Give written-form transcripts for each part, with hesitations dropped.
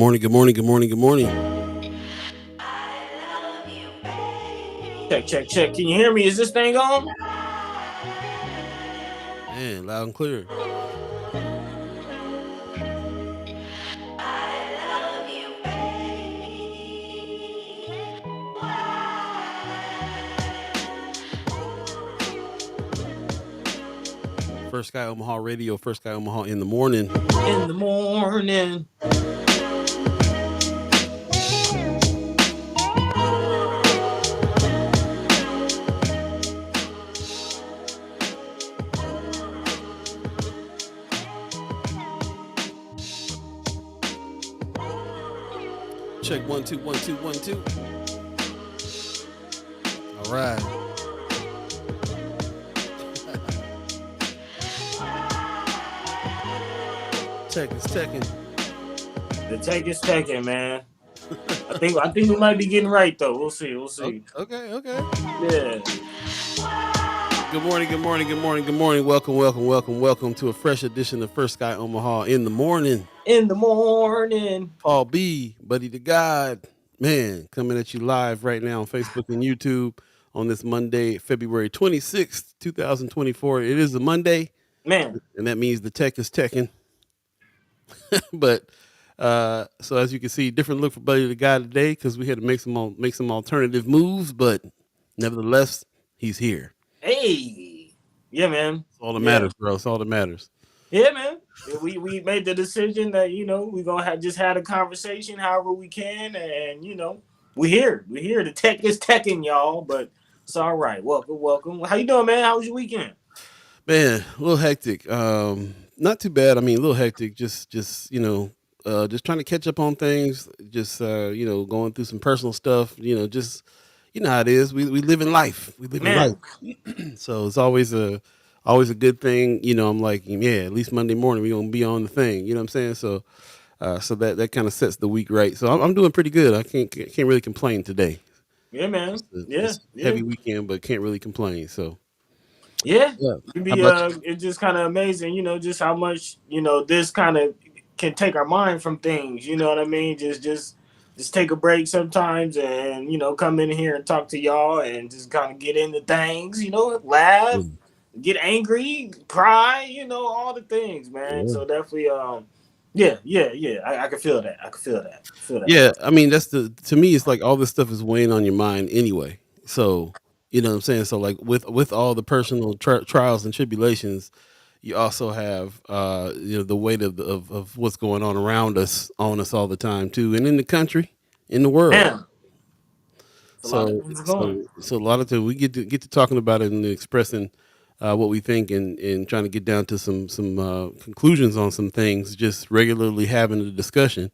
morning, good morning, good morning, good morning. Check, check, check. Can you hear me? Is this thing on? Man, loud and clear. First Guy Omaha Radio, First Guy Omaha in the morning. In the morning. Check 1 2 1 2 1 2. All right. Tech is teching. The take is taking, man. I think we might be getting right though. We'll see. We'll see. Okay. Yeah. Good morning, good morning, good morning, good morning. Welcome to a fresh edition of First Guy Omaha in the morning. In the morning. Paul Beeee, Buddi3 Da Gawd, man, coming at you live right now on Facebook and YouTube on this Monday, February 26th, 2024. It is a Monday, Man. and that means the tech is teching. But so as you can see, different look for Buddi3 Da Gawd today because we had to make some alternative moves, but nevertheless, he's here. Hey. Yeah, man. It's all that matters, bro. It's all that matters. Yeah, man. We made the decision that, we're gonna have a conversation however we can, and we're here. We're here. The tech is teching, y'all, but it's all right. Welcome. How you doing, man? How was your weekend? Man, a little hectic. Not too bad. I mean, a little hectic. Just trying to catch up on things. Just going through some personal stuff. Just how it is. We live in life. We live in life. So it's always a good thing. I'm like, yeah, at least Monday morning we're gonna be on the thing. You know what I'm saying? So that kind of sets the week right. So I'm doing pretty good. I can't really complain today. Yeah, man. It's heavy weekend, but can't really complain. So. Yeah. It's just kind of amazing, just how much, this kind of can take our mind from things, you know what I mean? Just take a break sometimes and, come in here and talk to y'all and just kind of get into things, laugh, get angry, cry, all the things, man. So definitely, yeah. I can feel that. I can feel that. Yeah, I mean to me it's like all this stuff is weighing on your mind anyway. So you know what I'm saying. So like with all the personal trials and tribulations, you also have the weight of what's going on around us on us all the time too, and in the country, in the world. Man. So a lot of times we get to talking about it and expressing what we think and trying to get down to some conclusions on some things. Just regularly having a discussion,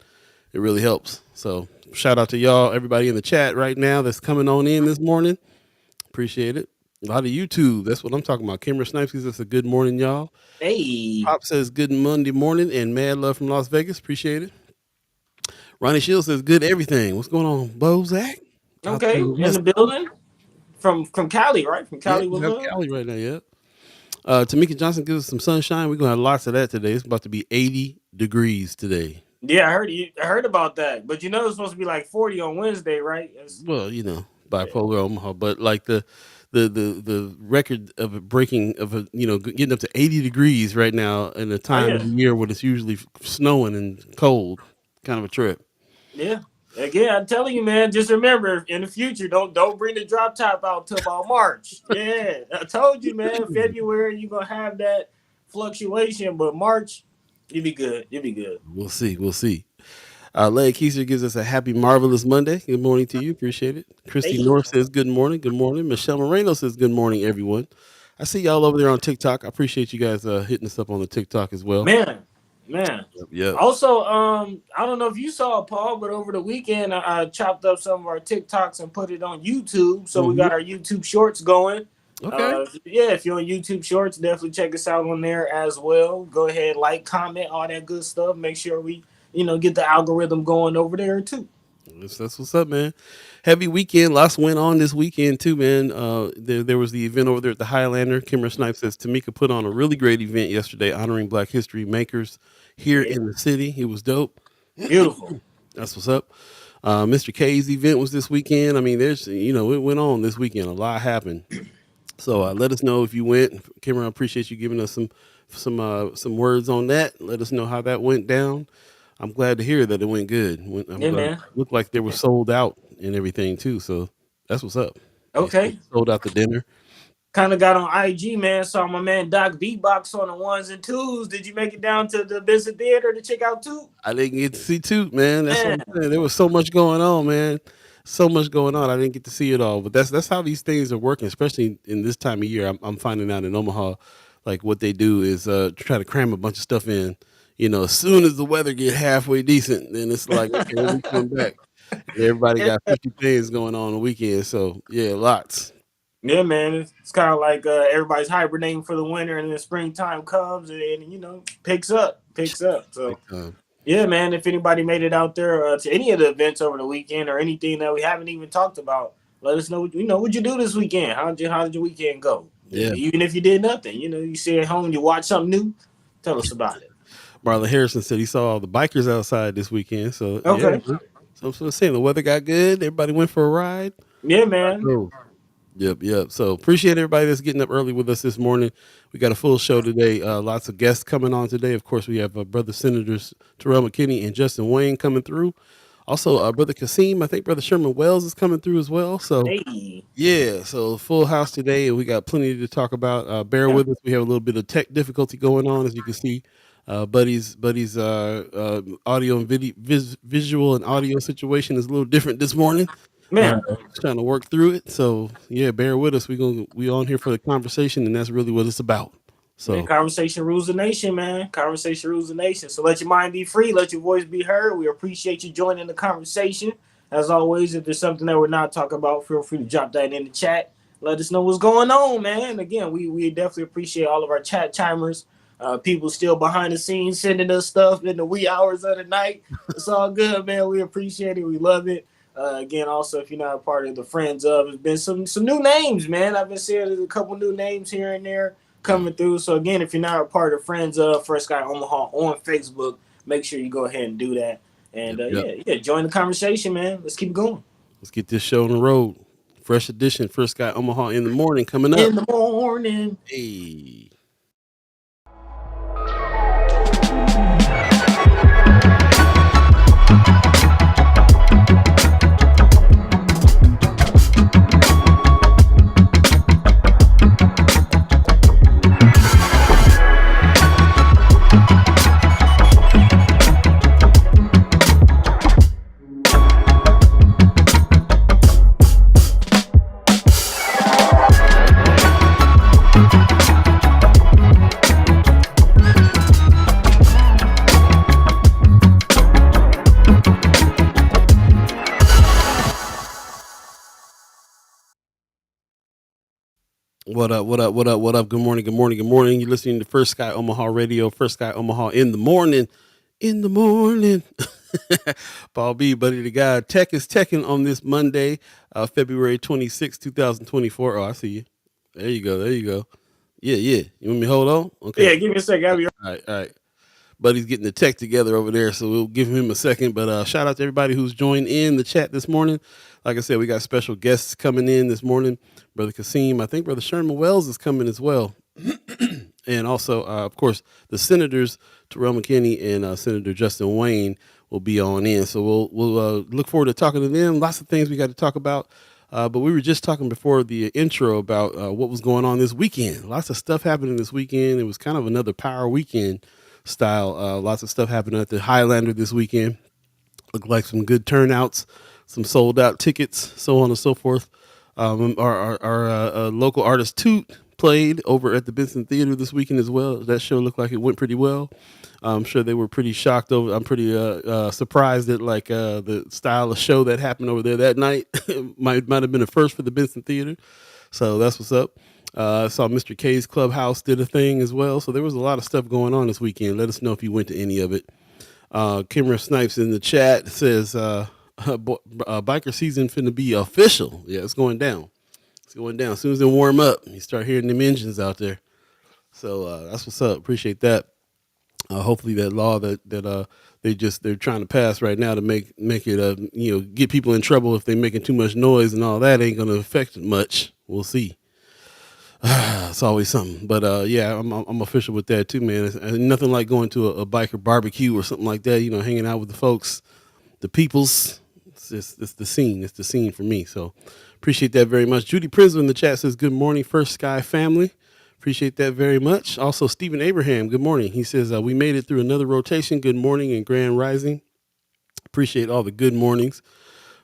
it really helps. So shout out to y'all, everybody in the chat right now that's coming on in this morning. Appreciate it. A lot of YouTube. That's what I'm talking about. Kimber Snipes says that's a good morning, y'all. Hey. Pop says good Monday morning and mad love from Las Vegas. Appreciate it. Ronnie Shields says good everything. What's going on, Bozak? Okay, in the building from Cali, right? From Cali, we have Cali right now. Yeah. Tamika Johnson gives us some sunshine. We're gonna have lots of that today. It's about to be 80 degrees today. Yeah, I heard about that. But it's supposed to be like 40 on Wednesday, right? Well, bipolar Omaha, but like the record of it breaking getting up to 80 degrees right now in a time of the year when it's usually snowing and cold, kind of a trip. Yeah. Again, I'm telling you, man, just remember in the future, don't bring the drop top out till about March. Yeah. I told you, man, February you're gonna have that fluctuation, but March, you'll be good. We'll see. Leia Keiser gives us a happy, marvelous Monday. Good morning to you. Appreciate it. Christy North says good morning. Good morning. Michelle Moreno says good morning, everyone. I see y'all over there on TikTok. I appreciate you guys hitting us up on the TikTok as well. Man. Yeah. Also, I don't know if you saw it, Paul, but over the weekend I chopped up some of our TikToks and put it on YouTube. So we got our YouTube Shorts going. Okay. If you're on YouTube Shorts, definitely check us out on there as well. Go ahead, like, comment, all that good stuff. Make sure we, get the algorithm going over there too. That's what's up, man. Heavy weekend. Lots went on this weekend too, man. There was the event over there at the Highlander. Kimber Snipes says Tamika put on a really great event yesterday honoring Black History makers here in the city. It was dope. Beautiful. That's what's up. Mr. K's event was this weekend. I mean, there's it went on this weekend. A lot happened. So let us know if you went. Cameron, I appreciate you giving us some words on that. Let us know how that went down. I'm glad to hear that it went good. I'm Yeah, glad it man. looked like they were sold out and everything too. So that's what's up. They Okay. sold out the dinner. Kind of got on IG, man. Saw my man Doc Beatbox on the ones and twos. Did you make it down to the Vincent Theater to check out Toot? I didn't get to see Toot, man. That's what Man, I'm saying. There was so much going on, man. So much going on. I didn't get to see it all, but that's how these things are working, especially in this time of year. I'm finding out in Omaha, like what they do is try to cram a bunch of stuff in. As soon as the weather get halfway decent, then it's like, okay, we come back. And everybody got 50 things going on the weekend. So yeah, lots. yeah, man. It's kind of like everybody's hibernating for the winter, and then springtime comes, and picks up. Big So time. yeah, man. If anybody made it out there to any of the events over the weekend or anything that we haven't even talked about, let us know. What'd you do this weekend? How did your weekend go? Yeah. Even if you did nothing, you stay at home, you watch something new. Tell us about it. Marlon Harrison said he saw all the bikers outside this weekend. So yeah, Okay. man. So I'm saying the weather got good. Everybody went for a ride. Yeah, man. Oh. Yep. So appreciate everybody that's getting up early with us this morning. We got a full show today. Lots of guests coming on today. Of course, we have Brother Senators Terrell McKinney and Justin Wayne coming through. Also, Brother Qasim, I think Brother Sherman Wells is coming through as well. So Hey. yeah, so full house today, and we got plenty to talk about. Bear with us. We have a little bit of tech difficulty going on, as you can see. Buddy's audio and visual and audio situation is a little different this morning. Man. Just trying to work through it. So yeah, bear with us. We on here for the conversation, and that's really what it's about. Man, So conversation rules the nation, man. Conversation rules the nation. So let your mind be free. Let your voice be heard. We appreciate you joining the conversation. As always, if there's something that we're not talking about, feel free to drop that in the chat. Let us know what's going on, man. Again, we definitely appreciate all of our chat chimers. People still behind the scenes sending us stuff in the wee hours of the night. It's all good, man. We appreciate it. We love it. Again, also, if you're not a part of the Friends of, there's been some new names, man. I've been seeing a couple new names here and there coming through. So again, if you're not a part of Friends of First Guy Omaha on Facebook, make sure you go ahead and do that. And join the conversation, man. Let's keep going. let's get this show on the road. Fresh edition, First Guy Omaha in the morning coming up. In the morning. Hey. What up? Good morning. You're listening to First Sky Omaha Radio, First Sky Omaha in the morning. Paul B, Buddi3 Da Gawd. Tech is teching on this Monday, February 26, 2024. Oh, I see you. There you go. Yeah. You want me to hold on? Okay. Yeah, give me a second. All right. Buddy's getting the tech together over there, so we'll give him a second. But shout out to everybody who's joined in the chat this morning. Like I said, we got special guests coming in this morning. Brother Qasim, I think Brother Sherman Wells is coming as well. And also, of course, the Senators, Terrell McKinney and Senator Justin Wayne will be on in. So we'll look forward to talking to them. Lots of things we got to talk about. But we were just talking before the intro about what was going on this weekend. Lots of stuff happening this weekend. It was kind of another power weekend style. Lots of stuff happening at the Highlander this weekend. Looked like some good turnouts, some sold out tickets, so on and so forth. Our local artist Toot played over at the Benson Theater this weekend as well. That show looked like it went pretty well. I'm sure they were pretty shocked over. I'm pretty surprised at the style of show that happened over there that night. might have been a first for the Benson Theater. So that's what's up. I saw Mr. K's Clubhouse did a thing as well. So there was a lot of stuff going on this weekend. Let us know if you went to any of it. Kimra Snipes in the chat says biker season finna be official. Yeah, it's going down. It's going down. As soon as they warm up, you start hearing them engines out there. So that's what's up. Appreciate that. Hopefully, that law that they're trying to pass right now to make it get people in trouble if they're making too much noise and all that ain't going to affect it much. We'll see. It's always something, but yeah, I'm official with that too, man. It's nothing like going to a biker barbecue or something like that. Hanging out with the folks, the peoples. It's the scene. It's the scene for me. So appreciate that very much. Judy Prism in the chat says, "Good morning, First Sky family." Appreciate that very much. Also, Stephen Abraham, good morning. He says, "We made it through another rotation. Good morning and grand rising." Appreciate all the good mornings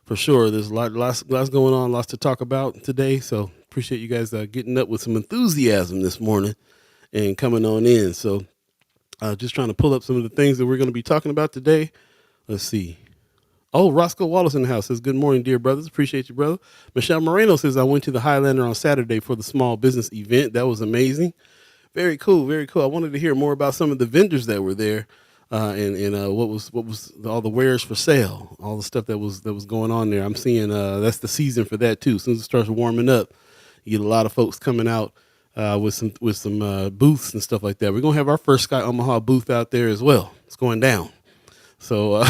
for sure. There's lots going on, lots to talk about today. So appreciate you guys getting up with some enthusiasm this morning and coming on in. So just trying to pull up some of the things that we're going to be talking about today. Let's see. Oh, Roscoe Wallace in the house says, "Good morning, dear brothers. Appreciate you, brother." Michelle Moreno says, "I went to the Highlander on Saturday for the small business event. That was amazing. Very cool, very cool. I wanted to hear more about some of the vendors that were there, and what was all the wares for sale, all the stuff that was going on there. I'm seeing that's the season for that too. As soon as it starts warming up, you get a lot of folks coming out with some booths and stuff like that. We're gonna have our first Sky Omaha booth out there as well. It's going down. So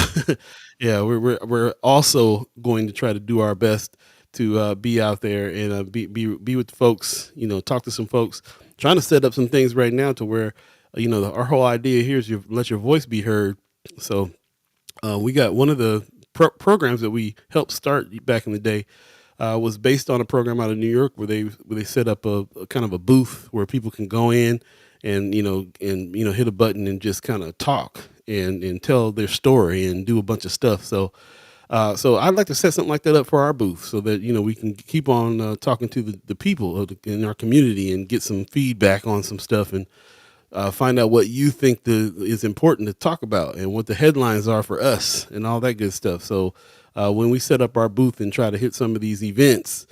yeah, we're also going to try to do our best to be out there and be with the folks. Talk to some folks. Trying to set up some things right now to where our whole idea here is you let your voice be heard. So we got one of the programs that we helped start back in the day. Was based on a program out of New York where they set up a kind of a booth where people can go in and hit a button and just kind of talk and tell their story and do a bunch of stuff. So I'd like to set something like that up for our booth so that we can keep on talking to the people in our community and get some feedback on some stuff and find out what you think is important to talk about and what the headlines are for us and all that good stuff. So when we set up our booth and try to hit some of these events,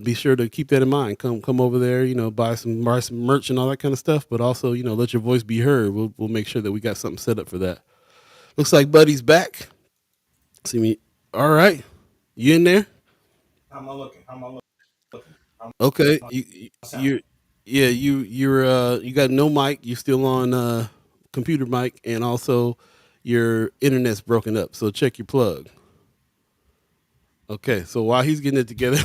be sure to keep that in mind. Come over there, buy some merch and all that kind of stuff, but also, let your voice be heard. We'll make sure that we got something set up for that. Looks like Buddy's back. See me. All right. You in there? How am I looking? How am I looking? Okay. I'm You're sound. yeah, you got no mic. You're still on computer mic, and also your internet's broken up. So check your plug. Okay, so while he's getting it together,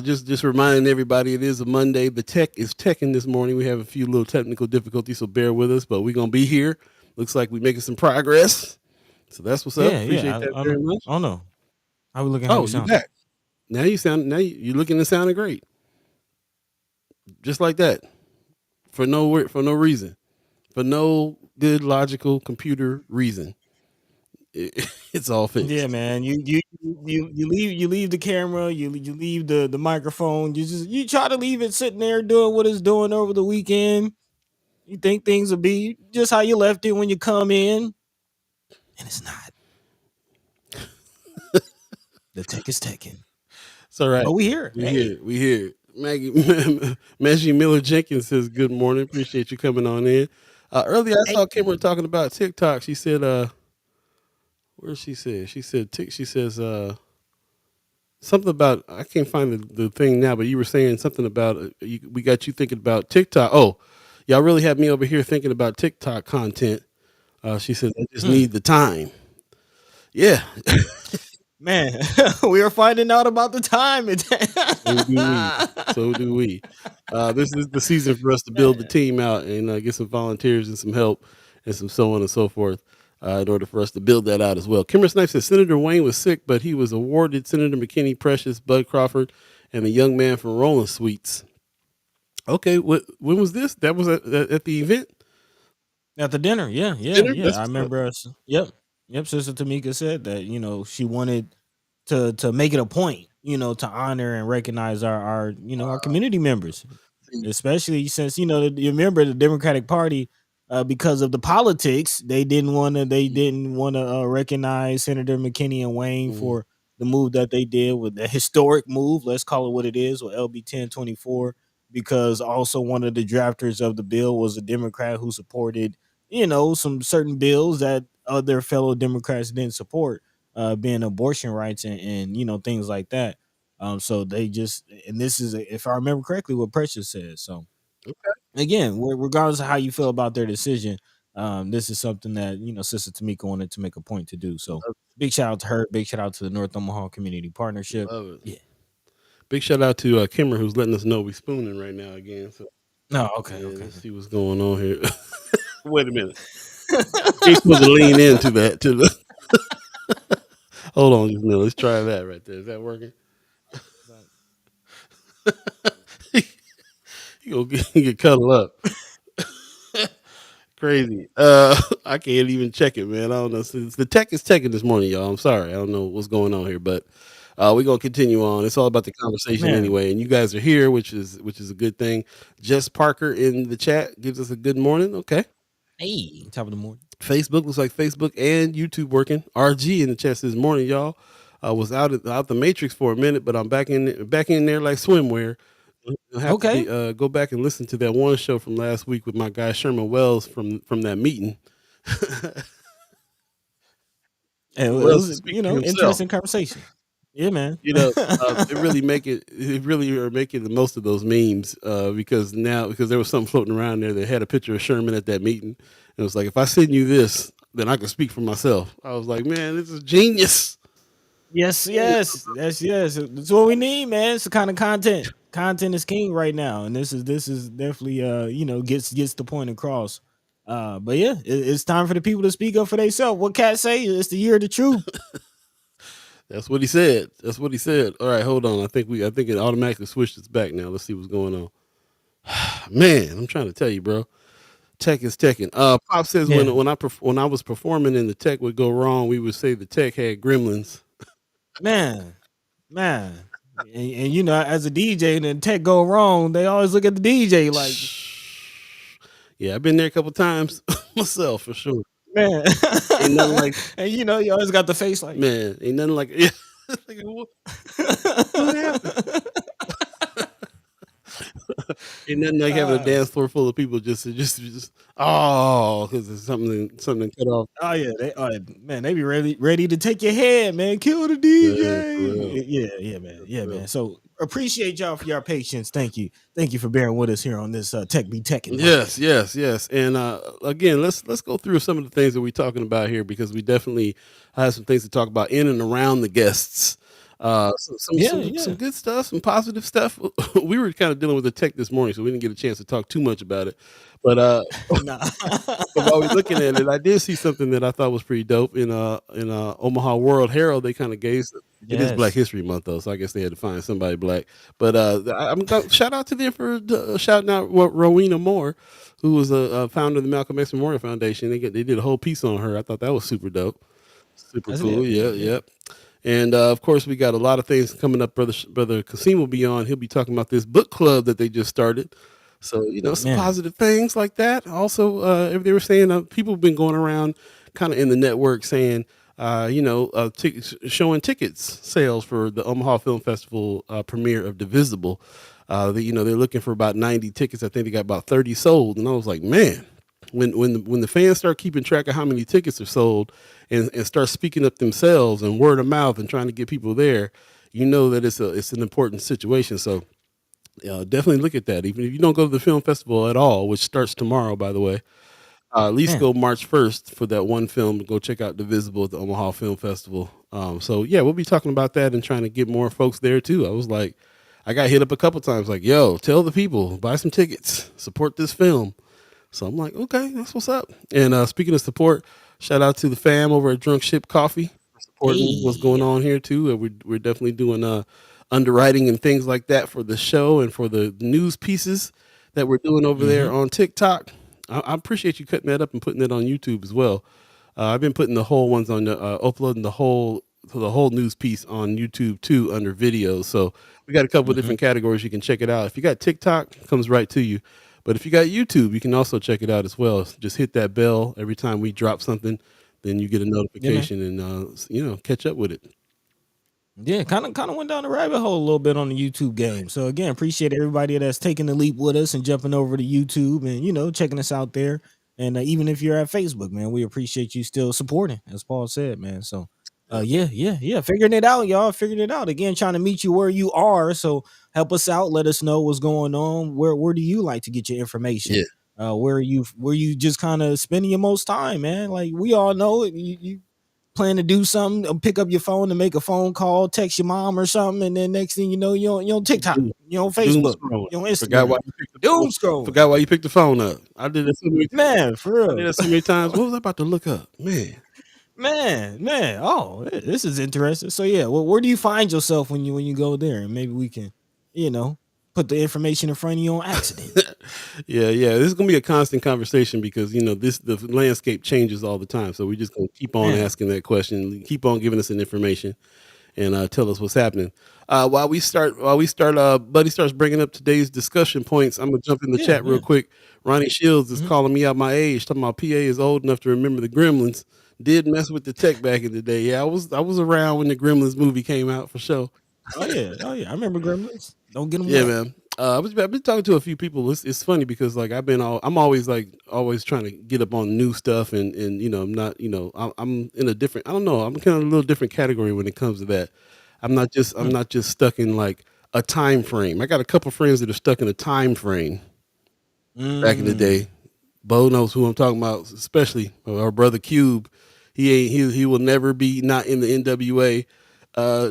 just reminding everybody it is a Monday. The tech is teching this morning. We have a few little technical difficulties, so bear with us. But we're gonna be here. Looks like we're making some progress. So that's what's up. Yeah, Appreciate yeah. that I very don't, much. I don't know. How we looking? How Oh, we you sounding? back? You're looking and sounding great, just like that, for no reason, for no good logical computer reason. It's all Yeah, fixed. man. You leave the camera. You leave the microphone. You try to leave it sitting there doing what it's doing over the weekend. You think things will be just how you left it when you come in, and it's not. The tech is taking, It's all right. but we here. We Hey, here. We here. Maggie Miller Jenkins says, "Good morning. Appreciate you coming on in." Earlier, I hey. saw Kimber talking about TikTok. She said, "Where she said?" She said, She says, something about I can't find the thing now, but you were saying something about we got you thinking about TikTok. Oh, y'all really have me over here thinking about TikTok content." She said, "I just Hmm. need the time." Yeah, Man, we are finding out about the time. so do we. So do we. This is the season for us to build the Man. team out and get some volunteers and some help and some so on and so forth in order for us to build that out as well. Kimber Snipes says Senator Wayne was sick, but he was awarded Senator McKinney, Precious, Bud Crawford, and the young man from Rolling Sweets. Okay, when was this? That was at the event At the dinner, yeah, yeah, dinner. yeah. That's I what's up. remember us. Yep, yep. Sister Tamika said that she wanted to make it a point, to honor and recognize our community members, See, especially since you remember the Democratic Party, because of the politics, they didn't want to recognize Senator McKinney and Wayne mm, for the move that they did with the historic move. Let's call it what it is, with LB 1024, because also one of the drafters of the bill was a Democrat who supported some certain bills that other fellow Democrats didn't support, being abortion rights and things like that. So they just, and this is, if I remember correctly, what Precious said. So okay. again, regardless of how you feel about their decision, this is something that Sister Tamika wanted to make a point to do. So big shout out to her. Big shout out to the North Omaha Community Partnership. Love it. Yeah. Big shout out to Kimmer, who's letting us know we spooning right now again. So No. Okay. yeah, Okay. let's see what's going on here. Wait a minute. He's supposed to lean into that. To the hold on, just a minute. Let's try that right there. Is that working? You gonna get cuddled up. Crazy. I can't even check it, man. I don't know. Since the tech is teching this morning, y'all. I'm sorry. I don't know what's going on here, but we're gonna continue on. It's all about the conversation Man. anyway, and you guys are here, which is a good thing. Jess Parker in the chat gives us a good morning. Okay. Hey, top of the morning. Facebook looks like Facebook and YouTube working. RG in the chat says morning, y'all. I was out the matrix for a minute, but I'm back in there like swimwear. You'll have Okay. to go back and listen to that one show from last week with my guy Sherman Wells from that meeting. And it Wells to was, speak for himself. interesting conversation. Yeah, man. It really are making the most of those memes because there was something floating around there that had a picture of Sherman at that meeting. And it was like, if I send you this, then I can speak for myself. I was like, man, this is genius. Yes. That's what we need, man. It's the kind of content. Content is king right now, and this is definitely gets the point across. But yeah, it's time for the people to speak up for themselves. What Cat say? It's the year of the truth. That's what he said. All right, hold on. I think it automatically switched its back now. Let's see what's going on. Man, I'm trying to tell you, bro. Tech is teching. Pop says Yeah. when I was performing and the tech would go wrong, we would say the tech had gremlins. Man. And as a DJ and the tech go wrong, they always look at the DJ like, yeah, I've been there a couple times myself for sure. man. Ain't nothing like, and you always got the face like, man, ain't nothing like, yeah. Like, what happened? Ain't nothing like having a dance floor full of people just because there's something cut off. Oh yeah, they be ready to take your head, man. Kill the DJ. Yeah, man. So appreciate y'all for your patience. Thank you for bearing with us here on this Tech Be Teching. Yes. And again, let's go through some of the things that we're talking about here because we definitely have some things to talk about in and around the guests. Some good stuff, some positive stuff. We were kind of dealing with the tech this morning, so we didn't get a chance to talk too much about it. But but while we're looking at it, I did see something that I thought was pretty dope in Omaha World Herald. They kind of gave it is Black History Month though, so I guess they had to find somebody black. But I'm shout out to them for shouting out Rowena Moore, who was a founder of the Malcolm X Memorial Foundation. They did a whole piece on her. I thought that was super dope, super cool. Yep. And of course, we got a lot of things coming up. Brother Qasim will be on. He'll be talking about this book club that they just started. So some positive things like that. Also, they were saying people have been going around, kind of in the network, saying, showing tickets sales for the Omaha Film Festival premiere of Divisible. They're looking for about 90 tickets. I think they got about 30 sold, and I was like, man. When the fans start keeping track of how many tickets are sold and start speaking up themselves and word of mouth and trying to get people there, that it's an important situation. So definitely look at that. Even if you don't go to the film festival at all, which starts tomorrow, by the way, at least go March 1st for that one film. Go check out Divisible at the Omaha Film Festival. So yeah, we'll be talking about that and trying to get more folks there too. I was like, I got hit up a couple times like, yo, tell the people, buy some tickets, support this film. So I'm like, okay, that's what's up. And speaking of support, shout out to the fam over at Drunk Ship Coffee for supporting what's going on here too. We're definitely doing underwriting and things like that for the show and for the news pieces that we're doing over there on TikTok. I appreciate you cutting that up and putting it on YouTube as well. I've been putting the whole ones on uploading the whole news piece on YouTube too under videos. So we got a couple of different categories. You can check it out. If you got TikTok, it comes right to you. But if you got YouTube, you can also check it out as well. Just hit that bell every time we drop something, then you get a notification and catch up with it. Yeah, kind of went down the rabbit hole a little bit on the YouTube game. So again, appreciate everybody that's taking the leap with us and jumping over to YouTube and checking us out there. And even if you're at Facebook, man, we appreciate you still supporting, as Paul said, man. So figuring it out, y'all. Figuring it out. Again, trying to meet you where you are. So help us out. Let us know what's going on. Where do you like to get your information? Yeah. Where you just kind of spending your most time, man? Like we all know it. You plan to do something, pick up your phone and make a phone call, text your mom or something, and then next thing you know, you're on TikTok, you're on Doom Facebook, scrolling. you're on Forgot why Instagram. you picked the Doom phone. scrolling. Forgot why you picked the phone up. I did that so many times. Man, for I did real. that so many times. What was I about to look up? Man. Oh, this is interesting. So yeah, well, where do you find yourself when you go there? And maybe we can, put the information in front of you on accident. Yeah. This is gonna be a constant conversation because the landscape changes all the time. So we're just gonna keep on Man. asking that question, keep on giving us an information, and tell us what's happening. While we start, Buddy starts bringing up today's discussion points. I'm gonna jump in the chat real quick. Ronnie Shields is calling me out my age, talking about PA is old enough to remember the Gremlins. Did mess with the tech back in the day. Yeah, I was around when the Gremlins movie came out for sure. Oh yeah. I remember Gremlins. Don't get them Yeah, wet. man. I've been talking to a few people. It's funny because like I'm always trying to get up on new stuff and I'm not I'm in a different, I don't know, I'm kind of a little different category when it comes to that. I'm not just stuck in like a time frame. I got a couple friends that are stuck in a time frame back in the day. Bo knows who I'm talking about, especially our brother Cube. He will never be not in the NWA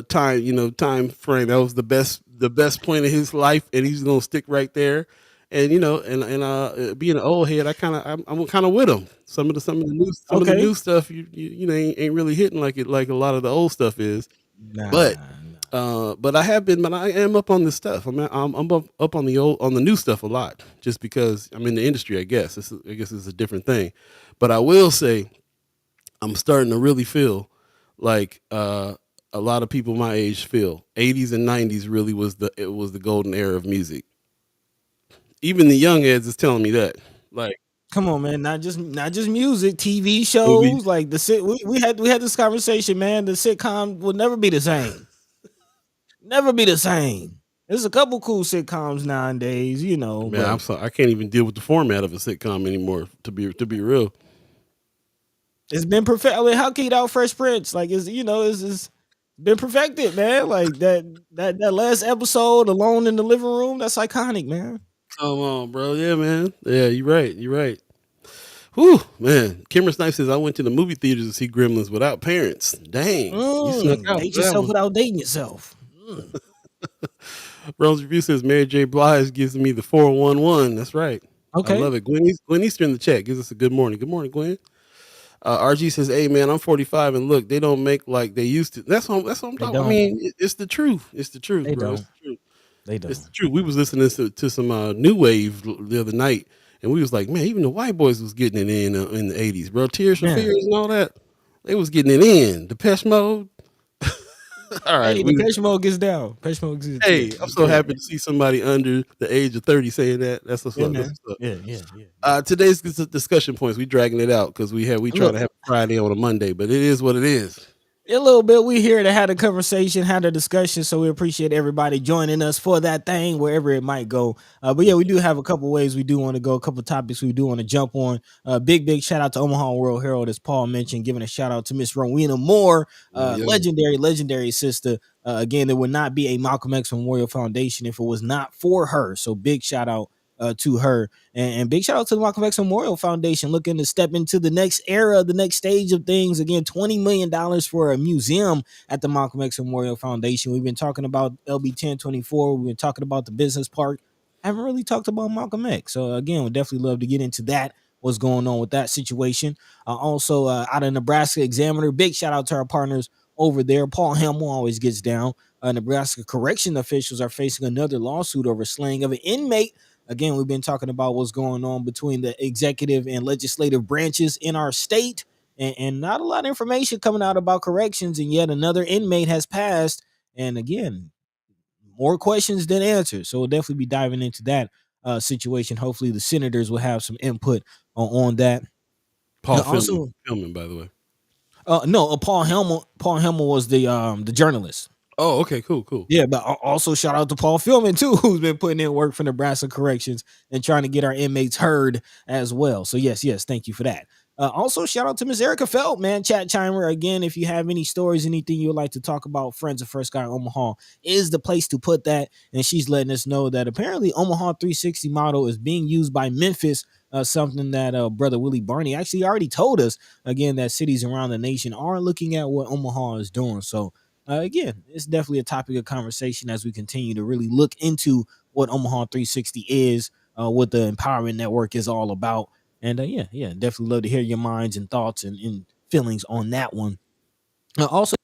time frame. That was the best point of his life, and he's gonna stick right there. And being an old head, I'm kind of with him. Some of the new stuff ain't really hitting like a lot of the old stuff is. But I am up on this stuff. I'm up on the new stuff a lot, just because I'm in the industry. I guess it's a different thing. But I will say, I'm starting to really feel like a lot of people my age feel 80s and 90s really was the golden era of music. Even the young heads is telling me that. Like, come on, man. Not just music, TV shows. Movies. Like we had this conversation, man. The sitcom will never be the same. Never be the same. There's a couple cool sitcoms nowadays, man, but I'm sorry, I can't even deal with the format of a sitcom anymore. To be real, it's been perfect. I mean, how can you doubt Fresh Prince? Like it's been perfected, man. Like that last episode, Alone in the Living Room, that's iconic, man. come on, bro. Yeah, man. Yeah, you're right. Whew, man. Cameron Snipes says I went to the movie theaters to see Gremlins without parents. Dang, you snuck out. Date yourself without dating yourself. Rose Review says Mary J. Blige gives me the 411. That's right. Okay. I love it. Gwen Easter in the chat gives us a good morning. Good morning, Gwen. RG says, "Hey man, I'm 45 and look, they don't make like they used to." That's what I'm talking. I mean, it's the truth. It's the truth, they bro. Don't. It's the truth. They don't. It's the truth. We was listening to some new wave the other night, and we was like, man, even the white boys was getting it in the 80s, bro. Tears for Fears and all that. They was getting it in. Depeche Mode. All right. Hey, Depeche Mode gets down. Hey, I'm so happy to see somebody under the age of 30 saying that. That's what's up. Yeah. Today's discussion points, we dragging it out because we try to have a Friday on a Monday, but it is what it is. A little bit. We here to have a conversation, have a discussion. So we appreciate everybody joining us for that thing, wherever it might go. But yeah, we do have a couple ways we do want to go, a couple topics we do want to jump on. Big shout out to Omaha World Herald, as Paul mentioned, giving a shout out to Miss Rowena Moore, legendary sister. Again, there would not be a Malcolm X Memorial Foundation if it was not for her. So big shout out to her, and big shout out to the Malcolm X Memorial Foundation, looking to step into the next era, the next stage of things. Again, $20 million for a museum at the Malcolm X Memorial Foundation. We've been talking about LB 1024. We've been talking about the business park. Haven't really talked about Malcolm X. So again, we'd definitely love to get into that. What's going on with that situation? Also, out of Nebraska Examiner, big shout out to our partners over there. Paul Hamill always gets down. Nebraska correction officials are facing another lawsuit over slaying of an inmate. Again, we've been talking about what's going on between the executive and legislative branches in our state, and not a lot of information coming out about corrections, and yet another inmate has passed. And again, more questions than answers. So we'll definitely be diving into that situation. Hopefully the senators will have some input on that. Paul Filman, by the way. No, Paul Hamill was the journalist. Oh, okay, cool. Yeah, but also shout out to Paul Filman too, who's been putting in work for Nebraska Corrections and trying to get our inmates heard as well. So yes, thank you for that. Also, shout out to Miss Erica Felt, man, chat chimer. Again, if you have any stories, anything you would like to talk about, Friends of First Guy Omaha is the place to put that. And she's letting us know that apparently Omaha 360 model is being used by Memphis, something that Brother Willie Barney actually already told us, again, that cities around the nation are looking at what Omaha is doing. So, again, it's definitely a topic of conversation as we continue to really look into what Omaha 360 is, what the Empowerment Network is all about. And yeah, definitely love to hear your minds and thoughts and feelings on that one. Also,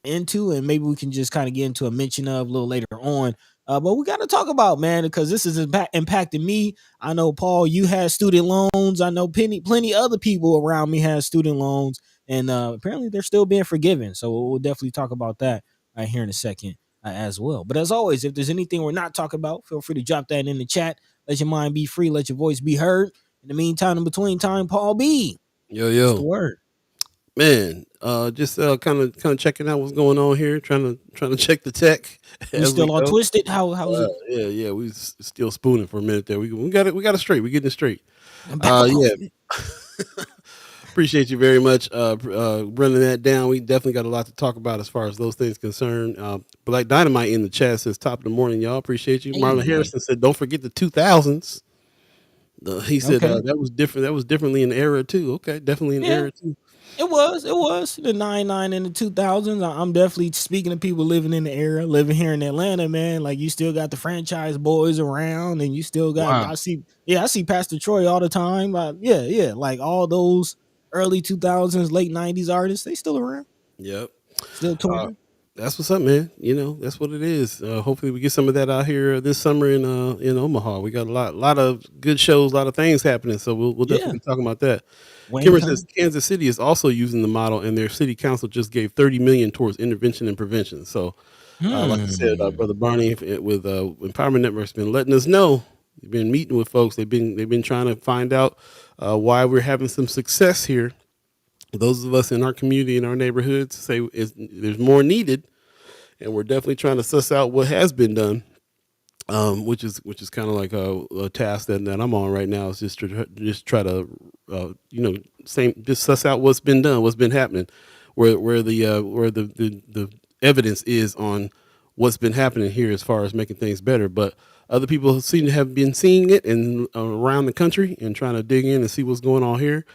into, and maybe we can just kind of get into a mention of a little later on. But we got to talk about, man, because this is impacting me. I know, Paul, you had student loans. I know plenty other people around me had student loans, and apparently they're still being forgiven. So we'll definitely talk about that here in a second as well. But as always, if there's anything we're not talking about, feel free to drop that in the chat. Let your mind be free. Let your voice be heard. In the meantime, in between time, Paul B. What's the word? Man, just kind of checking out what's going on here, trying to check the tech. We still all twisted. How's it? Yeah, we still spooning for a minute there. We got it straight. We getting it straight. Yeah. Appreciate you very much running that down. We definitely got a lot to talk about as far as those things concerned. Black Dynamite in the chat says top of the morning, y'all. Appreciate you. Marlon Harrison said don't forget the 2000s. He said that was different. That was differently in the era too. Okay, definitely in the era too. It was the 99 and the 2000s. I'm definitely speaking to people living in the era, living here in Atlanta, man. Like, you still got the franchise boys around, and you still got. Wow. I see Pastor Troy all the time. Yeah, like all those early 2000s, late 90s artists, they still around. Yep, still touring. That's what's up, man. You know, that's what it is. Hopefully, we get some of that out here this summer in Omaha. We got a lot of good shows, a lot of things happening. So we'll definitely be talking about that. Kimber says Kansas City is also using the model, and their city council just gave $30 million towards intervention and prevention. So, like I said, Brother Barney with Empowerment Network's been letting us know. They've been meeting with folks. They've been trying to find out why we're having some success here. Those of us in our community, in our neighborhoods, say there's more needed, and we're definitely trying to suss out what has been done. Which is kind of like a task that I'm on right now, is just try to just suss out what's been done, what's been happening, where the evidence is on what's been happening here as far as making things better. But other people seem to have been seeing it and around the country and trying to dig in and see what's going on here.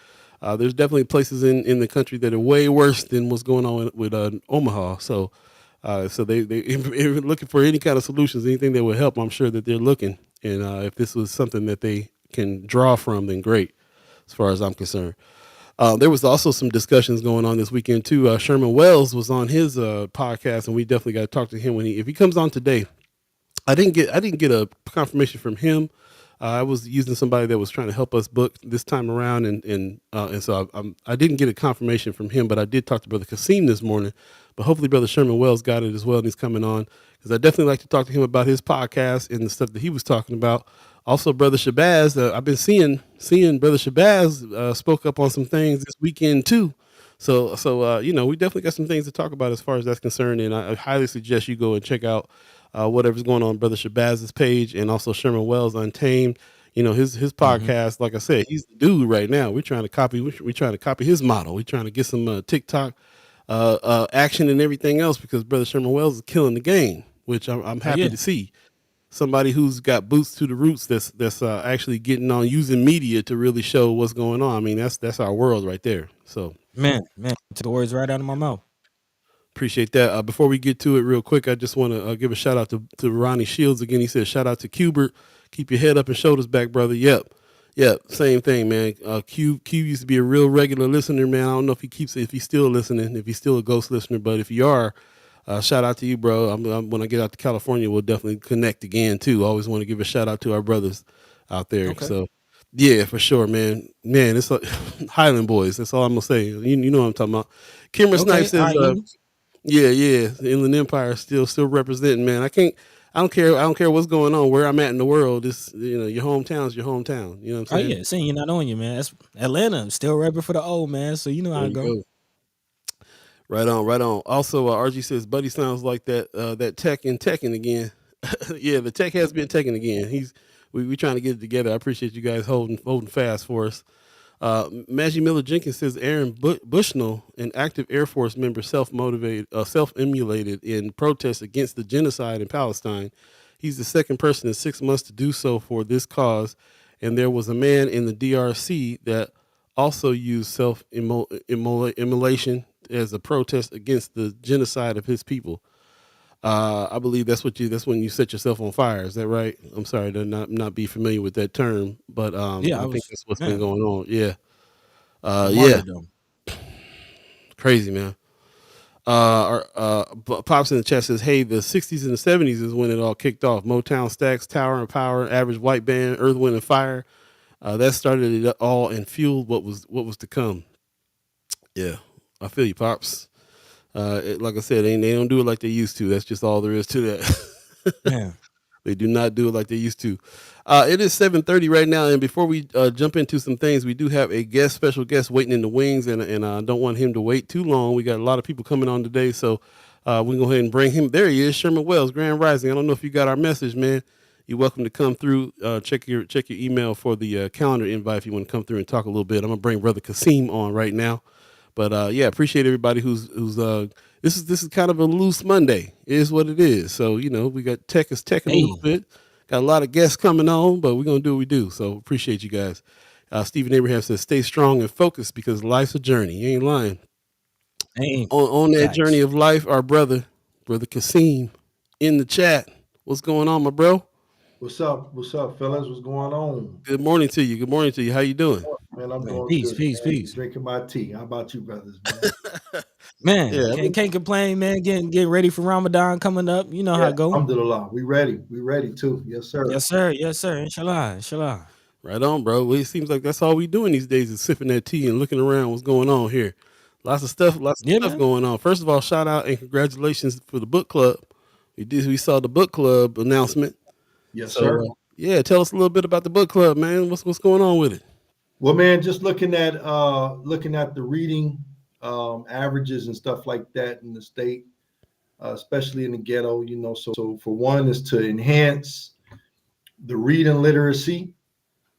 There's definitely places in the country that are way worse than what's going on with Omaha. So they're looking for any kind of solutions, anything that would help. I'm sure that they're looking. And if this was something that they can draw from, then great, as far as I'm concerned. There was also some discussions going on this weekend, too. Sherman Wells was on his podcast, and we definitely got to talk to him if he comes on today. I didn't get a confirmation from him. I was using somebody that was trying to help us book this time around, and so I didn't get a confirmation from him, but I did talk to Brother Qasim this morning. But hopefully Brother Sherman Wells got it as well, and he's coming on, because I definitely like to talk to him about his podcast and the stuff that he was talking about. Also, Brother Shabazz, I've been seeing Brother Shabazz spoke up on some things this weekend too. So we definitely got some things to talk about as far as that's concerned, and I highly suggest you go and check out whatever's going on Brother Shabazz's page, and also Sherman Wells Untamed. His podcast. Like I said, he's the dude right now. We're trying to copy his model. We're trying to get some TikTok action and everything else, because Brother Sherman Wells is killing the game, which I'm happy to see. Somebody who's got boots to the roots that's actually getting on, using media to really show what's going on. I mean, that's our world right there. So man, took the words right out of my mouth. Appreciate that. Before we get to it real quick, I just want to give a shout out to Ronnie Shields again. He said, shout out to Cubert. Keep your head up and shoulders back, brother. Yep. Same thing, man. Q used to be a real regular listener, man. I don't know if he's still listening, if he's still a ghost listener, but if you are, shout out to you, bro. When I get out to California, we'll definitely connect again too. Always want to give a shout out to our brothers out there. Okay. So yeah, for sure, man. It's like Highland Boys. That's all I'm gonna say. You know what I'm talking about. Kimber Snipes says, yeah, Inland Empire still representing, man. I don't care what's going on, where I'm at in the world. It's, your hometown's your hometown. You know what I'm saying? Oh yeah, seeing you're not on you, man. That's Atlanta. Still repping for the old, man. So you know how it goes. Right on. Also, RG says, Buddy sounds like that tech and teching again. Yeah, the tech has been teching again. We trying to get it together. I appreciate you guys holding fast for us. Maggie Miller Jenkins says Aaron Bushnell, an active Air Force member, self-emulated in protest against the genocide in Palestine. He's the second person in 6 months to do so for this cause. And there was a man in the DRC that also used self-immolation as a protest against the genocide of his people. I believe that's when you set yourself on fire. Is that right? I'm sorry to not be familiar with that term, but Yeah, I I think was that's what's been man, going on. Yeah. Yeah, martyrdom. crazy man. Pops in the chat says, "Hey, the '60s and the '70s is when it all kicked off. Motown, Stax, Tower and Power, Average White Band, Earth, Wind and Fire. That started it all and fueled what was to come." Yeah, I feel you, pops. Like I said, they don't do it like they used to. That's just all there is to that. Man. They do not do it like they used to. It is 7:30 right now, and before we jump into some things, we do have a special guest waiting in the wings, and I don't want him to wait too long. We got a lot of people coming on today, so we can go ahead and bring him. There he is, Sherman Wells, Grand Rising. I don't know if you got our message, man. You're welcome to come through. Check your email for the calendar invite if you want to come through and talk a little bit. I'm gonna bring Brother Qasim on right now. But yeah, appreciate everybody who's this is kind of a loose Monday. It is what it is. So, we got tech is teching a Hey, little bit. Got a lot of guests coming on, but we're gonna do what we do. So appreciate you guys. Stephen Abraham says, stay strong and focused because life's a journey. You ain't lying. hey, On that journey facts. of life, our brother Qasim in the chat. What's going on, my bro? What's up? What's up, fellas? What's going on? Good morning to you. Good morning to you. How you doing? Man, I'm Man, doing peace, good, peace, man. peace. Drinking my tea. How about you, brothers, man? Man, Yeah, can't complain, man. Getting ready for Ramadan coming up. You know how Yeah, it go. alhamdulillah. We ready. We ready too. Yes, sir. Yes, sir. Yes, sir. Inshallah. Inshallah. right on, bro. Well, it seems like that's all we doing these days is sipping that tea and looking around what's going on here. Lots of Yeah, stuff man. going on. First of all, shout out and congratulations for the book club. We saw the book club announcement. Yes, So sir. yeah, tell us a little bit about the book club, man. What's going on with it? Well, man, just looking at the reading averages and stuff like that in the state, especially in the ghetto. So for one is to enhance the reading literacy.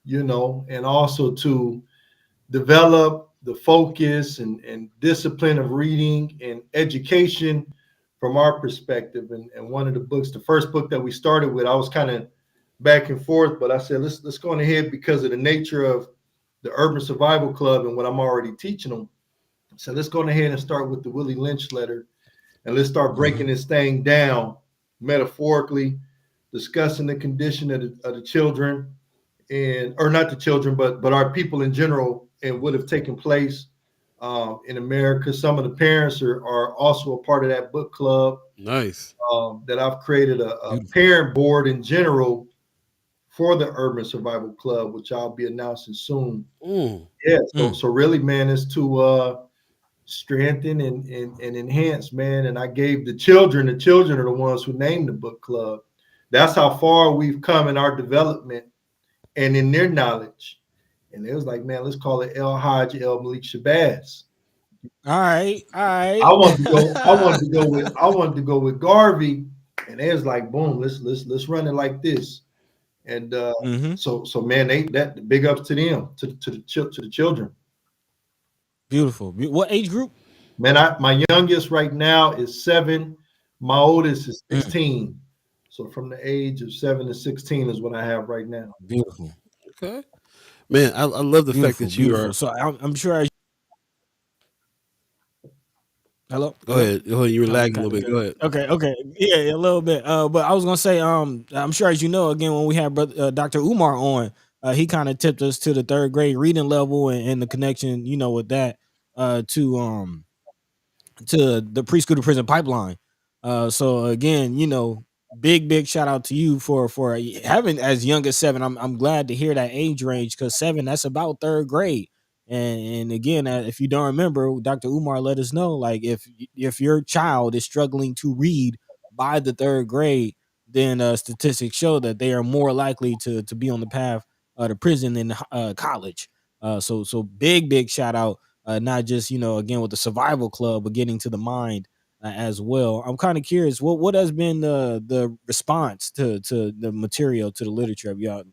And also to develop the focus and discipline of reading and education from our perspective. And one of the books, the first book that we started with, I was kind of back and forth, but I said, let's go on ahead because of the nature of the Urban Survival Club and what I'm already teaching them. So let's go on ahead and start with the Willie Lynch letter and let's start breaking this thing down metaphorically, discussing the condition of the children and or not the children, but our people in general and what have taken place in America. Some of the parents are also a part of that book club. Nice. That I've created a Beautiful. parent board in general for the Urban Survival Club, which I'll be announcing soon. Mm. Yeah, so Mm. so really, man, is to strengthen and enhance, man. And I gave the children are the ones who named the book club. That's how far we've come in our development and in their knowledge. And it was like, man, let's call it El Hajj El Malik Shabazz. All right. All I right. wanted to go. I wanted to go with Garvey, and it was like, boom, let's run it like this. And Mm-hmm. so man, that big ups to them, to the children. Beautiful. What age group? Man, my youngest right now is 7. My oldest is Mm. 16. So from the age of 7 to 16 is what I have right now. Beautiful. Okay. Man, I love the fact Beautiful. that you Beautiful. are. So I'm sure. Hello. Go Hello. ahead. Go ahead. You were Oh, you lagging a kind little of bit. Go good. ahead. Okay, yeah, a little bit. But I was gonna say, I'm sure as you know, again, when we had Dr. Umar on, he kind of tipped us to the third grade reading level and the connection, with that, to the preschool to prison pipeline. So again, big shout out to you for having as young as 7. I'm glad to hear that age range because 7 that's about third grade. And again, if you don't remember, Dr. Umar let us know like if your child is struggling to read by the third grade, then statistics show that they are more likely to be on the path to prison than college. So big shout out, not just again with the survival club, but getting to the mind as well. I'm kind of curious, what has been the response to the material, to the literature of y'all?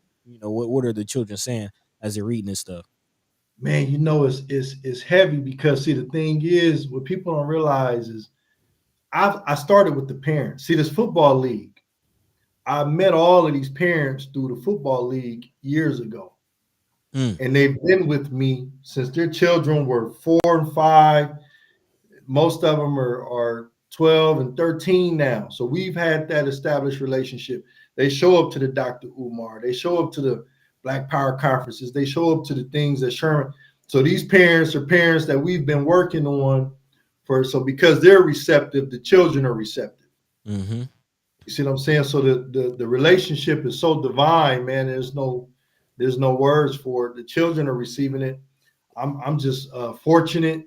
What are the children saying as they're reading this stuff? man, it's heavy because see the thing is what people don't realize is I started with the parents. See this football league. I met all of these parents through the football league years ago, Mm. and they've been with me since their children were 4 and 5. Most of them are 12 and 13 now. So we've had that established relationship. They show up to the Dr. Umar. They show up to the Black Power conferences. They show up to the things that Sherman. So these parents are parents that we've been working on so because they're receptive, the children are receptive. Mm-hmm. You see what I'm saying? So the relationship is so divine, man. There's no words for it. The children are receiving it. I'm just fortunate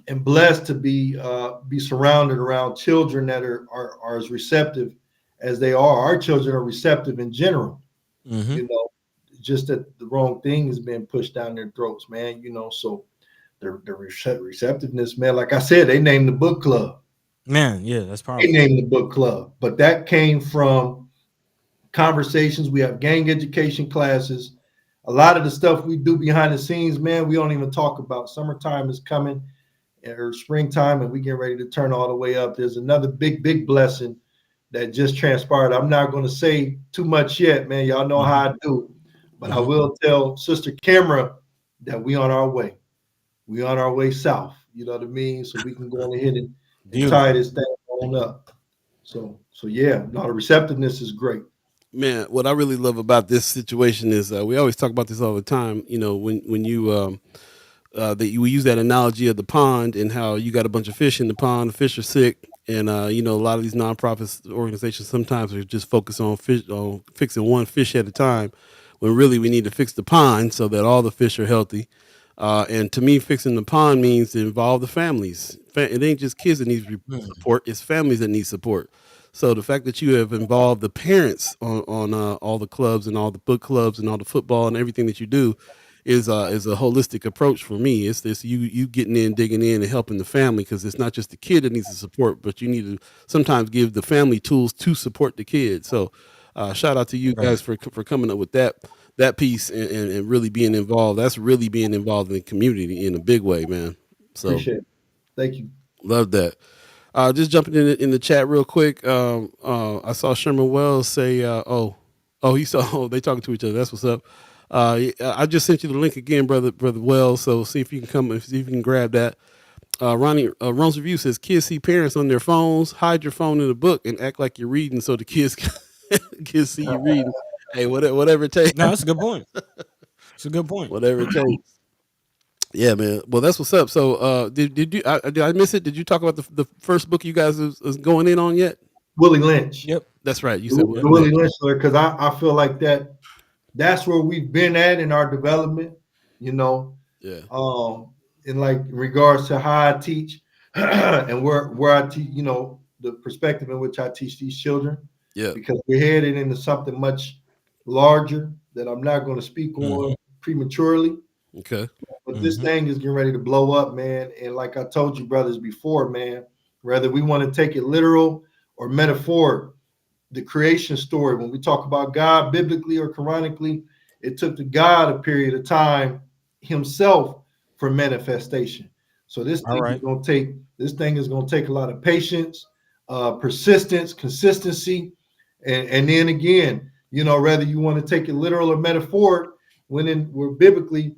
and blessed to be surrounded around children that are as receptive as they are. Our children are receptive in general. Mm-hmm. You know, just that the wrong thing is being pushed down their throats, man. So the receptiveness, man. Like I said, they named the book club. Man, yeah, that's They powerful. named the book club, but that came from conversations. We have gang education classes. A lot of the stuff we do behind the scenes, man, we don't even talk about. Summertime is coming, or springtime, and we get ready to turn all the way up. There's another big blessing that just transpired. I'm not going to say too much yet, man. Y'all know how I do, but I will tell Sister Camera that we on our way. We on our way south. You know what I mean? So we can go on ahead and tie this thing on up. So yeah, no, the receptiveness is great. Man, what I really love about this situation is we always talk about this all the time. You know, when you we use that analogy of the pond and how you got a bunch of fish in the pond, the fish are sick, and you know, a lot of these nonprofit organizations sometimes are just focused on fixing one fish at a time, when really we need to fix the pond so that all the fish are healthy. And to me, fixing the pond means to involve the families. It ain't just kids that need support; it's families that need support. So the fact that you have involved the parents on all the clubs and all the book clubs and all the football and everything that you do is a holistic approach for me. It's this you getting in, digging in, and helping the family, because it's not just the kid that needs the support, but you need to sometimes give the family tools to support the kid. So shout out to you guys for coming up with that piece and really being involved. That's really being involved in the community in a big way, man. So appreciate it. Thank you. Love that. Just jumping in the chat real quick. I saw Sherman Wells say, he saw, they talking to each other. That's what's up. I just sent you the link again, brother Wells. So see if you can see if you can grab that. Ron's review says kids see parents on their phones, hide your phone in a book and act like you're reading so the kids kids see you reading. Hey, whatever it takes. No, that's a good point. It's a good point. Whatever it takes. Yeah, man. Well, that's what's up. So, did I miss it? Did you talk about the first book you guys is going in on yet? Willie Lynch. Yep, that's right. You said Willie Lynch, because I feel like that's where we've been at in our development. You know, yeah. In regards to how I teach and where I teach, you know, the perspective in which I teach these children. Yeah. Because we're headed into something much larger that I'm not going to speak on prematurely. Okay. But this thing is getting ready to blow up, man. And like I told you brothers before, man, whether we want to take it literal or metaphoric, the creation story, when we talk about God biblically or Quranically, it took to God a period of time himself for manifestation. So this thing is going to take a lot of patience, persistence, consistency. And then again, you know, whether you want to take it literal or metaphoric, we're biblically,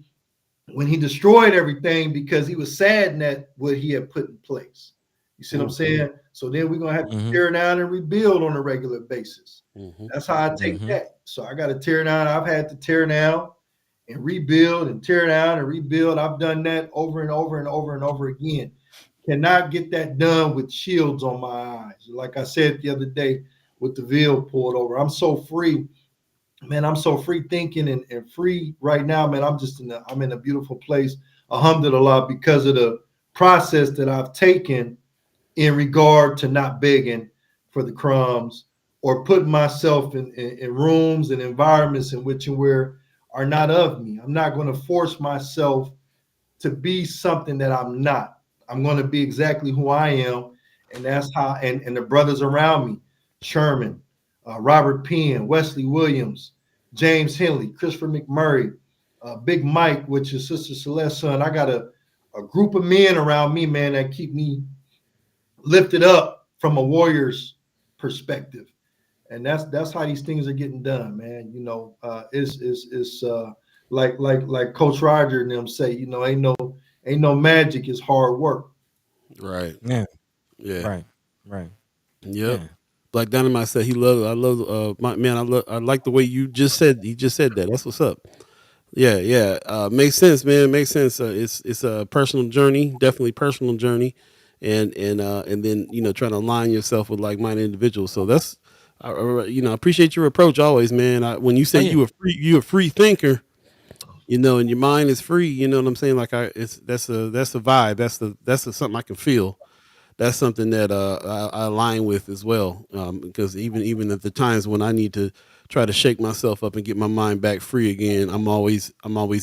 when he destroyed everything because he was saddened at what he had put in place. You see what I'm saying? So then we're going to have to tear down and rebuild on a regular basis. That's how I take that. So I got to tear down. I've had to tear down and rebuild and tear down and rebuild. I've done that over and over and over and over again. Cannot get that done with shields on my eyes. Like I said the other day with the veil pulled over. I'm so free. Man, I'm so free thinking and free right now, man. I'm in a beautiful place, alhamdulillah, because of the process that I've taken in regard to not begging for the crumbs or putting myself in rooms and environments in which and where are not of me. I'm not going to force myself to be something that I'm not. I'm going to be exactly who I am. And that's how, and the brothers around me, Sherman, Robert Penn, Wesley Williams, James Henley, Christopher McMurray, Big Mike, which is Sister Celeste's son. I got a group of men around me, man, that keep me lifted up from a warrior's perspective. And that's how these things are getting done, man. You know, it's like Coach Roger and them say, you know, ain't no magic, it's hard work. Right. Yeah. Yeah. Right. Yep. Yeah. Black Dynamite said he loved. I love. My man. I like the way you just said. He just said that. That's what's up. Yeah. Yeah. Makes sense, man. Makes sense. It's a personal journey. Definitely personal journey, and then trying to align yourself with like-minded individuals. So that's, I appreciate your approach always, man. When you say Oh yeah. you a free thinker, and your mind is free. You know what I'm saying? Like that's a vibe. That's something I can feel. That's something that I align with as well. Because even at the times when I need to try to shake myself up and get my mind back free again, I'm always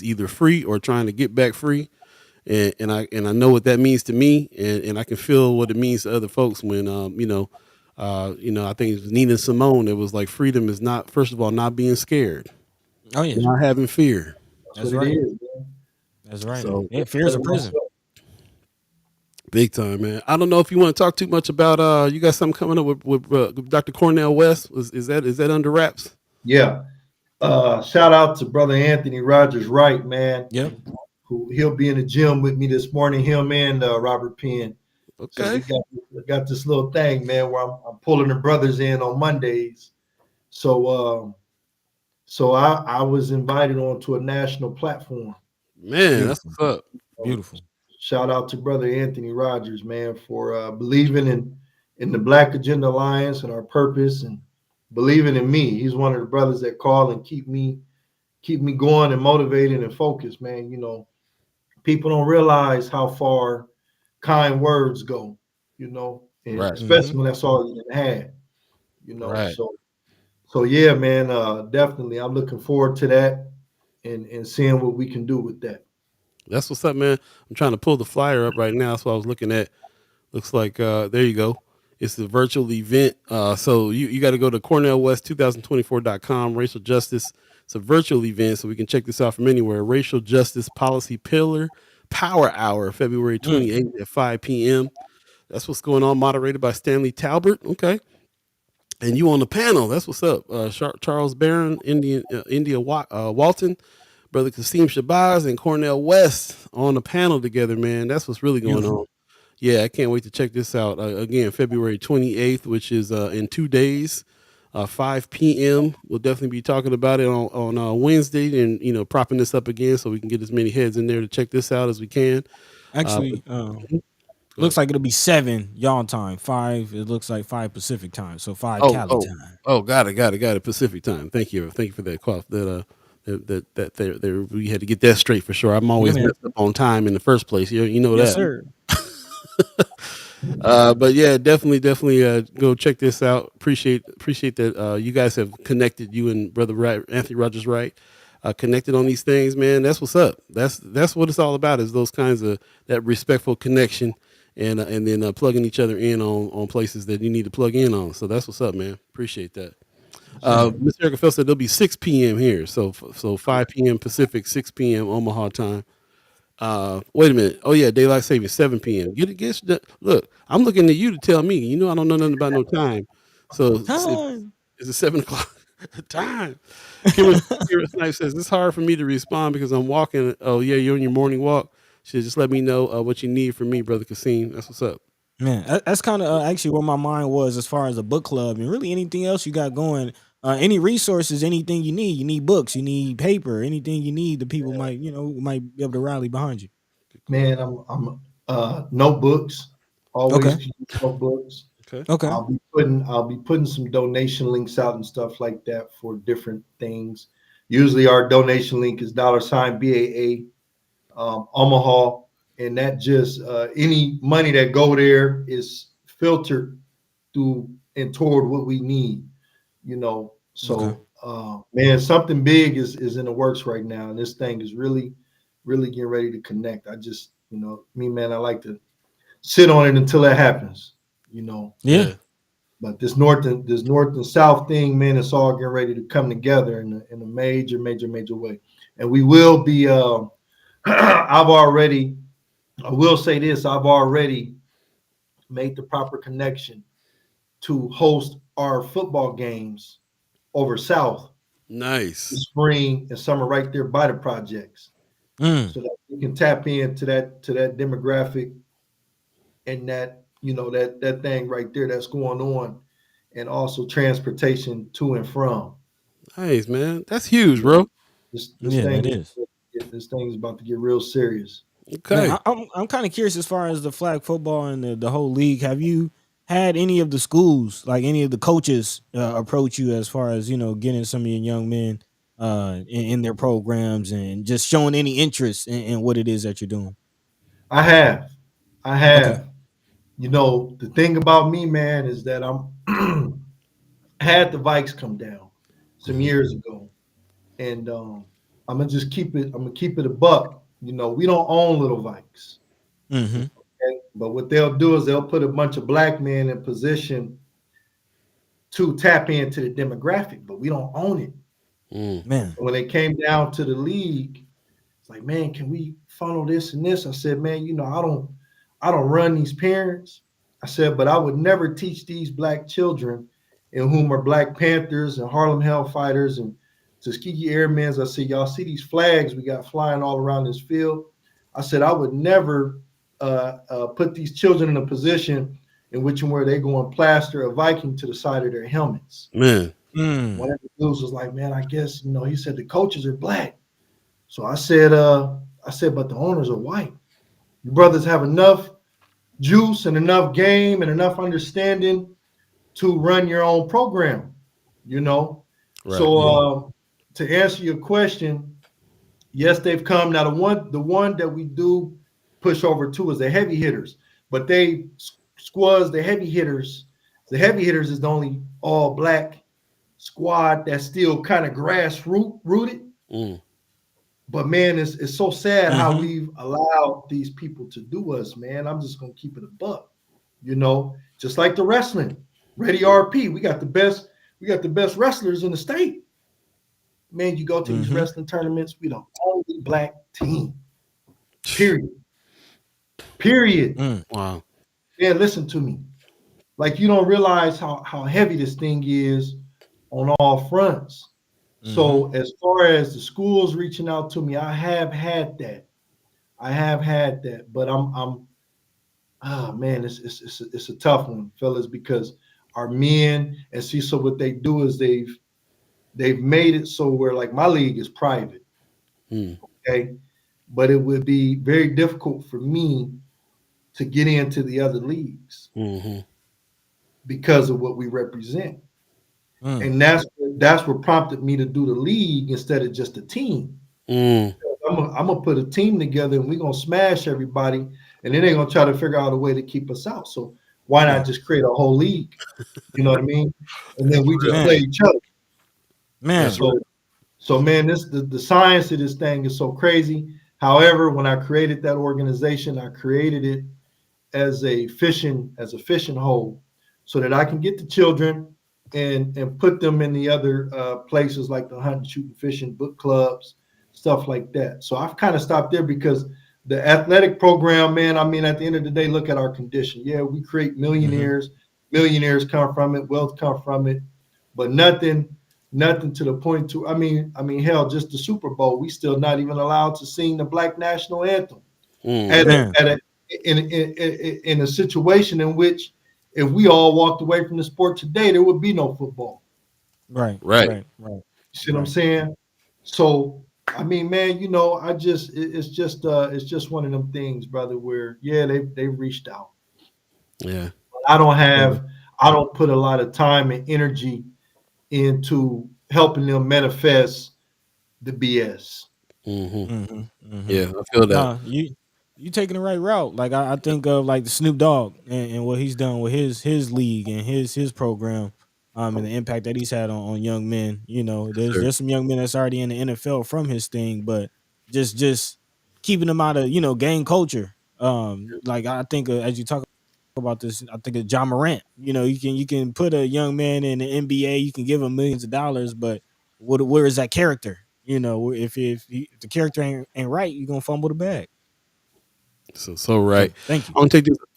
either free or trying to get back free. And I know what that means to me, and I can feel what it means to other folks when I think it was Nina Simone. It was like freedom is not, first of all, not being scared, Oh yeah. not having fear. That's That's what it right. is, man. That's right. So Yeah, fear is a prison. big time, man. I don't know if you want to talk too much about you got something coming up with Dr. Cornell West. Is that under wraps? Yeah. Shout out to brother Anthony Rogers Wright, man. Yep. Who he'll be in the gym with me this morning. Him and Robert Penn. So Okay. we got this little thing, man, where I'm pulling the brothers in on Mondays. So I was invited onto a national platform. Man, that's what's up. Beautiful. Shout out to brother Anthony Rogers, man, for believing in the Black Agenda Alliance and our purpose and believing in me. He's one of the brothers that call and keep me going and motivated and focused, man. You know, people don't realize how far kind words go, and Right. especially when that's all you had, Right. So yeah, man, definitely. I'm looking forward to that and seeing what we can do with that. That's what's up, man. I'm trying to pull the flyer up right now. That's what I was looking at. Looks like there you go. It's the virtual event. So you got to go to CornellWest2024.com. Racial justice. It's a virtual event, so we can check this out from anywhere. Racial Justice Policy Pillar Power Hour, February 28th at 5 p.m. That's what's going on. Moderated by Stanley Talbert. Okay. And you on the panel. That's what's up. Charles Barron, India Walton, Brother Qasim Shabazz, and Cornell West on the panel together, man. That's what's really going on. Yeah, I can't wait to check this out. Again, February 28th, which is in 2 days, 5 p.m. We'll definitely be talking about it on Wednesday and, propping this up again so we can get as many heads in there to check this out as we can. Actually, looks like it'll be 7 y'all time, 5. It looks like 5 Pacific time, so 5 Cali time. Oh, got it. Pacific time. Thank you for that call. That we had to get that straight for sure. I'm always messed up on time in the first place. You know Yes, that. sir. But yeah, definitely go check this out. Appreciate that you guys have connected, you and brother Anthony Rogers Wright, connected on these things, man. That's what's up. That's what it's all about, is those kinds of that respectful connection and then plugging each other in on places that you need to plug in on. So that's what's up, man. Appreciate that. Mr. Erica Phil said there'll be 6 p.m. here, so 5 p.m. Pacific, 6 p.m. Omaha time. Wait a minute. Oh yeah, daylight savings 7 p.m. Look, I'm looking at you to tell me. I don't know nothing about no time. So it's a 7 o'clock time. Kira Snipe says it's hard for me to respond because I'm walking. Oh yeah, you're on your morning walk. She said, just let me know what you need from me, brother Qasim. That's what's up. Man, that's kind of actually where my mind was as far as a book club and really anything else you got going. Any resources, anything you need. You need books, you need paper, anything you need. The people might be able to rally behind you. Man, I'm notebooks. Always keep notebooks. Okay. I'll be putting some donation links out and stuff like that for different things. Usually our donation link is $BAA Omaha, and that just any money that go there is filtered through and toward what we need. So man, something big is in the works right now, and this thing is really getting ready to connect. I just, me, man, I like to sit on it until it happens, Yeah. But this north and south thing, man, it's all getting ready to come together in a major way. and we will be. I've already. I will say this: I've already made the proper connection to host our football games over South Nice. spring and summer right there by the projects, Mm. so that we can tap into that demographic and that that thing right there that's going on, and also transportation to and from. Nice, man. That's huge, You know, bro. this Yeah, that thing is. this thing is about to get real serious. Man, Okay. I'm kind of curious as far as the flag football and the whole league. Have you had any of the schools, like any of the coaches, approach you as far as getting some of your young men in their programs and just showing any interest in what it is that you're doing? I have, I Okay. have. The thing about me, man, is that I had the Vikes come down some Mhm. years ago, and I'm gonna just keep it. I'm gonna keep it a buck. We don't own Little Vikes, Mm-hmm. okay? But what they'll do is they'll put a bunch of black men in position to tap into the demographic, but we don't own it. Mm. Man. So when they came down to the league, it's like, man, can we funnel this and this? I said, man, I don't run these parents. I said, but I would never teach these black children in whom are Black Panthers and Harlem Hellfighters and Tuskegee Airmen. I said, y'all see these flags we got flying all around this field? I said, I would never put these children in a position in which and where they go and plaster a Viking to the side of their helmets. Man. Mm. One of the dudes was like, man, I guess, he said the coaches are black. So I said, but the owners are white. You brothers have enough juice and enough game and enough understanding to run your own program, you know. Right. So Mm-hmm. to answer your question, yes, they've come. Now the one that we do push over to is the heavy hitters, but they squads the heavy hitters. The heavy hitters is the only all black squad that's still kind of rooted. Mm. But man, it's so sad how Mm-hmm. we've allowed these people to do us, man. I'm just gonna keep it a buck, just like the wrestling. Ready RP, we got the best wrestlers in the state. Man, you go to these Mm-hmm. wrestling tournaments, we the only black team. Period. Period. Mm. Wow. Man, listen to me. Like you don't realize how heavy this thing is on all fronts. Mm-hmm. So as far as the schools reaching out to me, I have had that. But I'm ah man, it's a tough one, fellas, because our men and see, so what they do is they've made it so where like my league is private, Mm. okay, but it would be very difficult for me to get into the other leagues Mm-hmm. because of what we represent, Mm. and that's what prompted me to do the league instead of just a team. Mm. I'm gonna put a team together and we're gonna smash everybody, and then they're gonna try to figure out a way to keep us out. So why Yeah. not just create a whole league? You know what I mean? And then we just Real. play Man. each other. That's Man. real. So man, the science of this thing is so crazy. However, when I created that organization, I created it as a fishing hole, so that I can get the children and put them in the other places like the hunting, shooting, fishing, book clubs, stuff like that. So I've kind of stopped there because the athletic program, man. I mean, at the end of the day, look at our condition. Yeah, we create Mm-hmm. millionaires. Millionaires come from it. Wealth come from it, but nothing to the point to. I mean, hell, just the Super Bowl, we still not even allowed to sing the Black national anthem Mm. at a, Man. at a in a situation in which if we all walked away from the sport today, there would be no football. Right. Right. Right. Right. You see what I'm Right. saying? So I mean, man, it's just one of them things, brother, where yeah, they reached out. Yeah. I don't Yeah. have I don't put a lot of time and energy into helping them manifest the BS. Mm-hmm. Mm-hmm. Mm-hmm. Yeah. I feel that. Nah, you taking the right route. Like I think of like the Snoop Dogg and what he's done with his league and his program, and the impact that he's had on young men. Yes, There's sir. there's some young men that's already in the NFL from his thing, but just keeping them out of gang culture. Like I think as you talk about this, I think of John Morant. You can put a young man in the NBA, you can give him millions of dollars, but where is that character? You know, if the character ain't right, you're gonna fumble the bag. So right. Thank you. I'm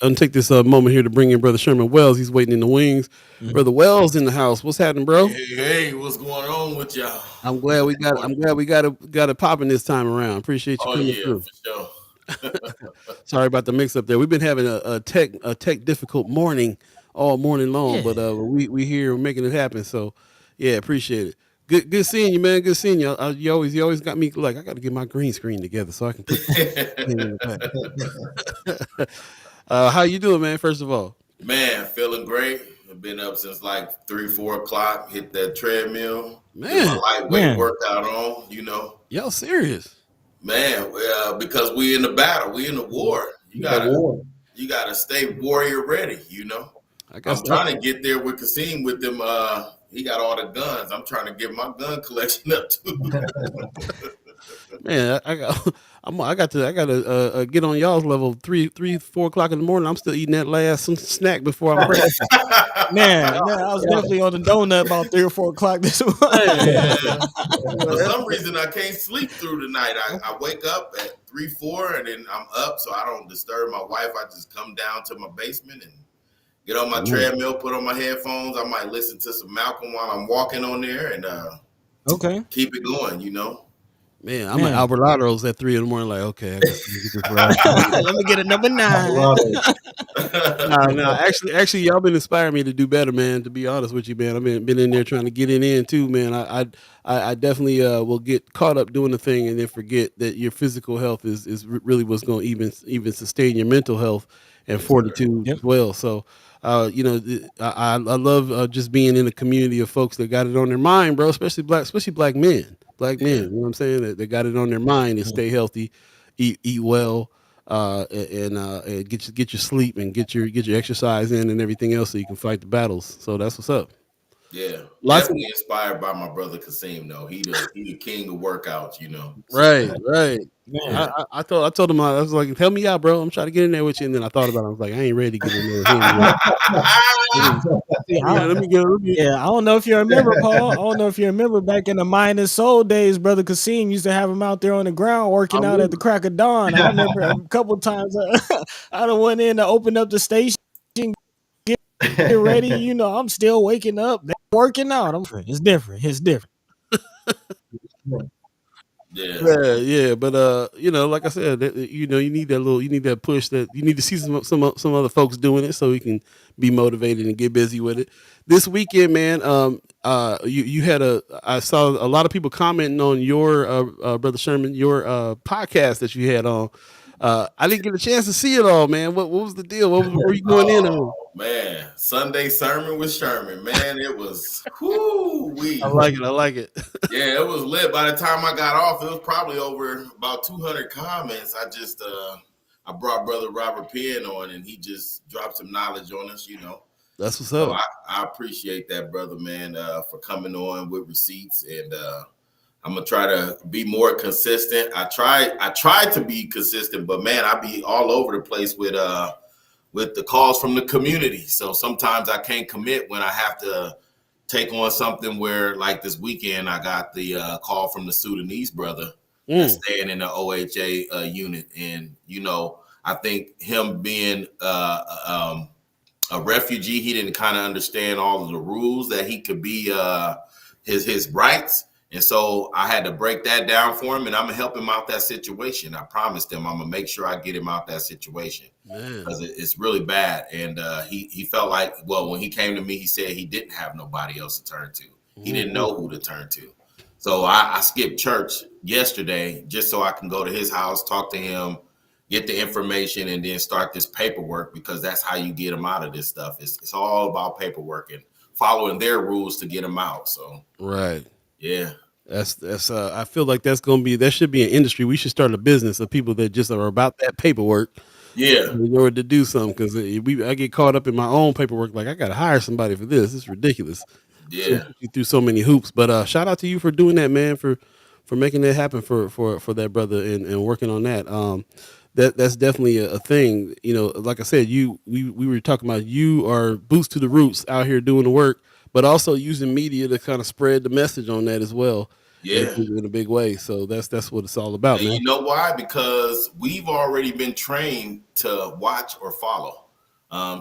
gonna take this moment here to bring in Brother Sherman Wells. He's waiting in the wings. Brother Wells in the house. What's happening, bro? Hey, what's going on with y'all? I'm glad we got it popping this time around. Appreciate you coming through. For sure. Sorry about the mix up there. We've been having a tech difficult morning all morning long, but we here we're making it happen. So yeah, appreciate it. Good seeing you, man. Good seeing you. You always got me like I got to get my green screen together so I can put in the back. How you doing, man? First of all, Man, feeling great. I've been up since like 3-4 o'clock. Hit that treadmill. Man, get my lightweight workout on. You know, y'all serious? Man, because we in the battle, we in the war. You gotta stay warrior ready. You know, I'm trying to get there with Qasim with them. He got all the guns. I'm trying to get my gun collection up too. Man, I got to get on y'all's level 4 o'clock in the morning. I'm still eating that last snack before I'm ready. man, I was definitely on the donut about 3 or 4 o'clock this morning. For some reason, I can't sleep through the night. I wake up at 3-4 and then I'm up, so I don't disturb my wife. I just come down to my basement and get on my treadmill, put on my headphones. I might listen to some Malcolm while I'm walking on there and keep it going, you know. Man, I'm at Alberato's at 3 in the morning. Like, okay, I got to get this right. Let me get a number 9. No, actually, y'all been inspiring me to do better, man. To be honest with you, man, I've been in there trying to get it in too, man. I definitely will get caught up doing the thing and then forget that your physical health is really what's going to even sustain your mental health and fortitude as well. So. I love just being in a community of folks that got it on their mind, bro. Especially black men. Black men, you know what I'm saying? That they got it on their mind to stay healthy, eat well, and get your sleep and get your exercise in and everything else so you can fight the battles. So that's what's up. Yeah, definitely inspired by my brother Qasim. Though he the king of workouts, you know. Right. Man, I told him I was like, help me out, bro. I'm trying to get in there with you, and then I thought about it. I was like, I ain't ready to get in there. I don't know if you remember, Paul. I don't know if you remember back in the Mind and Soul days, brother Qasim used to have him out there on the ground working out at the crack of dawn. I remember a couple of times I done went in to open up the station, get ready. You know, I'm still waking up, working out. It's different. Yeah, but like I said, you need that push, that you need to see some other folks doing it so you can be motivated and get busy with it. This weekend, man, you had I saw a lot of people commenting on your Brother Sherman, your podcast that you had on. I didn't get a chance to see it all, man. What was the deal? What were you going in on? Man, Sunday sermon with Sherman, man, it was whoo-wee. I like it. Yeah, it was lit. By the time I got off, it was probably over about 200 comments. I just I brought Brother Robert Penn on, and he just dropped some knowledge on us, you know. That's what's up. So I appreciate that, brother, man, for coming on with receipts, and I'm gonna try to be more consistent. I tried to be consistent, but man, I be all over the place with the calls from the community. So sometimes I can't commit when I have to take on something where, like this weekend, I got the call from the Sudanese brother that's staying in the OHA unit. And, you know, I think him being a refugee, he didn't kind of understand all of the rules that he could be his rights. And so I had to break that down for him, and I'm gonna help him out that situation. I promised him I'm gonna make sure I get him out that situation because it's really bad. And he felt like, well, when he came to me, he said he didn't have nobody else to turn to. He didn't know who to turn to. So I skipped church yesterday just so I can go to his house, talk to him, get the information, and then start this paperwork, because that's how you get him out of this stuff. It's all about paperwork and following their rules to get him out. So right. Yeah. That's I feel like that should be an industry. We should start a business of people that just are about that paperwork. Yeah. In order to do something, because I get caught up in my own paperwork. Like, I got to hire somebody for this. It's ridiculous. Yeah. You through so many hoops. But shout out to you for doing that, man, for making that happen for that brother and working on that. That's definitely a thing. You know, like I said, we were talking about, you are boots to the roots out here doing the work, but also using media to kind of spread the message on that as well. Yeah. in a big way. So that's what it's all about, And man. you know why? Because we've already been trained to watch or follow.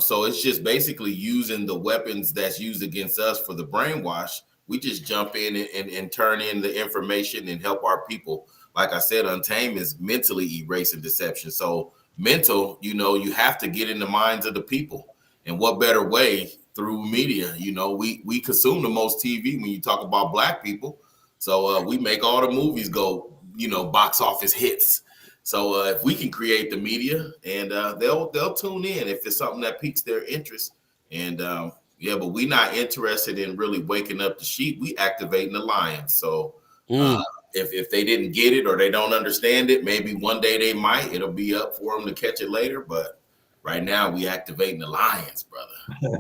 So it's just basically using the weapons that's used against us for the brainwash. We just jump in and turn in the information and help our people. Like I said, Untamed is mentally erasing deception. So mental, you have to get in the minds of the people. And what better way through media? We consume the most TV when you talk about Black people. So we make all the movies go, box office hits. So if we can create the media, and they'll tune in if it's something that piques their interest. And but we're not interested in really waking up the sheep. We activating the lions. So if they didn't get it or they don't understand it, maybe one day they might. It'll be up for them to catch it later. But right now we activating the lions, brother.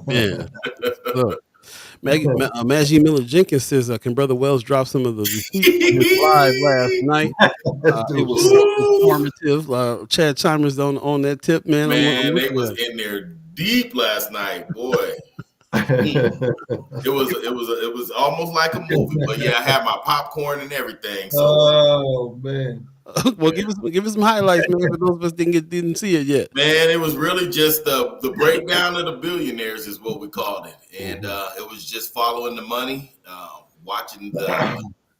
Yeah. Look. Maggie Miller Jenkins says, "Can Brother Wells drop some of the receipts from his live last night? It was so informative. Chad Chimers on that tip, man. Man, they was in there deep last night, boy. It was almost like a movie, but yeah, I had my popcorn and everything. So, oh man. Well, give us some highlights, man. For those of us didn't see it yet. Man, it was really just the breakdown of the billionaires is what we called it, and it was just following the money,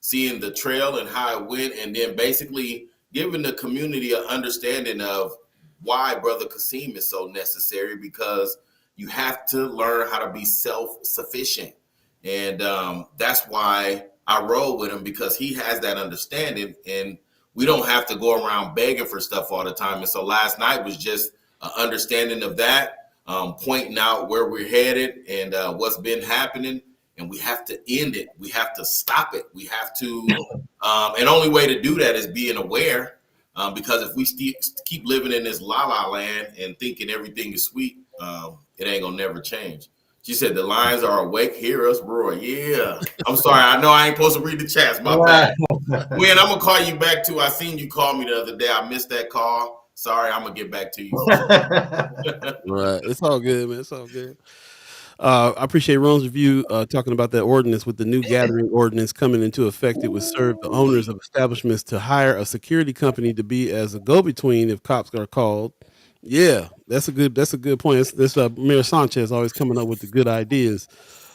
seeing the trail and how it went, and then basically giving the community an understanding of why Brother Qasim is so necessary, because you have to learn how to be self-sufficient, and that's why I roll with him, because he has that understanding, and we don't have to go around begging for stuff all the time. And so last night was just an understanding of that, pointing out where we're headed and what's been happening. And we have to end it. We have to stop it. We have to, and only way to do that is being aware, because if we keep living in this la-la land and thinking everything is sweet, it ain't gonna never change. She said the lions are awake, hear us roar. Yeah. I'm sorry. I know I ain't supposed to read the chats. My bad. When I'm going to call you back too. I seen you call me the other day. I missed that call. Sorry. I'm going to get back to you. Right. It's all good, man. It's all good. I appreciate Ron's review talking about that ordinance. With the new gathering ordinance coming into effect, it would serve the owners of establishments to hire a security company to be as a go-between if cops are called. Yeah, that's a good point. This Mayor Sanchez always coming up with the good ideas.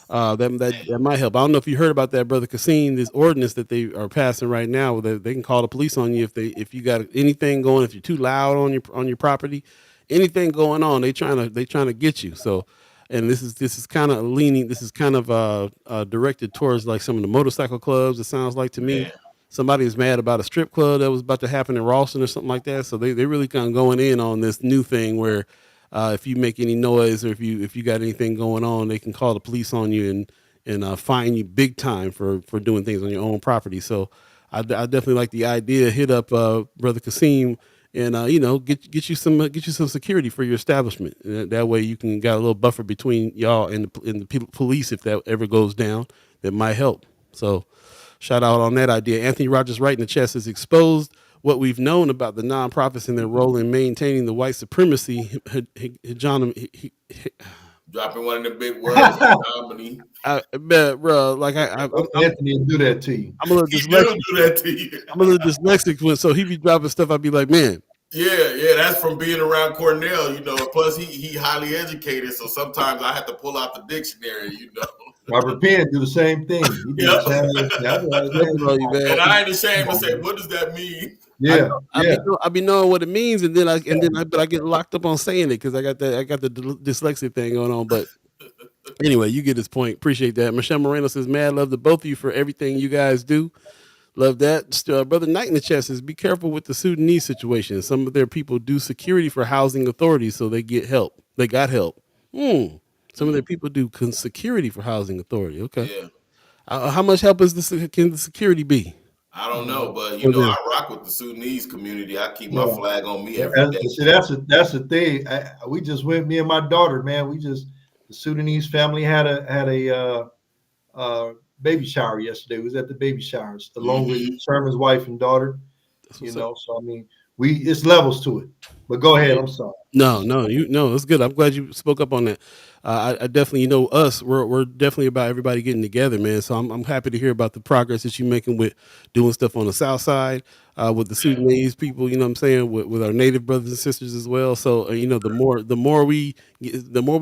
That might help. I don't know if you heard about that, Brother Qasim, this ordinance that they are passing right now, that they can call the police on you if you got anything going, if you're too loud on your property, anything going on, they trying to get you. So, and this is kind of leaning, this is kind of directed towards like some of the motorcycle clubs. It sounds like to me. Yeah. Somebody was mad about a strip club that was about to happen in Ralston or something like that. So they really kind of going in on this new thing where if you make any noise or if you got anything going on, they can call the police on you and fine you big time for doing things on your own property. So I definitely like the idea. Hit up Brother Qasim and get you some security for your establishment. And that way you can got a little buffer between y'all and the police if that ever goes down. That might help. So. Shout out on that idea. Anthony Rogers right in the chest has exposed what we've known about the nonprofits and their role in maintaining the white supremacy. Dropping one of the big words in comedy. Bro, like Anthony will do that to you. I'm a little dyslexic. I'm a little dyslexic, so he be dropping stuff. I'd be like, man. Yeah, that's from being around Cornell, Plus, he highly educated, so sometimes I have to pull out the dictionary, Robert Penn do the same thing. And I ain't ashamed to say, what does that mean? Yeah, I be knowing what it means, and then I get locked up on saying it because I got the dyslexic thing going on. But anyway, you get his point. Appreciate that. Michelle Moreno says, "Mad love to both of you for everything you guys do." Love that. Brother Knight in the chat says, "Be careful with the Sudanese situation. Some of their people do security for housing authorities, so they get help. They got help. Some of their people do security for housing authority. Okay. Yeah. How much help can the security be? I don't know, but I rock with the Sudanese community. I keep my flag on me every day. See, that's the thing. We just went. Me and my daughter, man. The Sudanese family had a baby shower yesterday. We was at the baby showers along with Sherman's wife and daughter. So I mean, it's levels to it. But go ahead. I'm sorry. No, it's good. I'm glad you spoke up on that. I definitely, we're definitely about everybody getting together, man. So I'm happy to hear about the progress that you're making with doing stuff on the South Side, with the Sudanese people. You know what I'm saying, with our native brothers and sisters as well. So the more we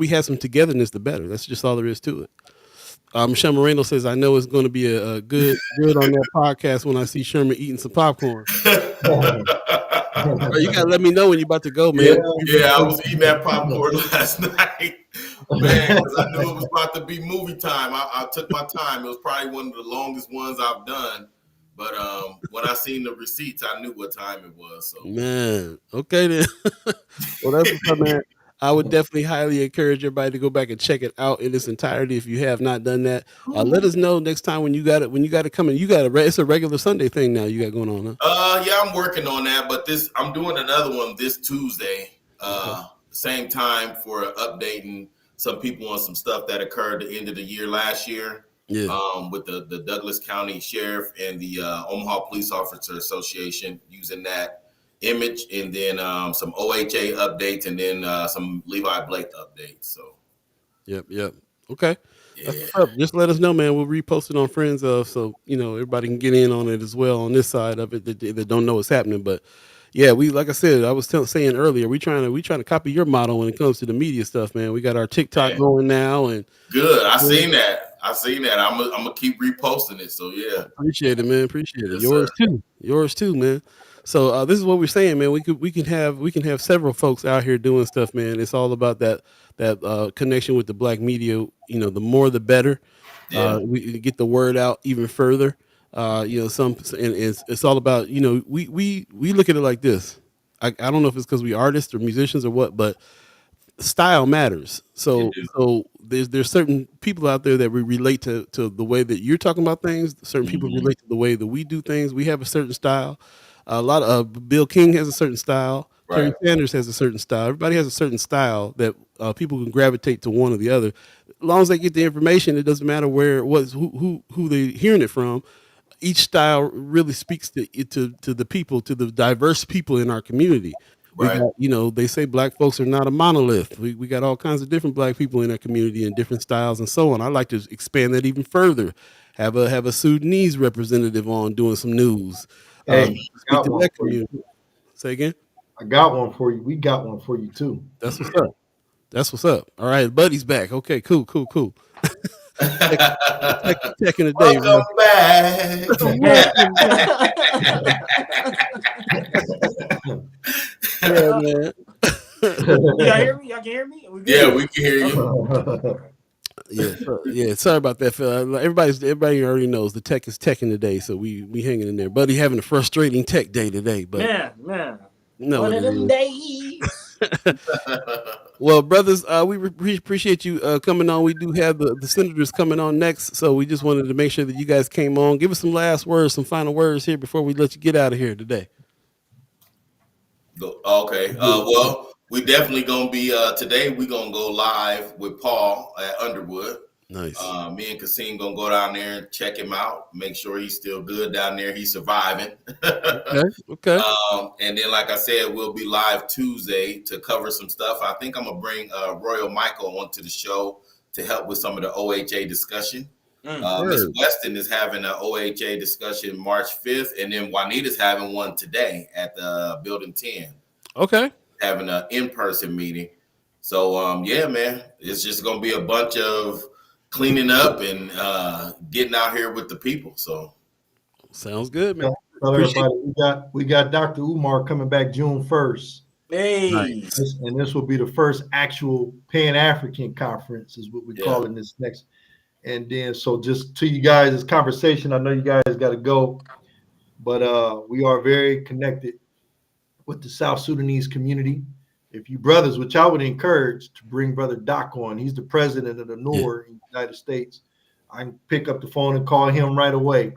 have some togetherness, the better. That's just all there is to it. Sherman Moreno says, I know it's going to be a good on that podcast when I see Sherman eating some popcorn. Bro, you gotta let me know when you're about to go, man. Yeah, I was eating that popcorn last night, man, because I knew it was about to be movie time. I took my time. It was probably one of the longest ones I've done. But when I seen the receipts, I knew what time it was. So man, okay then. Well, that's what's up, man. I would definitely highly encourage everybody to go back and check it out in its entirety if you have not done that. Let us know next time when you got it coming. It's a regular Sunday thing now you got going on, huh? Yeah, I'm working on that, but I'm doing another one this Tuesday, same time for updating some people on some stuff that occurred at the end of the year last year. Yeah. With the Douglas County Sheriff and the Omaha Police Officer Association, using that image, and then some OHA updates, and then some Levi Blake updates. So yep. Okay. Yeah. That's what's up. Just let us know, man. We'll repost it on Friends so everybody can get in on it as well on this side of it that don't know what's happening. But yeah, like I said, I was saying earlier, we trying to copy your model when it comes to the media stuff, man. We got our TikTok going now, and good. I seen that. I'm gonna keep reposting it. So yeah, appreciate it, man. Appreciate it. Yes, Yours too, man. So this is what we're saying, man. We can have several folks out here doing stuff, man. It's all about that connection with the black media. The more the better. Yeah. We get the word out even further. It's all about we look at it like this. I don't know if it's because we artists or musicians or what, but style matters. So there's certain people out there that we relate to the way that you're talking about things. Certain people relate to the way that we do things. We have a certain style. A lot of Bill King has a certain style. Terry Sanders has a certain style. Everybody has a certain style that people can gravitate to one or the other. As long as they get the information, it doesn't matter where it was, who they're hearing it from. Each style really speaks to the people, to the diverse people in our community. Right. We got, they say black folks are not a monolith. We got all kinds of different black people in our community and different styles and so on. I like to expand that even further. Have a Sudanese representative on doing some news. Hey, speak to that community. Say again. I got one for you. We got one for you too. That's what's up. All right, Buddy's back. Okay, cool. Tech in the day. Welcome back. Yeah, man. Y'all hear me? Y'all can hear me? Yeah, we can hear you. Yeah. Sorry about that, Phil. Everybody already knows the tech is teching today, so we hanging in there. Buddy having a frustrating tech day today, but man. No, one of them days. Well, brothers, we appreciate you coming on. We do have the senators coming on next, so we just wanted to make sure that you guys came on. Give us some last words, some final words here before we let you get out of here today. Okay. Well, we definitely gonna be today. We're gonna go live with Paul at Underwood. Nice. Me and Qasim gonna go down there and check him out, make sure he's still good down there. He's surviving. Okay. And then, like I said, we'll be live Tuesday to cover some stuff. I think I'm gonna bring Royal Michael onto the show to help with some of the OHA discussion. Miss Weston is having an OHA discussion March 5th, and then Juanita's having one today at the Building 10. Okay. Having an in-person meeting. So, yeah, man, it's just gonna be a bunch of cleaning up and getting out here with the people. So sounds good, man. Tell everybody we got Dr. Umar coming back June 1st. Hey, nice. And this will be the first actual Pan-African conference, is what we call it this next. And then, so just to you guys, this conversation, I know you guys got to go, but we are very connected with the South Sudanese community. If you brothers, which I would encourage to bring Brother Doc on, he's the president of the NOR in the United States. I can pick up the phone and call him right away,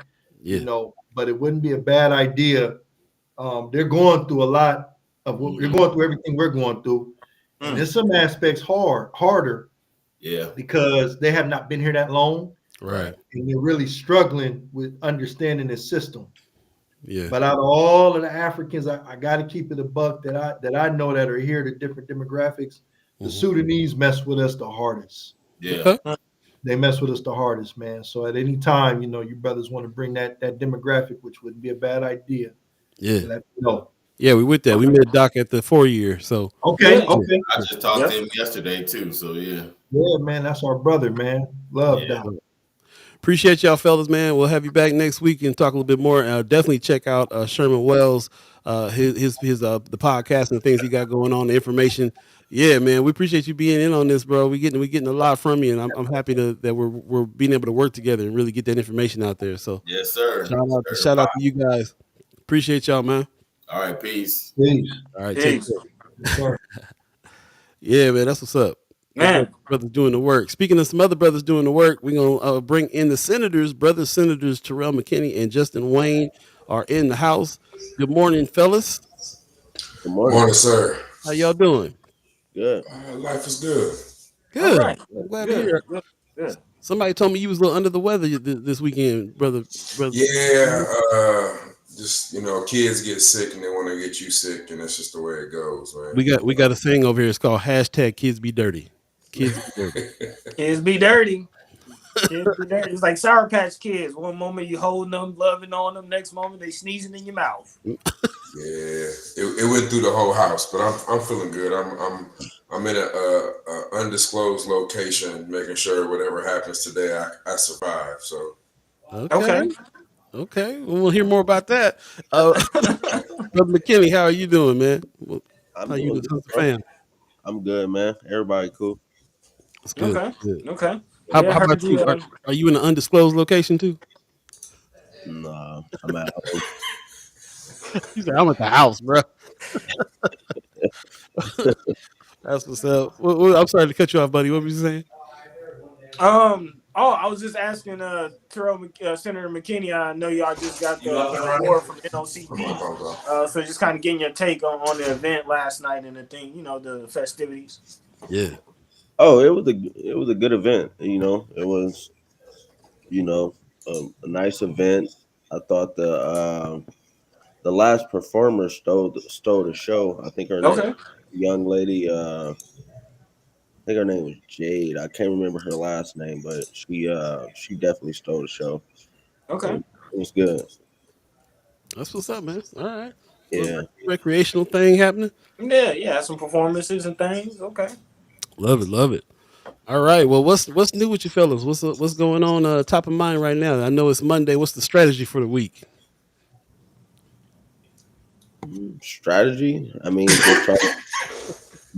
but it wouldn't be a bad idea. They're going through a lot of what they're going through, everything we're going through. And in some aspects harder. Yeah. Because they have not been here that long. Right. And they're really struggling with understanding the system. Yeah. But out of all of the Africans, I got to keep it a buck that I know that are here, the different demographics. The Sudanese mess with us the hardest. Yeah. Okay. They mess with us the hardest, man. So at any time, you brothers want to bring that demographic, which wouldn't be a bad idea. Yeah. Let me know. Yeah, we with that. We met Doc at the 4-year. So Okay, Yeah. okay. I just talked to him yesterday too. So yeah. Yeah, man, that's our brother, man. Love Yeah. Doc. appreciate y'all, fellas, man. We'll have you back next week and talk a little bit more. Definitely check out Sherman Wells, his the podcast and the things he got going on, the information. Yeah, man, we appreciate you being in on this, bro. We getting a lot from you, and I'm happy that we're being able to work together and really get that information out there. So Yes, sir. shout out to you guys. Appreciate y'all, man. All right, peace. Peace. All right, take Peace. care. Yeah, man, that's what's up. Man. Brothers doing the work. Speaking of some other brothers doing the work, we're gonna bring in the senators. Brothers senators Terrell McKinney and Justin Wayne are in the house. Good morning, fellas. Good morning, sir. How y'all doing? Good. Life is good. Good. All right. I'm glad to hear it. Good. Somebody told me you was a little under the weather this weekend, brother. Yeah, just kids get sick and they want to get you sick, and that's just the way it goes, man. We got a thing over here. It's called hashtag Kids Be Dirty. Kids be dirty. Kids be dirty. Kids be dirty. It's like Sour Patch Kids. One moment you holding them, loving on them. Next moment they sneezing in your mouth. Yeah, it went through the whole house, but I'm feeling good. I'm in a undisclosed location, making sure whatever happens today, I survive. So Okay. Well, we'll hear more about that. Brother McKinney, how are you doing, man? How you doing, fam? I'm good, man. Everybody cool. That's good. Okay. Good. Okay. How about you? Are you in an undisclosed location too? Nah, I'm at home. He said, I'm at the house, bro. That's what's up. I'm sorry to cut you off, buddy. What were you saying? I was just asking Senator McKinney. I know y'all just got the award from NOCP. So just kind of getting your take on the event last night and the thing, the festivities. Yeah. Oh, it was a good event. It was a nice event. I thought the last performer stole the show. I think her name, young lady. I think her name was Jade. I can't remember her last name, but she definitely stole the show. Okay, it was good. That's what's up, man. All right. Yeah, recreational thing happening. Yeah, some performances and things. Okay, love it. All right. Well, what's new with you fellas? What's going on top of mind right now? I know it's Monday. What's the strategy for the week? Strategy. I mean,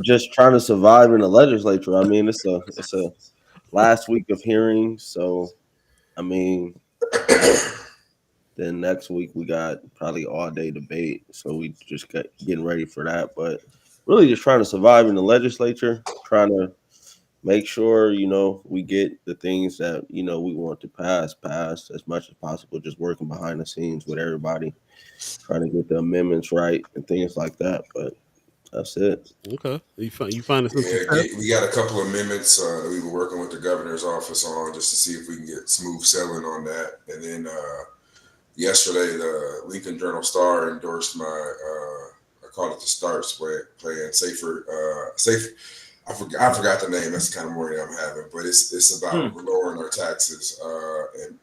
just trying to survive in the legislature. I mean, it's a last week of hearings, so I mean, then next week we got probably all day debate, so we just getting ready for that. But really, just trying to survive in the legislature, trying to make sure we get the things that we want to pass as much as possible. Just working behind the scenes with everybody, trying to get the amendments right and things like that. But that's it. Okay. You find it. Yeah, we got a couple of amendments that we were working with the governor's office on just to see if we can get smooth sailing on that. And then yesterday, the Lincoln Journal-Star endorsed my I call it the STARS plan, safe. I forgot the name. That's the kind of morning I'm having, but it's about lowering our taxes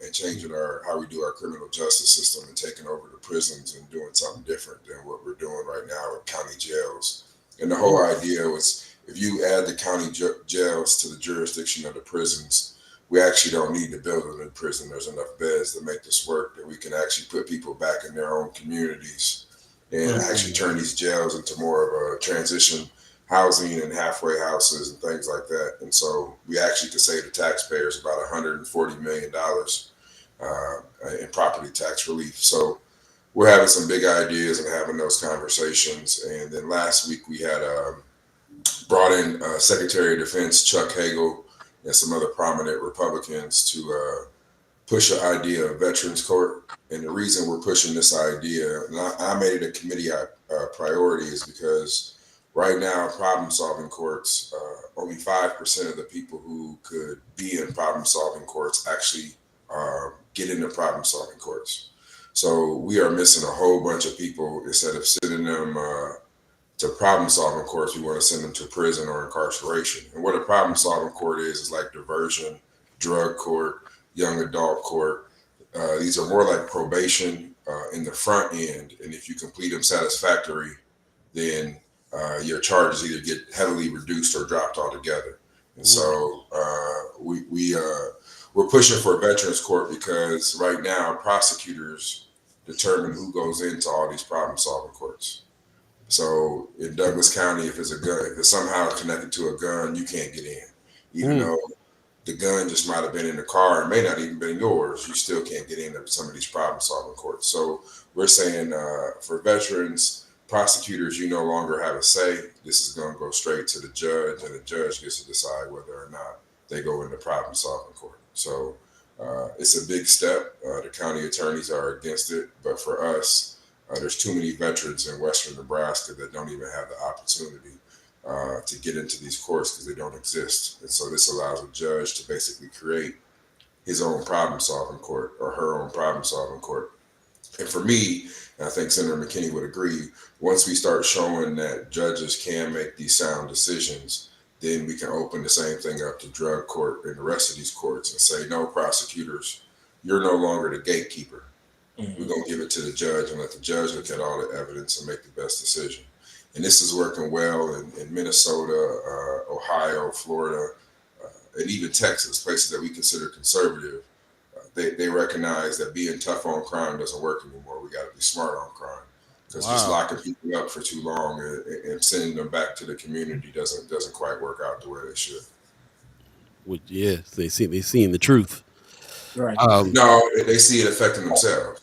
and changing how we do our criminal justice system and taking over the prisons and doing something different than what we're doing right now with county jails. And the whole idea was if you add the county jails to the jurisdiction of the prisons, we actually don't need to build a new prison. There's enough beds to make this work that we can actually put people back in their own communities and actually turn these jails into more of a transition housing and halfway houses and things like that. And so we actually could save the taxpayers about $140 million in property tax relief. So we're having some big ideas and having those conversations. And then last week we had brought in Secretary of Defense Chuck Hagel and some other prominent Republicans to push the idea of Veterans Court. And the reason we're pushing this idea, and I made it a committee priority, is because right now, problem-solving courts, only 5% of the people who could be in problem-solving courts actually get into problem-solving courts. So we are missing a whole bunch of people. Instead of sending them to problem solving courts, we want to send them to prison or incarceration. And what a problem solving court is like diversion, drug court, young adult court. These are more like probation in the front end. And if you complete them satisfactory, then your charges either get heavily reduced or dropped altogether. And so we're pushing for a veterans court because right now prosecutors determine who goes into all these problem solving courts. So in Douglas County, if it's a gun, if it's somehow connected to a gun, you can't get in, even though the gun just might have been in the car and may not even been yours. You still can't get into some of these problem solving courts. So we're saying for veterans, prosecutors, you no longer have a say. This is going to go straight to the judge, and the judge gets to decide whether or not they go into problem solving court. So it's a big step. The county attorneys are against it, but for us, there's too many veterans in Western Nebraska that don't even have the opportunity to get into these courts because they don't exist. And so this allows a judge to basically create his own problem solving court or her own problem solving court. And for me, and I think Senator McKinney would agree, once we start showing that judges can make these sound decisions, then we can open the same thing up to drug court and the rest of these courts and say, no, prosecutors, you're no longer the gatekeeper. We're going to give it to the judge and let the judge look at all the evidence and make the best decision. And this is working well in Minnesota, Ohio, Florida, and even Texas, places that we consider conservative. They recognize that being tough on crime doesn't work anymore. We got to be smart on crime because just locking people up for too long and sending them back to the community doesn't quite work out the way they should. Which, yes, they seeing the truth. Right. No, they see it affecting themselves.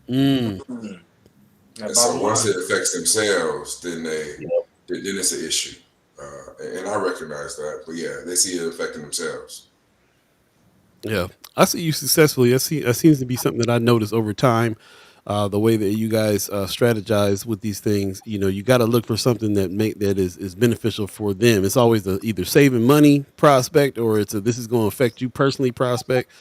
Mm. And so once it affects themselves, then then it's an issue. And I recognize that. But yeah, they see it affecting themselves. Yeah, I see you successfully. That seems to be something that I noticed over time. The way that you guys strategize with these things, you got to look for something that is beneficial for them. It's always either saving money prospect or it's this is going to affect you personally prospect.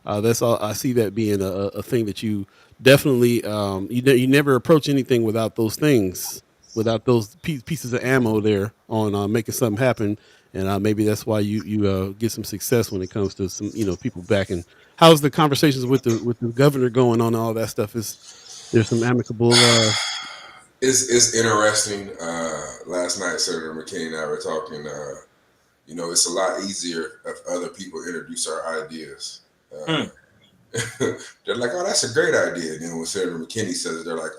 That's all. I see that being a thing that you definitely you never approach anything without those things, without those pieces of ammo there on making something happen. And maybe that's why you get some success when it comes to some people backing. How's the conversations with the governor going on? All that stuff there's some amicable. It's interesting. Last night, Senator McKinney and I were talking. It's a lot easier if other people introduce our ideas. They're like, "Oh, that's a great idea." And then when Senator McKinney says it, they're like,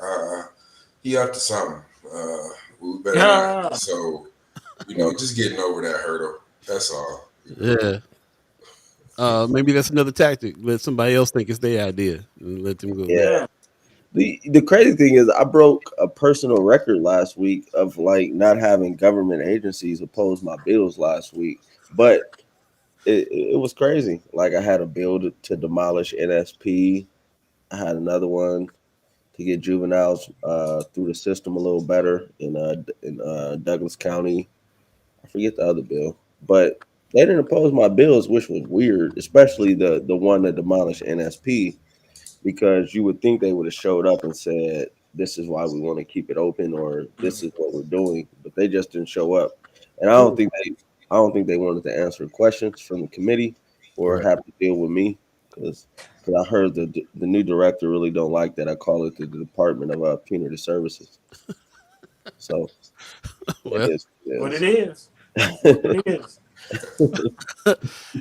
he up to something. We better not. So, just getting over that hurdle. That's all. Yeah. Maybe that's another tactic. Let somebody else think it's their idea and let them go. Yeah. The crazy thing is, I broke a personal record last week of not having government agencies oppose my bills last week, but it was crazy. I had a bill to demolish NSP. I had another one to get juveniles through the system a little better in Douglas County. I forget the other bill, but they didn't oppose my bills, which was weird, especially the one that demolished NSP, because you would think they would have showed up and said, this is why we want to keep it open, or this is what we're doing, but they just didn't show up. And I don't think they wanted to answer questions from the committee or have to deal with me, because I heard the new director really don't like that I call it the Department of Punitive Services. So it is what it is. It is.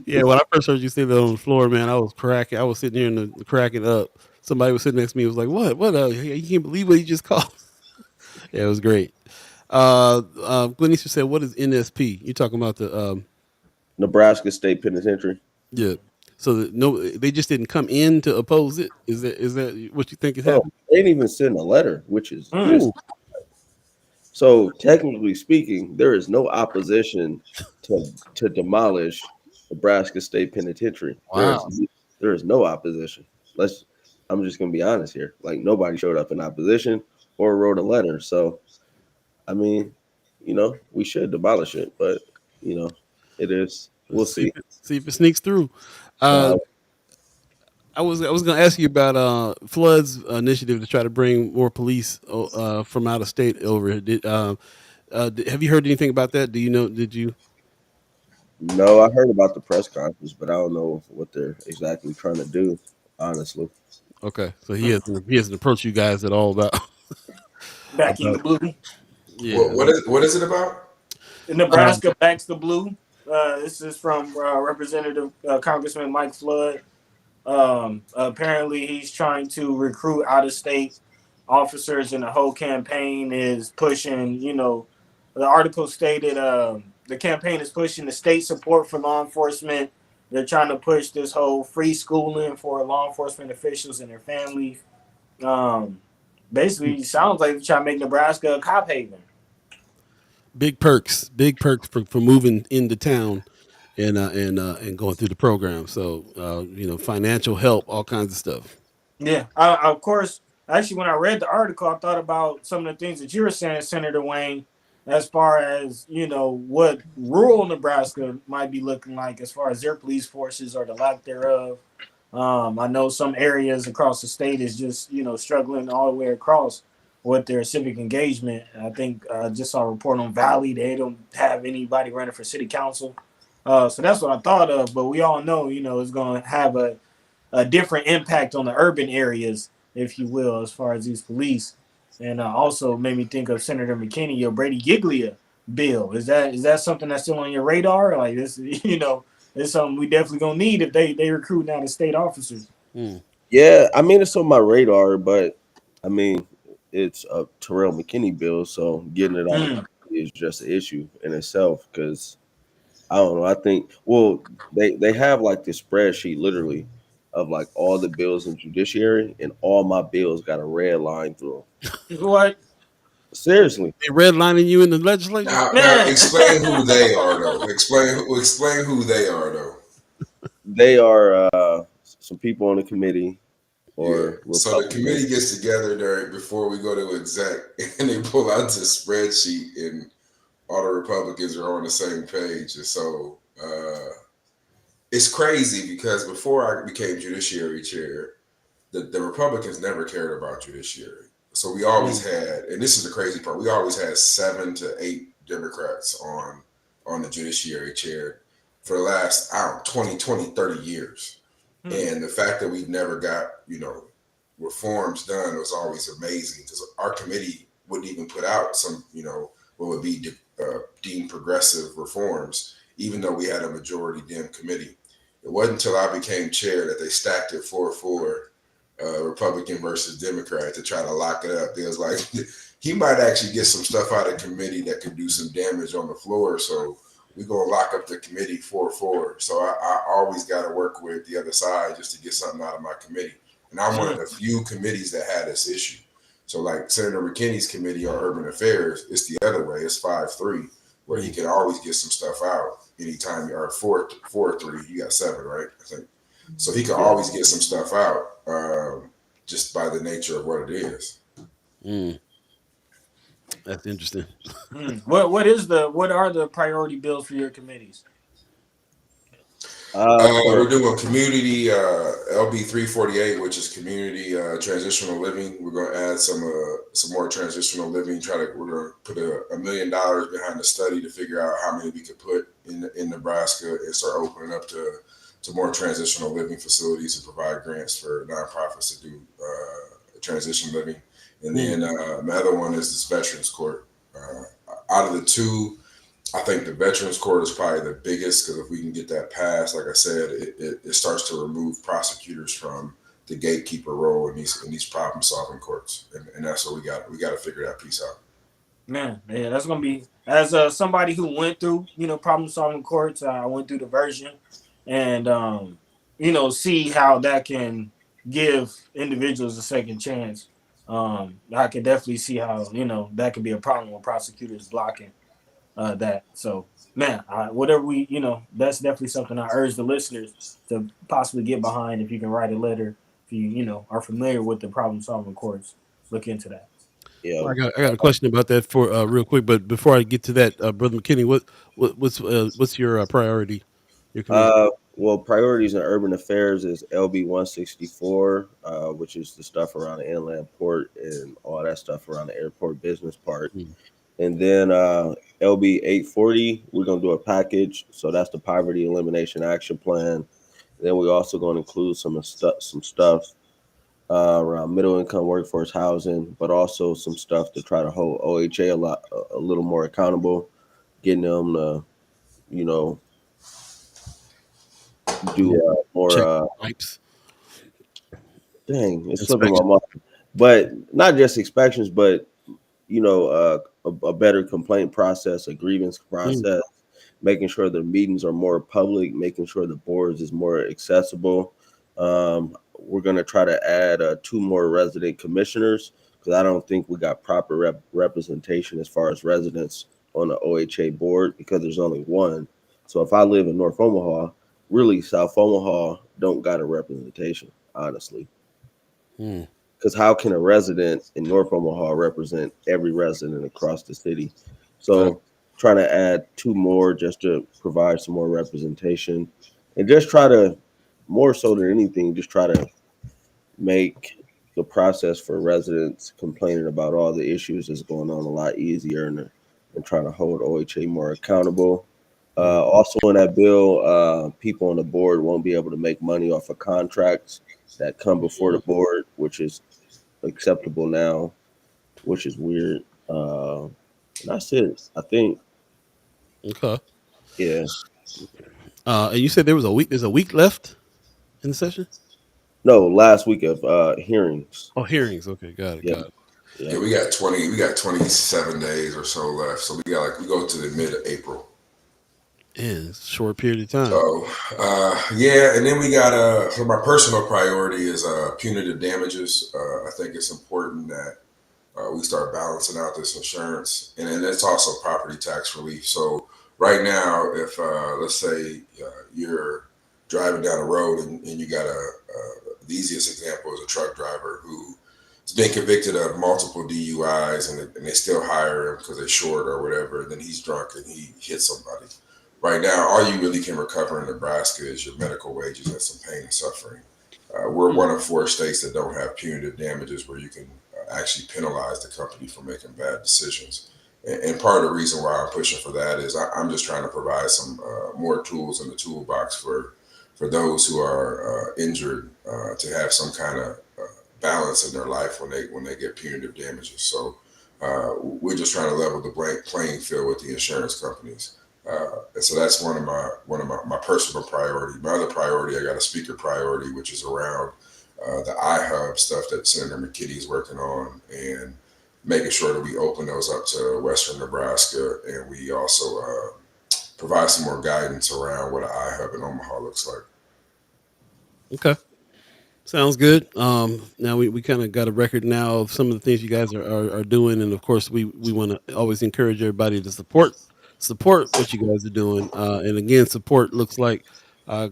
Yeah, when I first heard you say that on the floor, man, I was cracking. I was sitting here and cracking up. Somebody was sitting next to me. Was like, "What? What? You can't believe what he just called." Yeah, it was great. Glenisha said, "What is NSP?" You talking about the Nebraska State Penitentiary? Yeah. So they just didn't come in to oppose it. Is that what you think is happening? They didn't even send a letter, which is so technically speaking, there is no opposition to demolish Nebraska State Penitentiary. Wow. There is no opposition. I'm just gonna be honest here. Nobody showed up in opposition or wrote a letter. So, I mean, we should demolish it, but it is. We'll see. See if it sneaks through. I was going to ask you about Flood's initiative to try to bring more police from out of state over. Have you heard anything about that? Do you know? Did you? No, I heard about the press conference, but I don't know what they're exactly trying to do. Honestly, Okay, so he hasn't approached you guys at all about Backing the about blue. yeah. What is it about? Nebraska backs the blue. This is from Representative Congressman Mike Flood. Apparently, he's trying to recruit out of state officers, and the whole campaign is pushing. The article stated the campaign is pushing the state support for law enforcement. They're trying to push this whole free schooling for law enforcement officials and their families. Um, Basically, it sounds like they're trying to make Nebraska a cop haven. Big perks for moving into town and going through the program. So financial help, all kinds of stuff. Yeah, of course. Actually, when I read the article, I thought about some of the things that you were saying, Senator Wayne, as far as what rural Nebraska might be looking like, as far as their police forces or the lack thereof. I know some areas across the state is just struggling all the way across with their civic engagement. I think just saw a report on Valley; they don't have anybody running for city council. So that's what I thought of. But we all know, it's going to have a different impact on the urban areas, if you will, as far as these police. And also made me think of Senator McKinney, your Brady Giglia bill. Is that something that's still on your radar? Like this, it's something we definitely gonna need if they recruit out of state officers. yeah, I mean it's on my radar, but I mean it's a Terrell McKinney bill, so getting it on is just an issue in itself because I don't know. I think they have like this spreadsheet literally of like all the bills in judiciary, and all my bills got a red line through them. What? Seriously, They redlining you in the legislature. Now explain who they are though. Explain who they are though. they are some people on the committee or So the Republicans. committee gets together before we go to exec, and they pull out this spreadsheet, and all the Republicans are on the same page. And so it's crazy because before I became judiciary chair, the Republicans never cared about judiciary. So we always had, and this is the crazy part, we always had 7 to 8 Democrats on the judiciary chair for the last, 30 years. And the fact that we've never got, reforms done was always amazing because our committee wouldn't even put out some, what would be deemed progressive reforms, even though we had a majority Dem committee. It wasn't until I became chair that they stacked it 4-4, Republican versus Democrat, to try to lock it up. It was like, he might actually get some stuff out of committee that could do some damage on the floor. So we're going to lock up the committee 4-4. So I always got to work with the other side just to get something out of my committee. And I'm one of the few committees that had this issue. So like Senator McKinney's committee on urban affairs, it's the other way. It's 5-3, where he can always get some stuff out anytime you are 4-3. You got 7, right? I think. So he can always get some stuff out just by the nature of what it is. That's interesting. What are the priority bills for your committees? We're doing community LB 348, which is community transitional living. We're going to add some more transitional living. We're going to put $1 million behind the study to figure out how many we could put in Nebraska and start opening up to more transitional living facilities and provide grants for nonprofits to do transition living. And then my other one is this Veterans Court. Out of the two, I think the Veterans Court is probably the biggest because if we can get that passed, like I said, it starts to remove prosecutors from the gatekeeper role in these problem solving courts, and that's what we got to figure that piece out. Man, yeah, that's gonna be as somebody who went through problem solving courts. I went through the version, and see how that can give individuals a second chance. I can definitely see how that could be a problem with prosecutors blocking that. So man, whatever that's definitely something I urge the listeners to possibly get behind. If you can write a letter, if you are familiar with the problem solving courts, look into that. Yeah, I got a question about that for real quick, but before I get to that, Brother McKinney, what's your priority? Your committee? Well, priorities in urban affairs is LB 164, which is the stuff around the inland port and all that stuff around the airport business part. Mm. And then LB 840, we're gonna do a package. So that's the poverty elimination action plan. Then we're also going to include some stuff around middle income workforce housing, but also some stuff to try to hold OHA a little more accountable, getting them to, you know, do Yeah. more. Check pipes Dang, it's slipping my inspection. mind. But not just inspections, but a better complaint process, a grievance Mm. process, making sure the meetings are more public, making sure the boards is more accessible. We're going to try to add two more resident commissioners because I don't think we got proper representation as far as residents on the OHA board because there's only one. So if I live in North Omaha, really South Omaha don't got a representation, honestly. Mm. Because how can a resident in North Omaha represent every resident across the city? Fact. So trying to add two more just to provide some more representation and just try to, more so than anything, just try to make the process for residents complaining about all the issues that's going on a lot easier and trying to hold OHA more accountable. Mm. Also in that bill, people on the board won't be able to make money off of contracts that come before the board, which is acceptable now, which is weird. And that's it. I think, Okay. yeah. And you said there was a week. There's a week left in the session. No, last week of hearings. Oh, hearings. Okay, got it. Yeah, Got it. yeah. Yeah, we got 27 days or so left. So we go to the mid of April. And it's a short period of time. So yeah, and then we got so my personal priority is punitive damages. I think it's important that we start balancing out this insurance, and then it's also property tax relief. So right now, if let's say you're driving down the road and you got the easiest example is a truck driver who has been convicted of multiple DUIs, and they still hire him because they're short or whatever. And then he's drunk and he hits somebody. Right now, all you really can recover in Nebraska is your medical wages and some pain and suffering. We're one of 4 states that don't have punitive damages where you can actually penalize the company for making bad decisions. And part of the reason why I'm pushing for that is I'm just trying to provide some more tools in the toolbox for those who are injured to have some kind of balance in their life when they get punitive damages. So we're just trying to level the playing field with the insurance companies. And so that's one of my personal priority. My other priority, I got a speaker priority, which is around the iHub stuff that Senator Mckinney is working on, and making sure that we open those up to Western Nebraska, and we also provide some more guidance around what an iHub in Omaha looks like. Okay. Sounds good. Now we kind of got a record now of some of the things you guys are doing, and of course we want to always encourage everybody to support what you guys are doing. And again, support looks like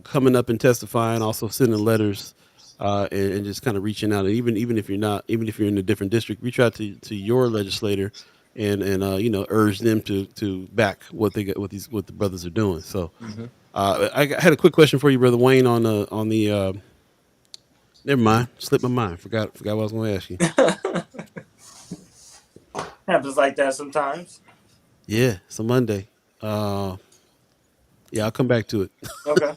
coming up and testifying, also sending letters, and just kind of reaching out. And even if you're in a different district, reach out to your legislator and urge them to back what they got, what the brothers are doing. So I had a quick question for you, Brother Wayne, on the. Never mind. Slipped my mind. Forgot what I was going to ask you. Happens like that sometimes. Yeah, it's a Monday. Yeah, I'll come back to it. Okay.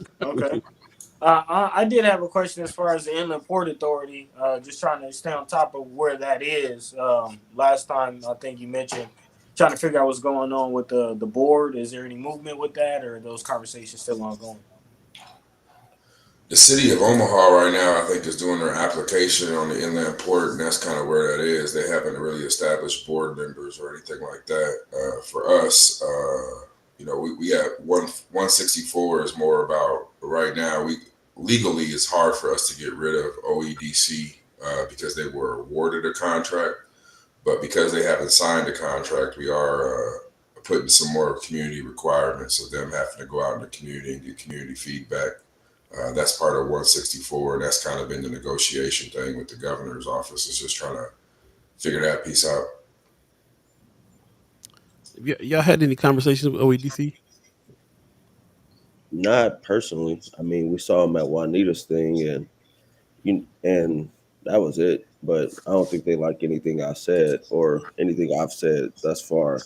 I did have a question as far as the Inland Port Authority. Just trying to stay on top of where that is. Last time I think you mentioned trying to figure out what's going on with the board. Is there any movement with that, or are those conversations still ongoing? The city of Omaha right now, I think, is doing their application on the inland port, and that's kind of where that is. They haven't really established board members or anything like that. For us, we have 164 is more about right now. We legally, it's hard for us to get rid of OEDC because they were awarded a contract, but because they haven't signed a contract, we are putting some more community requirements of them having to go out in the community and get community feedback. That's part of 164, and that's kind of been the negotiation thing with the governor's office, is just trying to figure that piece out. Y'all had any conversations with OEDC? Not personally. I mean, we saw him at Juanita's thing, and that was it. But I don't think they like anything I said or anything I've said thus far.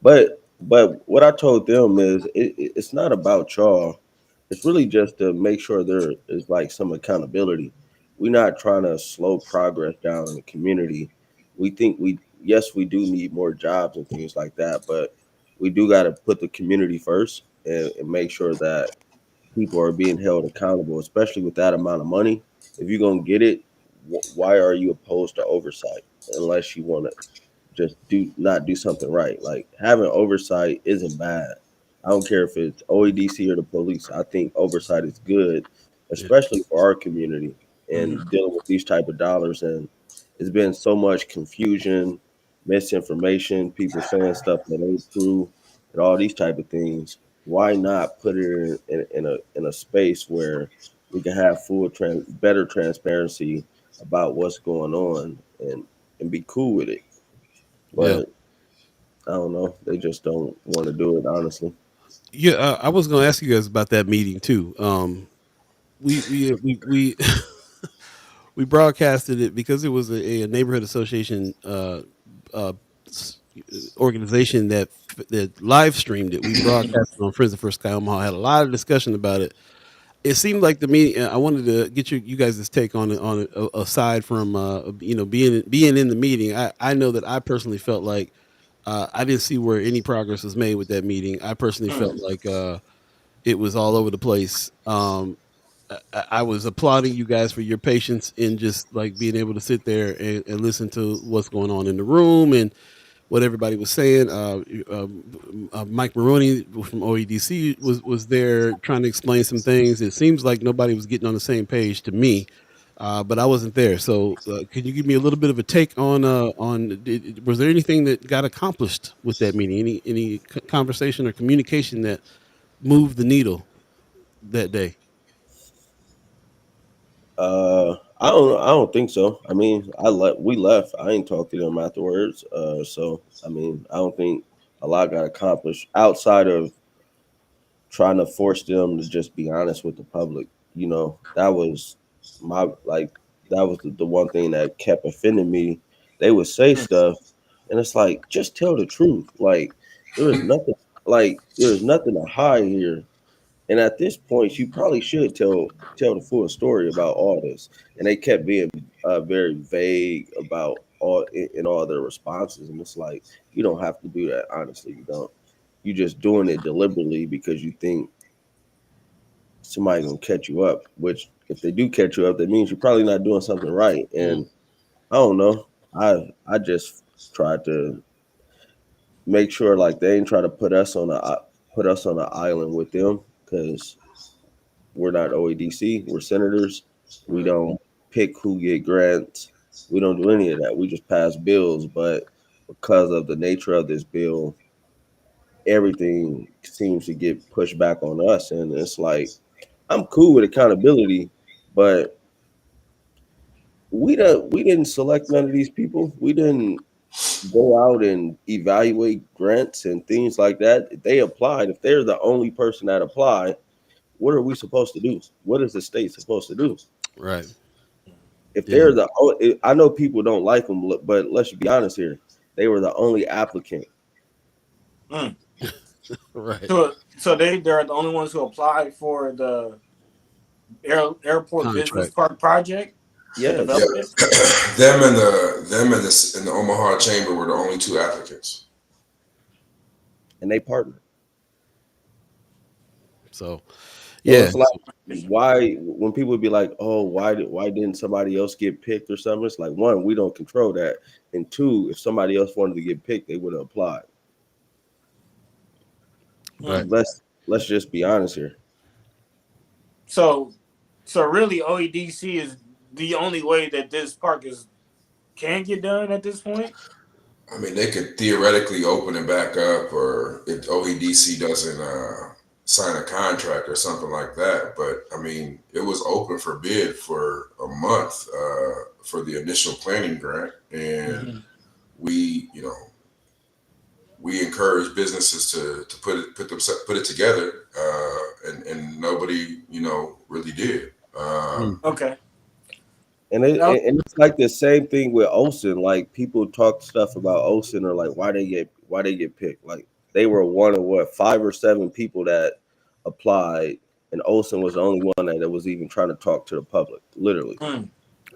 But what I told them is it's not about y'all. It's really just to make sure there is like some accountability. We're not trying to slow progress down in the community. We think we yes we do need more jobs and things like that, but we do got to put the community first and make sure that people are being held accountable, especially with that amount of money. If you're gonna get it, why are you opposed to oversight? Unless you want to just not do something right. Like having oversight isn't bad. I don't care if it's OEDC or the police. I think oversight is good, Yeah. especially for our community Mhm. and dealing with these type of dollars. And it's been so much confusion, misinformation, people saying stuff that ain't true, and all these type of things. Why not put it in a space where we can have better transparency about what's going on and be cool with it? Yeah. But I don't know. They just don't want to do it, honestly. Yeah. I was going to ask you guys about that meeting too. We we broadcasted it because it was a neighborhood association uh, s- organization that live streamed it. We broadcasted on Friends of First Sky Omaha. Had a lot of discussion about it. It seemed like the meeting. I wanted to get you guys' take on it. Aside from being in the meeting, I know that I personally felt like I didn't see where any progress was made with that meeting. I personally felt like it was all over the place. I was applauding you guys for your patience in just like being able to sit there and listen to what's going on in the room and what everybody was saying. Mike Maroney from OEDC was there trying to explain some things. It seems like nobody was getting on the same page to me, but I wasn't there. So, can you give me a little bit of a take was there anything that got accomplished with that meeting? Any conversation or communication that moved the needle that day? I don't think so. I mean, we left. I ain't talked to them afterwards. So I mean, I don't think a lot got accomplished outside of trying to force them to just be honest with the public. That was my like that was the one thing that kept offending me. They would say stuff, and it's like just tell the truth. There is nothing there's nothing to hide here. And at this point, you probably should tell the full story about all this. And they kept being very vague about in all their responses. And it's like you don't have to do that. Honestly, you don't. You just doing it deliberately because you think somebody gonna catch you up. Which if they do catch you up, that means you're probably not doing something right. And I don't know. I just tried to make sure like they ain't try to put us on an island with them because we're not OEDC. We're senators. We don't pick who get grants. We don't do any of that. We just pass bills. But because of the nature of this bill, everything seems to get pushed back on us. And it's like, I'm cool with accountability, but we didn't select none of these people. We didn't go out and evaluate grants and things like that. They applied. If they're the only person that applied, what are we supposed to do? What is the state supposed to do? Right. If Yeah. they're I know people don't like them, but let's be honest here. They were the only applicant. Mm. Right. So they're the only ones who applied for the airport business Contract. park project to Yes. Yeah, develop it. them and the Omaha Chamber were the only two applicants. And they partnered. So So yeah. it's like why when people would be like, oh, why didn't somebody else get picked or something? It's like one, we don't control that. And two, if somebody else wanted to get picked, they would have applied. Right. Mm. Let's just be honest here. So really, OEDC is the only way that this park can get done at this point. I mean, they could theoretically open it back up, or if OEDC doesn't sign a contract or something like that. But I mean, it was open for bid for a month for the initial planning grant, and Mm-hmm. we, we encourage businesses to put it together. and nobody, really did. Okay. And it's like the same thing with Olsen. Like people talk stuff about Olsen or like why they get picked. Like they were one of 5 or 7 people that applied, and Olsen was the only one that was even trying to talk to the public. Literally,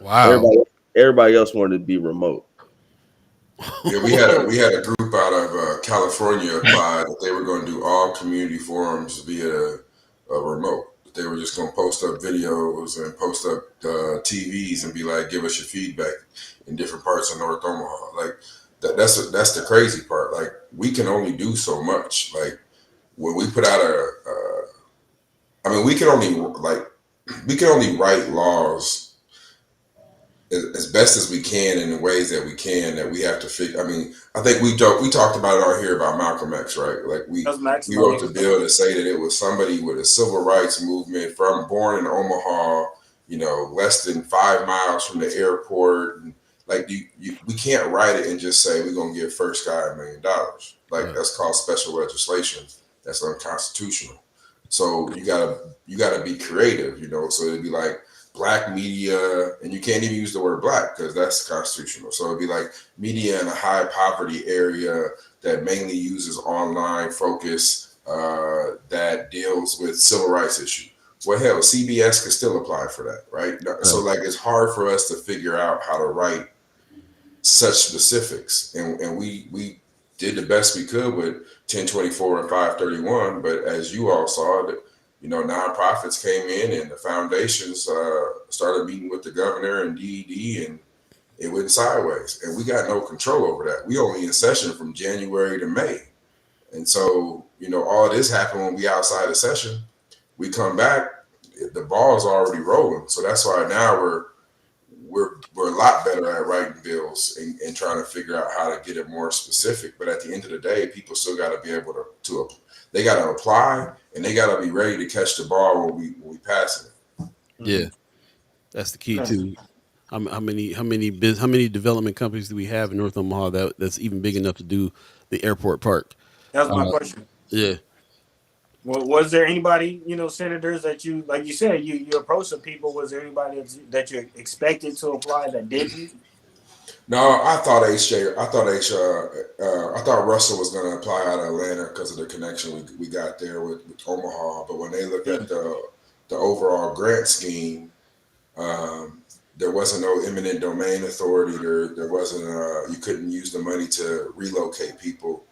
Wow. Everybody else wanted to be remote. Yeah, we had a group out of California apply that they were going to do all community forums via a remote. They were just going to post up videos and post up TVs and be like, give us your feedback in different parts of North Omaha. Like that's the crazy part. Like we can only do so much. Like when we put out we can only write laws as best as we can in the ways that we can, that we have to figure. I mean, I think we talked about it on here about Malcolm X, right? Like we wrote the bill to say that it was somebody with a civil rights movement born in Omaha, less than 5 miles from the airport. And like we can't write it and just say we're gonna give first guy $1 million. Like that's called special legislation. That's unconstitutional. So you gotta be creative, So it'd be like Black media, and you can't even use the word black because that's constitutional. So it'd be like media in a high poverty area that mainly uses online focus that deals with civil rights issues. Well, hell, CBS could still apply for that, right? So like it's hard for us to figure out how to write such specifics, and we did the best we could with 1024 and 531. But as you all saw, that nonprofits came in and the foundations started meeting with the governor and DED, and it went sideways. And we got no control over that. We only in session from January to May. And so, all of this happened when we outside the session. We come back, the ball's already rolling. So that's why now we're a lot better at writing bills and trying to figure out how to get it more specific. But at the end of the day, people still got to be able to they got to apply, and they got to be ready to catch the ball when we pass it. Yeah, that's the key too. How many development companies do we have in North Omaha that's even big enough to do the airport park? That's my question. Yeah. Well, was there anybody, senators that you, like you said, you approached some people? Was there anybody that you expected to apply that didn't? No, I thought Russell was going to apply out of Atlanta because of the connection we got there with Omaha. But when they looked at the overall grant scheme, there wasn't no eminent domain authority. There wasn't you couldn't use the money to relocate people.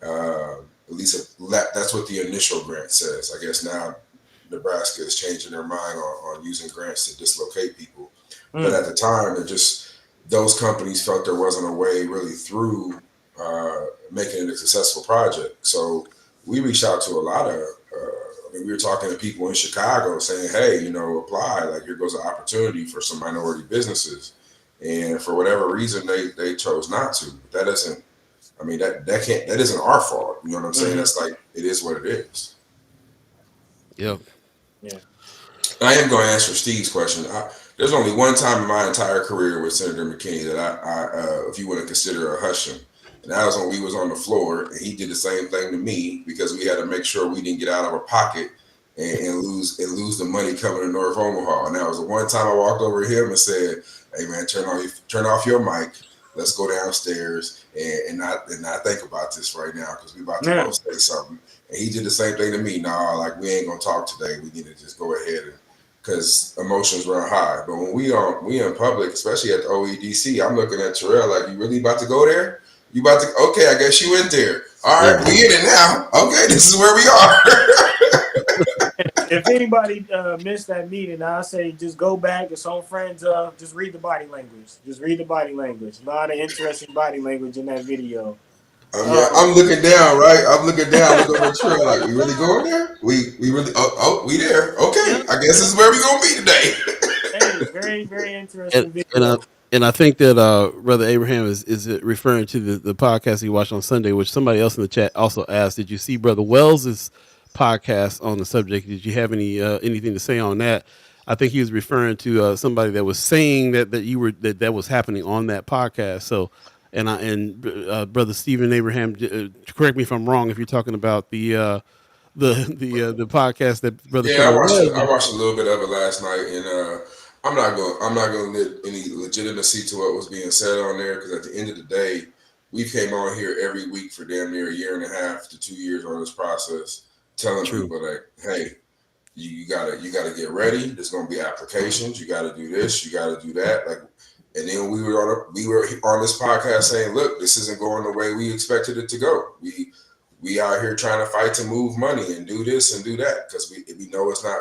At least that's what the initial grant says. I guess now Nebraska is changing their mind on using grants to dislocate people. But at the time, those companies felt there wasn't a way really through making it a successful project. So we reached out to a lot of, we were talking to people in Chicago saying, hey, apply, like here goes an opportunity for some minority businesses. And for whatever reason, they chose not to. But that isn't, that isn't our fault. You know what I'm saying? That's like, it is what it is. Yeah. I am going to answer Steve's question. There's only one time in my entire career with Senator McKinney that I if you want to consider a hushing, and that was when we was on the floor, and he did the same thing to me because we had to make sure we didn't get out of our pocket and lose the money coming to North Omaha. And that was the one time I walked over to him and said, "Hey man, turn off your mic. Let's go downstairs and not think about this right now because we about to go say something." And he did the same thing to me. Nah, like we ain't gonna talk today. We need to just go ahead and. Because emotions run high. But when we in public, especially at the OEDC, I'm looking at Terrell like, you really about to go there? You about to? Okay, I guess you went there. All right, we in it now. Okay, this is where we are. If anybody missed that meeting, I say just go back. It's on Friends. Just read the body language. Just read the body language. A lot of interesting body language in that video. I'm looking down, right? I'm looking down, looking over the trail, like, we really going there? We really? We there? Okay, I guess this is where we gonna be today. Hey, very, very interesting video. And I think that Brother Abraham is referring to the podcast he watched on Sunday, which somebody else in the chat also asked. Did you see Brother Wells's podcast on the subject? Did you have anything to say on that? I think he was referring to somebody that was saying that was happening on that podcast. So. And Brother Stephen Abraham, correct me if I'm wrong. If you're talking about the the podcast that Brother Yeah, Sherman was. I watched a little bit of it last night, and I'm not going to get any legitimacy to what was being said on there because at the end of the day, we came on here every week for damn near a year and a half to 2 years on this process, telling people like, hey, you gotta get ready. There's gonna be applications. You gotta do this. You gotta do that. Like, and then we were on this podcast saying, look, this isn't going the way we expected it to go. We out here trying to fight to move money and do this and do that because we know it's not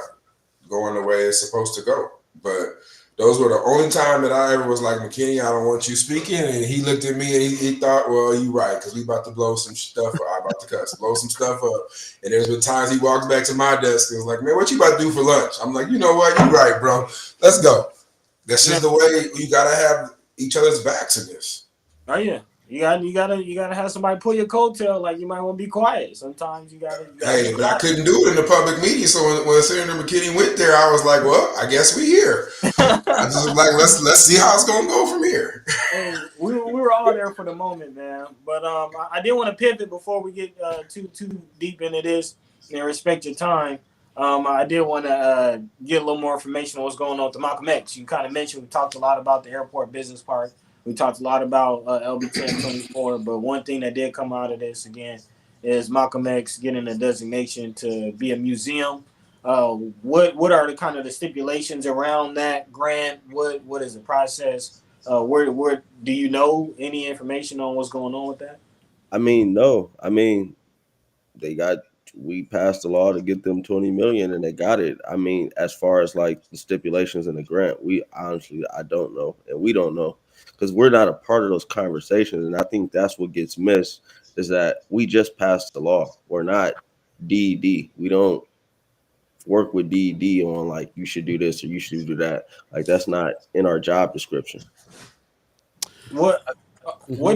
going the way it's supposed to go. But those were the only time that I ever was like, Mckinney, I don't want you speaking. And he looked at me and he thought, well, you right, because we about to blow some stuff up. I'm about to blow some stuff up. And there's been times he walks back to my desk and was like, man, what you about to do for lunch? I'm like, you know what? You right, bro. Let's go. That's just the way you got to have each other's backs in this. Oh, yeah. You gotta have somebody pull your coattail. Like, you might want to be quiet. Sometimes you gotta hey, but I couldn't do it in the public meeting. So when Senator Mckinney went there, I was like, well, I guess we here. I just was like, let's see how it's gonna go from here. Hey, we were all there for the moment, man. But I did want to pivot before we get too deep into this and respect your time. I did want to get a little more information on what's going on with the Malcolm X. You kind of mentioned we talked a lot about the airport business park. We talked a lot about LB1024, but one thing that did come out of this again is Malcolm X getting a designation to be a museum. What are the kind of the stipulations around that grant? What is the process? Where do you know any information on what's going on with that? I mean, no. I mean, we passed a law to get them 20 million and they got it. I mean, as far as like the stipulations in the grant, I don't know, and we don't know because we're not a part of those conversations. And I think that's what gets missed is that we just passed the law. We're not DED. We don't work with DED on like you should do this or you should do that. Like that's not in our job description. What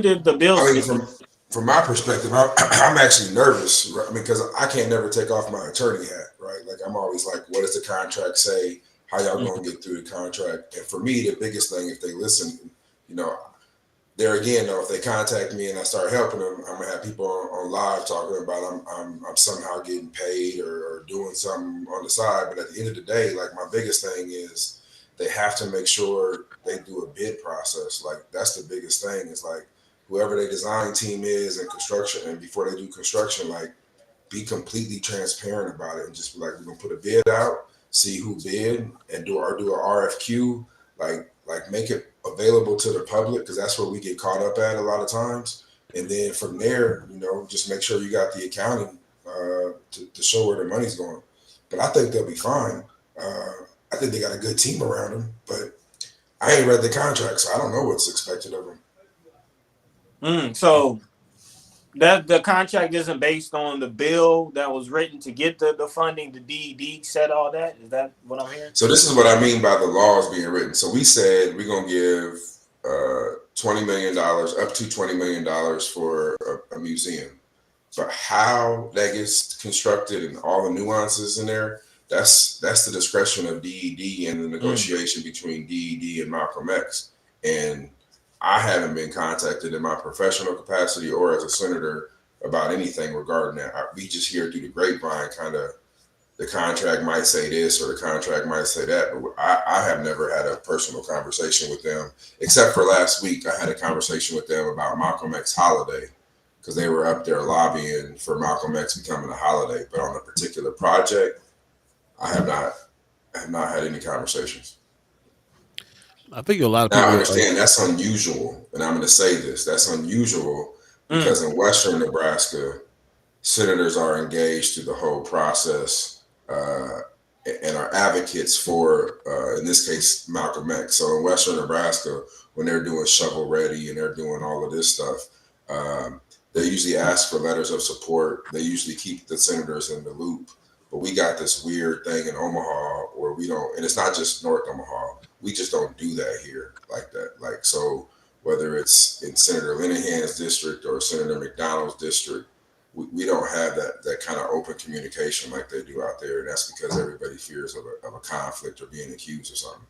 did the bill say? From my perspective, I'm actually nervous, right? Because I can't never take off my attorney hat, right? Like I'm always like, what does the contract say? How y'all gonna get through the contract? And for me, the biggest thing, if they listen, you know, there again, though, if they contact me and I start helping them, I'm gonna have people on live talking about I'm somehow getting paid or doing something on the side. But at the end of the day, like my biggest thing is they have to make sure they do a bid process. Like that's the biggest thing is like, whoever their design team is in construction, and before they do construction, like be completely transparent about it and just be like, we're gonna put a bid out, see who bid, and do an RFQ, like make it available to the public because that's what we get caught up at a lot of times. And then from there, you know, just make sure you got the accounting to show where the money's going. But I think they'll be fine. I think they got a good team around them, but I ain't read the contract, so I don't know what's expected of them. So that the contract isn't based on the bill that was written to get the funding. The DED said all that. Is that what I'm hearing? So this is what I mean by the laws being written. So we said we're gonna give $20 million, up to $20 million for a museum. But how that gets constructed and all the nuances in there, that's the discretion of DED and the negotiation between DED and Malcolm X. And I haven't been contacted in my professional capacity or as a senator about anything regarding that. We just hear through the grapevine kind of the contract might say this or the contract might say that. But I have never had a personal conversation with them, except for last week. I had a conversation with them about Malcolm X holiday because they were up there lobbying for Malcolm X becoming a holiday. But on a particular project, I have not had any conversations. I think a lot of people. Now, I understand that's unusual, and I'm going to say this: that's unusual because in Western Nebraska, senators are engaged through the whole process and are advocates for, in this case, Malcolm X. So in Western Nebraska, when they're doing shovel ready and they're doing all of this stuff, they usually ask for letters of support. They usually keep the senators in the loop. But we got this weird thing in Omaha where we don't, and it's not just North Omaha, we just don't do that here like that. Like, so whether it's in Senator Linehan's district or Senator McDonald's district, we don't have that kind of open communication like they do out there. And that's because everybody fears of a conflict or being accused or something.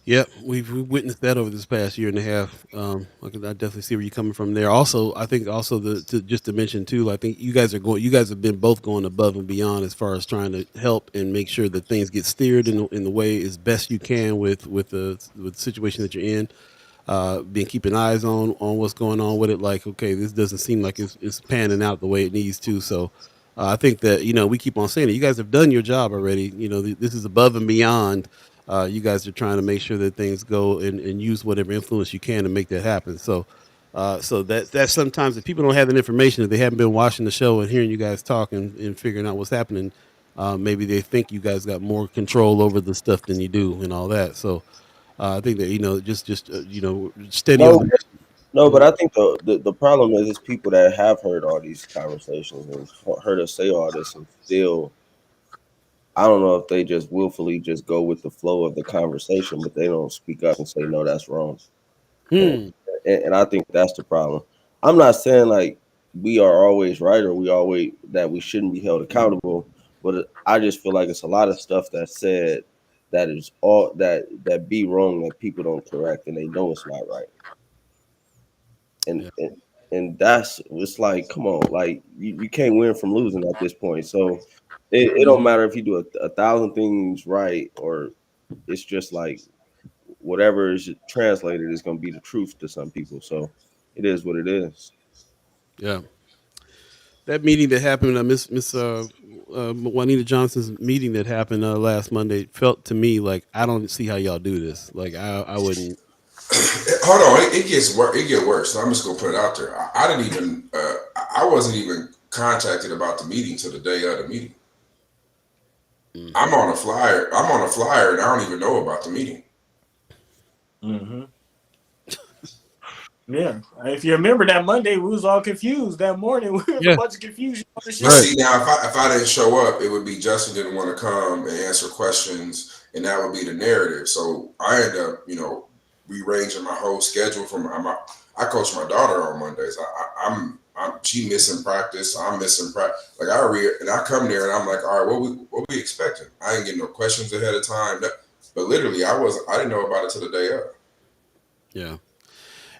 Yep, we've witnessed that over this past year and a half. I definitely see where you're coming from there. Also, I think also just to mention too, I think you guys are going. You guys have been both going above and beyond as far as trying to help and make sure that things get steered in the way as best you can with the situation that you're in. Being keeping eyes on what's going on with it. Like, okay, this doesn't seem like it's panning out the way it needs to. So I think that we keep on saying it. You guys have done your job already. This is above and beyond. You guys are trying to make sure that things go and use whatever influence you can to make that happen. So that's sometimes if people don't have that information, if they haven't been watching the show and hearing you guys talk and figuring out what's happening, maybe they think you guys got more control over the stuff than you do and all that. So I think that just steady No, on. no, but I think the problem is people that have heard all these conversations and heard us say all this and still, I don't know if they just willfully just go with the flow of the conversation, but they don't speak up and say no, that's wrong. And, Hmm. and I think that's the problem. I'm not saying like we are always right or we shouldn't be held accountable, but I just feel like it's a lot of stuff that's said that is all that be wrong that people don't correct and they know it's not right. And Yeah. and that's it's like, come on, like you can't win from losing at this point. So it don't matter if you do a thousand things right or it's just like whatever is translated is going to be the truth to some people. So it is what it is. Yeah. That meeting that happened, Miss Juanita Johnson's meeting that happened last Monday felt to me like I don't see how y'all do this. Like I wouldn't. Hold on, it gets worse. It get worse. So I'm just gonna put it out there. I didn't even. I wasn't even contacted about the meeting till the day of the meeting. Mm. I'm on a flyer. I'm on a flyer, and I don't even know about the meeting. Mm-hmm. Yeah. If you remember that Monday, we was all confused. That morning, we was Yeah. a bunch of confusion on the show. Right. See, now if I didn't show up, it would be Justin didn't want to come and answer questions, and that would be the narrative. So I end up, rearranging my whole schedule I coach my daughter on Mondays. I'm she missing practice. I'm missing practice. Like I come there and I'm like, all right, what we expecting? I ain't getting no questions ahead of time. But literally, I didn't know about it till the day of. Yeah.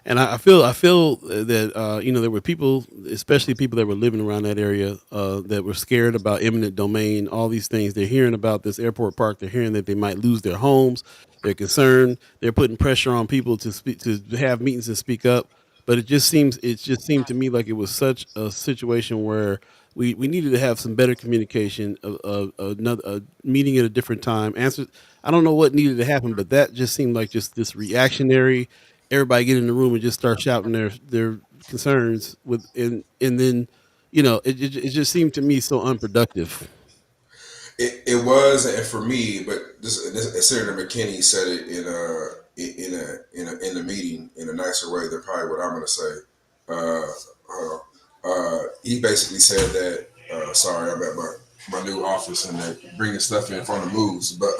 And I feel that there were people, especially people that were living around that area, that were scared about eminent domain. All these things they're hearing about this airport park. They're hearing that they might lose their homes. They're concerned. They're putting pressure on people to have meetings and speak up. But it just seemed to me like it was such a situation where we needed to have some better communication, another a meeting at a different time. Answer. I don't know what needed to happen, but that just seemed like just this reactionary. Everybody get in the room and just start shouting their concerns and then it just seemed to me so unproductive. It was, and for me, but this Senator McKinney said it in the meeting in a nicer way than probably what I'm going to say. He basically said that. Sorry, I'm at my new office and they're bringing stuff in front of moves. But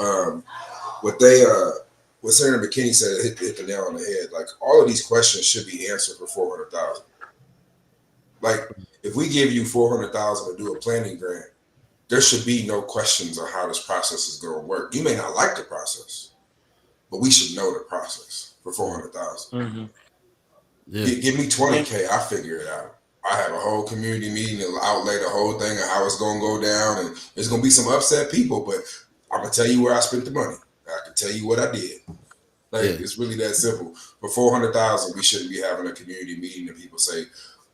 what Senator McKinney said hit the nail on the head. Like all of these questions should be answered for $400,000. Like if we give you $400,000 to do a planning grant, there should be no questions on how this process is going to work. You may not like the process, but we should know the process for $400,000. Mm-hmm. Yeah. Give me $20K, I figure it out. I have a whole community meeting and outlay the whole thing of how it's going to go down, and there's going to be some upset people, but I'm going to tell you where I spent the money. I can tell you what I did. Like It's really that simple. For $400,000, we shouldn't be having a community meeting and people say,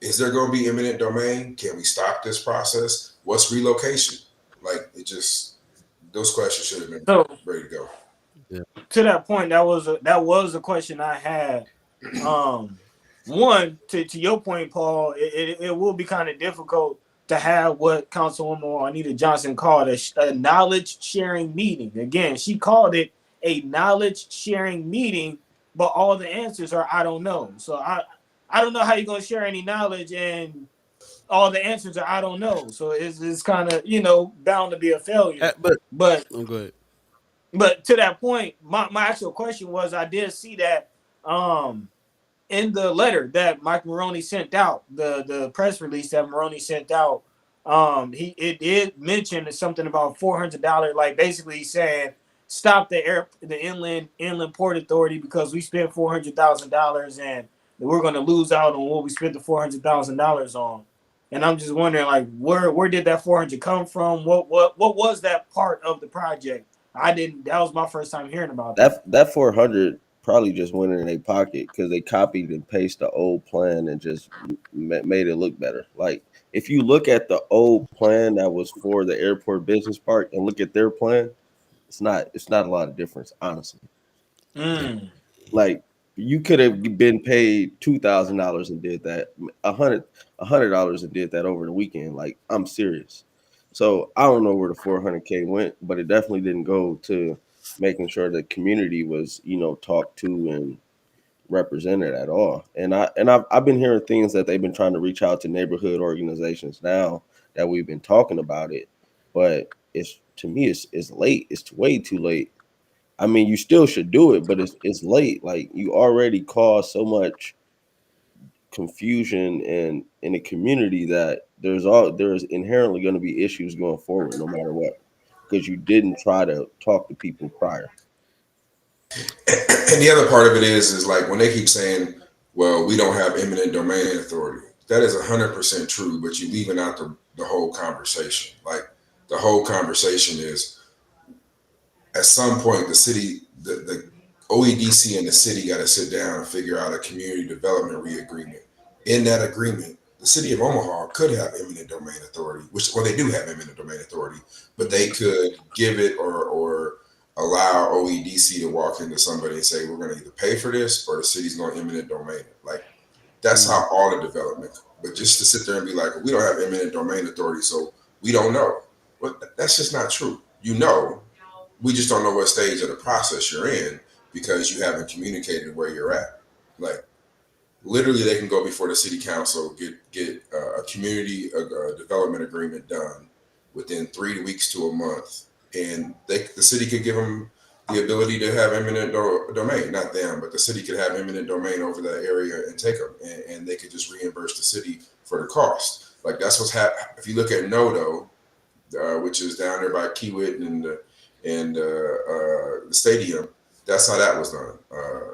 "Is there going to be eminent domain? Can we stop this process? What's relocation?" Like those questions should have been ready to go. Yeah. To that point, that was a question I had. One to your point, Paul, it will be kind of difficult to have what Councilwoman Anita Johnson called a knowledge sharing meeting. Again, she called it a knowledge sharing meeting, but all the answers are I don't know. So I don't know how you're gonna share any knowledge and all the answers are I don't know. So it's kind of bound to be a failure. But I'm good. But to that point, my actual question was I did see that in the letter that Mike Maroney sent out, the press release that Maroney sent out, it did mention something about $400, like basically saying stop the inland port authority because we spent $400,000 and we're going to lose out on what we spent the $400,000 on. And I'm just wondering, like, where did that 400 come from? What was that part of the project? I didn't. That was my first time hearing about that. That 400 probably just went in their pocket because they copied and pasted the old plan and just made it look better. Like if you look at the old plan that was for the airport business park and look at their plan, it's not a lot of difference, honestly. Mm. Like you could have been paid $2,000 and did that, $100 and did that over the weekend. Like I'm serious. So I don't know where the 400K went, but it definitely didn't go to making sure the community was, talked to and represented at all. And I've been hearing things that they've been trying to reach out to neighborhood organizations now that we've been talking about it, but it's to me it's late. It's way too late. I mean, you still should do it, but it's late. Like you already caused so much confusion in the community that there's inherently going to be issues going forward no matter what, because you didn't try to talk to people prior. And the other part of it is like when they keep saying, well, we don't have eminent domain authority. That is 100% true, but you're leaving out the whole conversation. Like the whole conversation is at some point the city, the OEDC and the city got to sit down and figure out a community development re-agreement. In that agreement, the city of Omaha could have eminent domain authority, they do have eminent domain authority, but they could give it or allow OEDC to walk into somebody and say, we're going to either pay for this or the city's going to eminent domain it. Like that's how all the development, but just to sit there and be like, we don't have eminent domain authority, so we don't know. Well, that's just not true. We just don't know what stage of the process you're in because you haven't communicated where you're at. Like literally they can go before the city council, get a community development agreement done within 3 weeks to a month. And the city could give them the ability to have eminent domain, not them, but the city could have eminent domain over that area and take them, and they could just reimburse the city for the cost. Like that's what's happening. If you look at Nodo, which is down there by Kiewit and the stadium, that's how that was done.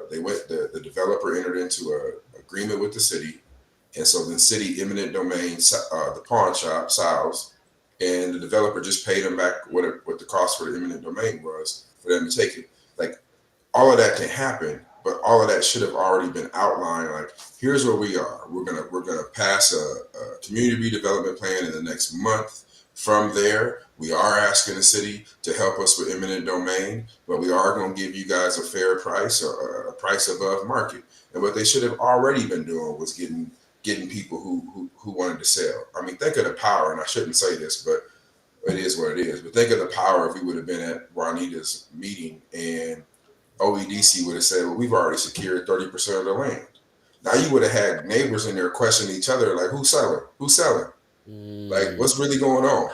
The developer entered into an agreement with the city, and so the city eminent domain, the pawn shop, Siles, and the developer just paid them back what the cost for the eminent domain was for them to take it. Like all of that can happen, but all of that should have already been outlined. Like here's where we are. We're gonna pass a community redevelopment plan in the next month. From there, we are asking the city to help us with eminent domain, but we are going to give you guys a fair price or a price above market. And what they should have already been doing was getting people who wanted to sell. I mean, think of the power, and I shouldn't say this, but it is what it is. But think of the power if we would have been at Juanita's meeting and OEDC would have said, well, we've already secured 30% of the land. Now you would have had neighbors in there questioning each other, like, who's selling? Who's selling? Like, what's really going on?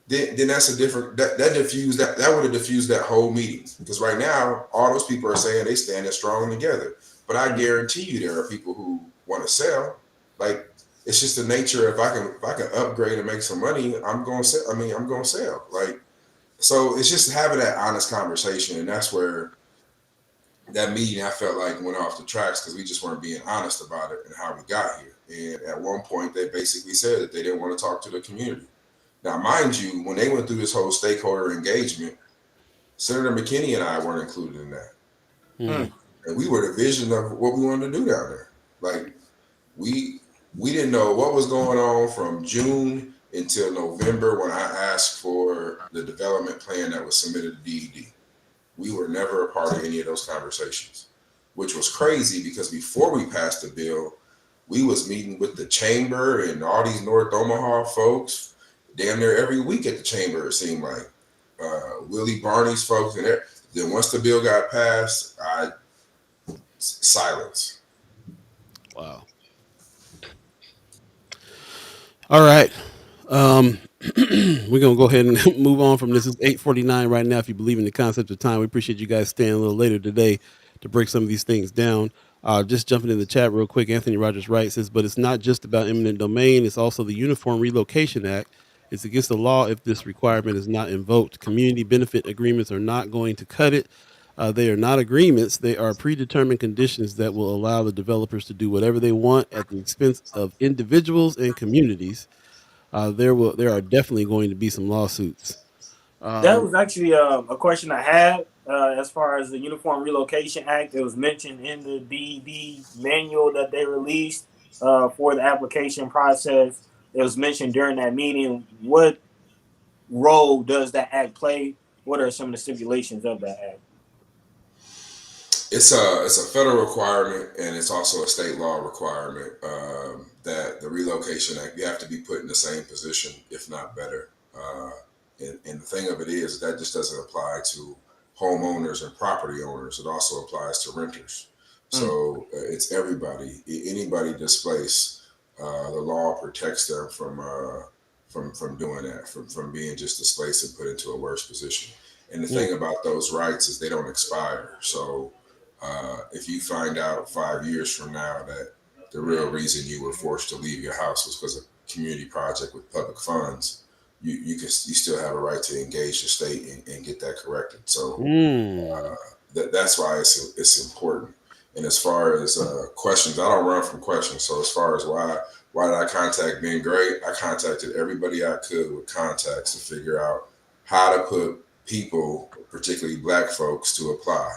Then that's a different, that would have diffused that whole meeting. Because right now, all those people are saying they standing strong together. But I guarantee you there are people who want to sell. Like, it's just the nature. If I can upgrade and make some money, I'm going to sell. I'm going to sell. Like, so it's just having that honest conversation. And that's where that meeting, I felt like, went off the tracks because we just weren't being honest about it and how we got here. And at one point, they basically said that they didn't want to talk to the community. Now, mind you, when they went through this whole stakeholder engagement, Senator McKinney and I weren't included in that. And we were the vision of what we wanted to do down there. Like, we didn't know what was going on from June until November when I asked for the development plan that was submitted to DED. We were never a part of any of those conversations, which was crazy because before we passed the bill, we was meeting with the chamber and all these North Omaha folks damn near every week at the chamber, it seemed like. Willie Barney's folks. And then once the bill got passed, silence. Wow. All right. We're going to go ahead and move on from this. It's 8:49 right now. If you believe in the concept of time, we appreciate you guys staying a little later today to break some of these things down. Just jumping in the chat real quick. Anthony Rogers Wright says, but it's not just about eminent domain. It's also the Uniform Relocation Act It's against the law if this requirement is not invoked. Community benefit agreements are not going to cut it. They are not agreements. They are predetermined conditions that will allow the developers to do whatever they want at the expense of individuals and communities. There are definitely going to be some lawsuits. That Um, was actually a question I had as far as the Uniform Relocation Act. It was mentioned in the BD manual that they released for the application process. It was mentioned during that meeting. What role does that act play? What are some of the stipulations of that act? It's a federal requirement, and it's also a state law requirement that the Relocation Act, you have to be put in the same position, if not better. And the thing of it is that just doesn't apply to homeowners and property owners. It also applies to renters. So it's everybody, anybody displaced. The law protects them from doing that, from being just displaced and put into a worse position. And the thing about those rights is they don't expire. So if you find out 5 years from now that the real reason you were forced to leave your house was because of a community project with public funds, you still have a right to engage the state and get that corrected. So that's why it's important. And as far as questions, I don't run from questions. So as far as why did I contact Being Great, I contacted everybody I could with contacts to figure out how to put people, particularly Black folks, to apply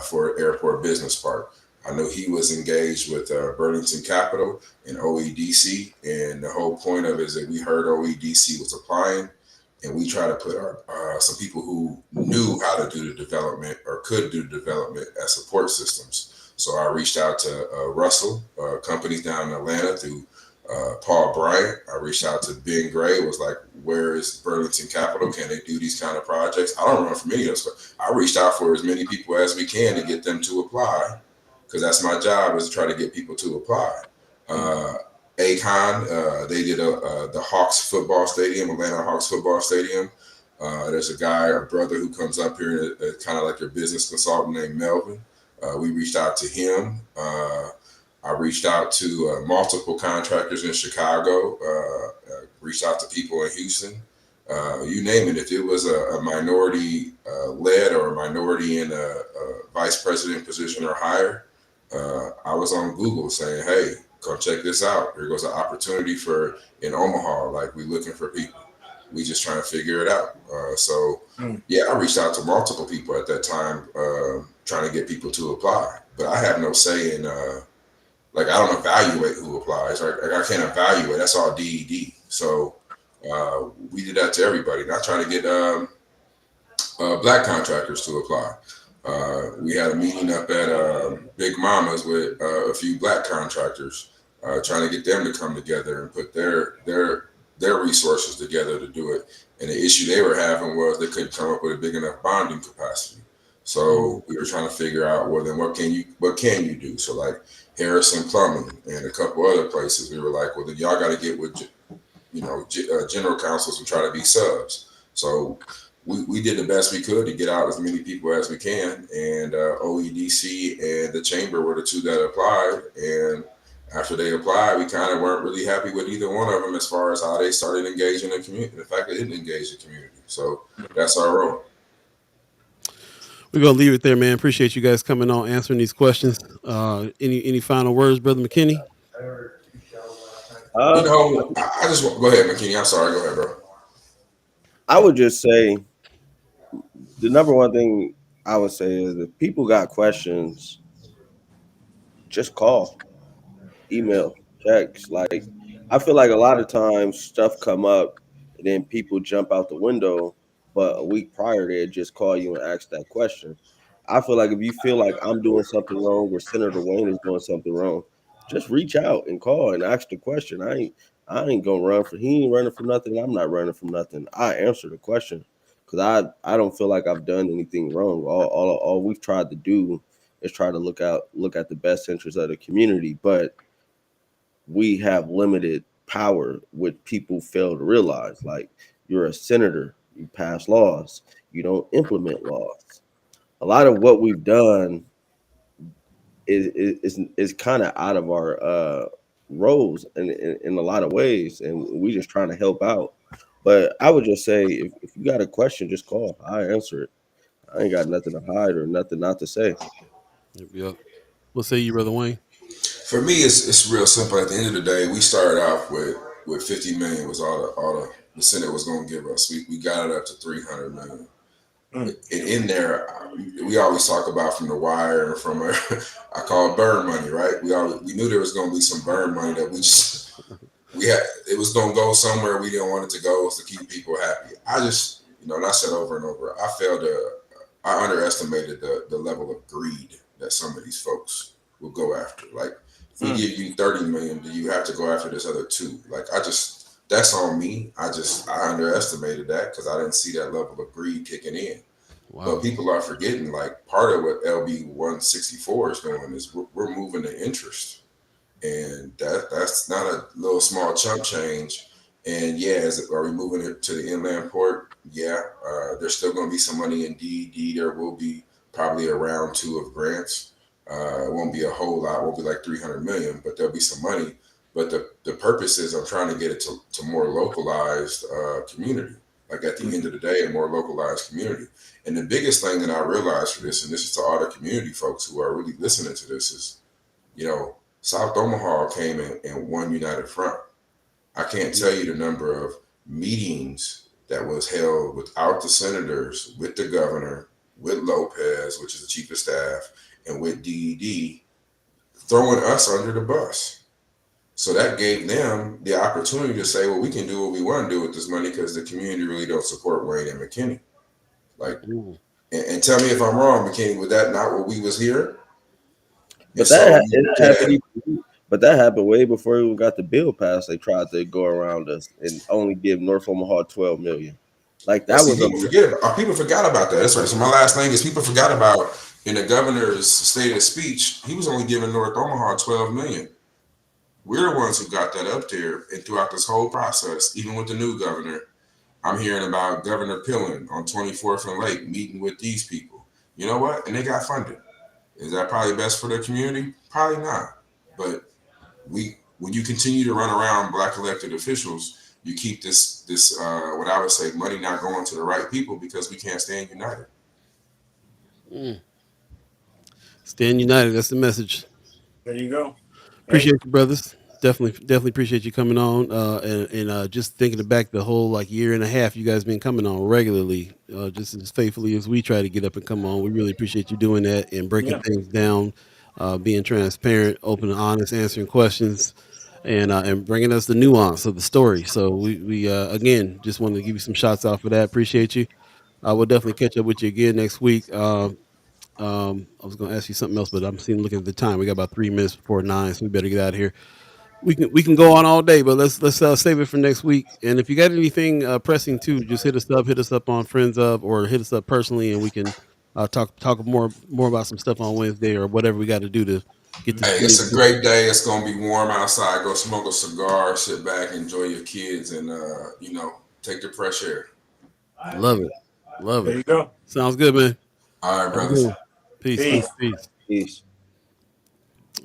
for Airport Business Park. I know he was engaged with Burlington Capital and OEDC, and the whole point of it is that we heard OEDC was applying, and we try to put our some people who knew how to do the development or could do the development as support systems. So I reached out to Russell, companies down in Atlanta through Paul Bryant. I reached out to Ben Gray, was like, where is Burlington Capital? Can they do these kind of projects? I don't run from any of those, but I reached out for as many people as we can to get them to apply, because that's my job, is to try to get people to apply. Akon, they did the Hawks football stadium, Atlanta Hawks football stadium. There's a guy, a brother who comes up here, kind of like your business consultant named Melvin. We reached out to him. I reached out to multiple contractors in Chicago, reached out to people in Houston, you name it. If it was a minority led or a minority in a vice president position or higher, I was on Google saying, hey, come check this out. Here goes an opportunity for in Omaha. Like, we looking for people. We just trying to figure it out. Yeah, I reached out to multiple people at that time, trying to get people to apply. But I have no say in like, I don't evaluate who applies. Right? Like, I can't evaluate. That's all DED. So we did that to everybody. Not trying to get Black contractors to apply. We had a meeting up at Big Mama's with a few Black contractors, trying to get them to come together and put their resources together to do it. And the issue they were having was they couldn't come up with a big enough bonding capacity. So we were trying to figure out, well, then what can you do? So like Harrison Plumbing and a couple other places, we were like, well, then y'all got to get with general counsels and try to be subs. So we did the best we could to get out as many people as we can. And OEDC and the chamber were the two that applied. And after they applied, we kind of weren't really happy with either one of them as far as how they started engaging the community. The fact they didn't engage the community. So that's our role. We're gonna leave it there, man. Appreciate you guys coming on, answering these questions. Any final words, Brother McKinney? I just go ahead, McKinney. I'm sorry. Go ahead, bro. I would just say the number one thing I would say is if people got questions, just call, email, text. Like, I feel like a lot of times stuff come up and then people jump out the window, but a week prior they just call you and ask that question. I feel like if you feel like I'm doing something wrong or Senator Wayne is doing something wrong, just reach out and call and ask the question. I ain't gonna run for he ain't running from nothing. I'm not running from nothing. I answer the question because I don't feel like I've done anything wrong. All we've tried to do is try to look at the best interest of the community, but we have limited power, which people fail to realize. Like, you're a senator, you pass laws, you don't implement laws. A lot of what we've done is kind of out of our roles in a lot of ways, and we just trying to help out. But I would just say, if you got a question, just call. I answer it. I ain't got nothing to hide or nothing not to say. Yep. What say you, Brother Wayne? For me, it's real simple. At the end of the day, we started off with 50 million was all the Senate was going to give us. We got it up to 300 million. And in there, we always talk about from the wire and from I call it burn money, right? We knew there was going to be some burn money that we had. It was going to go somewhere we didn't want it to go, was to keep people happy. I just, and I said over and over, I underestimated the level of greed that some of these folks will go after. Like, if we give you 30 million, do you have to go after this other two? Like, that's on me. I underestimated that because I didn't see that level of greed kicking in. Wow. But people are forgetting, like, part of what LB 164 is doing is we're moving the interest. And that's not a little small chunk change. And yeah, are we moving it to the inland port? Yeah, there's still going to be some money in DED. There will be probably a round 2 of grants. It won't be a whole lot. It won't be like 300 million, but there'll be some money. But the purpose is I'm trying to get it to more localized community. Like, at the end of the day, a more localized community. And the biggest thing that I realized for this, and this is to all the community folks who are really listening to this, is, South Omaha came in one united front. I can't tell you the number of meetings that was held without the senators, with the governor, with Lopez, which is the chief of staff, and with DED, throwing us under the bus. So that gave them the opportunity to say, well, we can do what we want to do with this money because the community really don't support Wayne and Mckinney. Like, and tell me if I'm wrong, McKinney, was that not what we was hearing? But that happened way before we got the bill passed. They tried to go around us and only give North Omaha 12 million. Like, that was people forgot about that. That's right. So my last thing is, people forgot about, in the governor's stated speech, he was only giving North Omaha 12 million. We're the ones who got that up there, and throughout this whole process, even with the new governor, I'm hearing about Governor Pillen on 24th and Lake meeting with these people. You know what? And they got funded. Is that probably best for the community? Probably not. But when you continue to run around Black elected officials, you keep this what I would say, money not going to the right people because we can't stand united. Stand united. That's the message. There you go. Appreciate you, brothers. Definitely appreciate you coming on. And just thinking back the whole year and a half you guys been coming on regularly, just as faithfully as we try to get up and come on. We really appreciate you doing that and breaking things down, being transparent, open and honest, answering questions, and bringing us the nuance of the story. So we again just wanted to give you some shots out for that. Appreciate you. We'll definitely catch up with you again next week. I was going to ask you something else, but I'm looking at the time. We got about 3 minutes before 9, so we better get out of here. We can go on all day, but let's save it for next week. And if you got anything pressing too, just hit us up on Friends of, or hit us up personally, and we can talk more about some stuff on Wednesday or whatever we got to do to get this. Hey, it's a great day. It's gonna be warm outside. Go smoke a cigar, sit back, enjoy your kids, and take the fresh air. Love it. There you go. Sounds good, man. All right, brothers. Peace.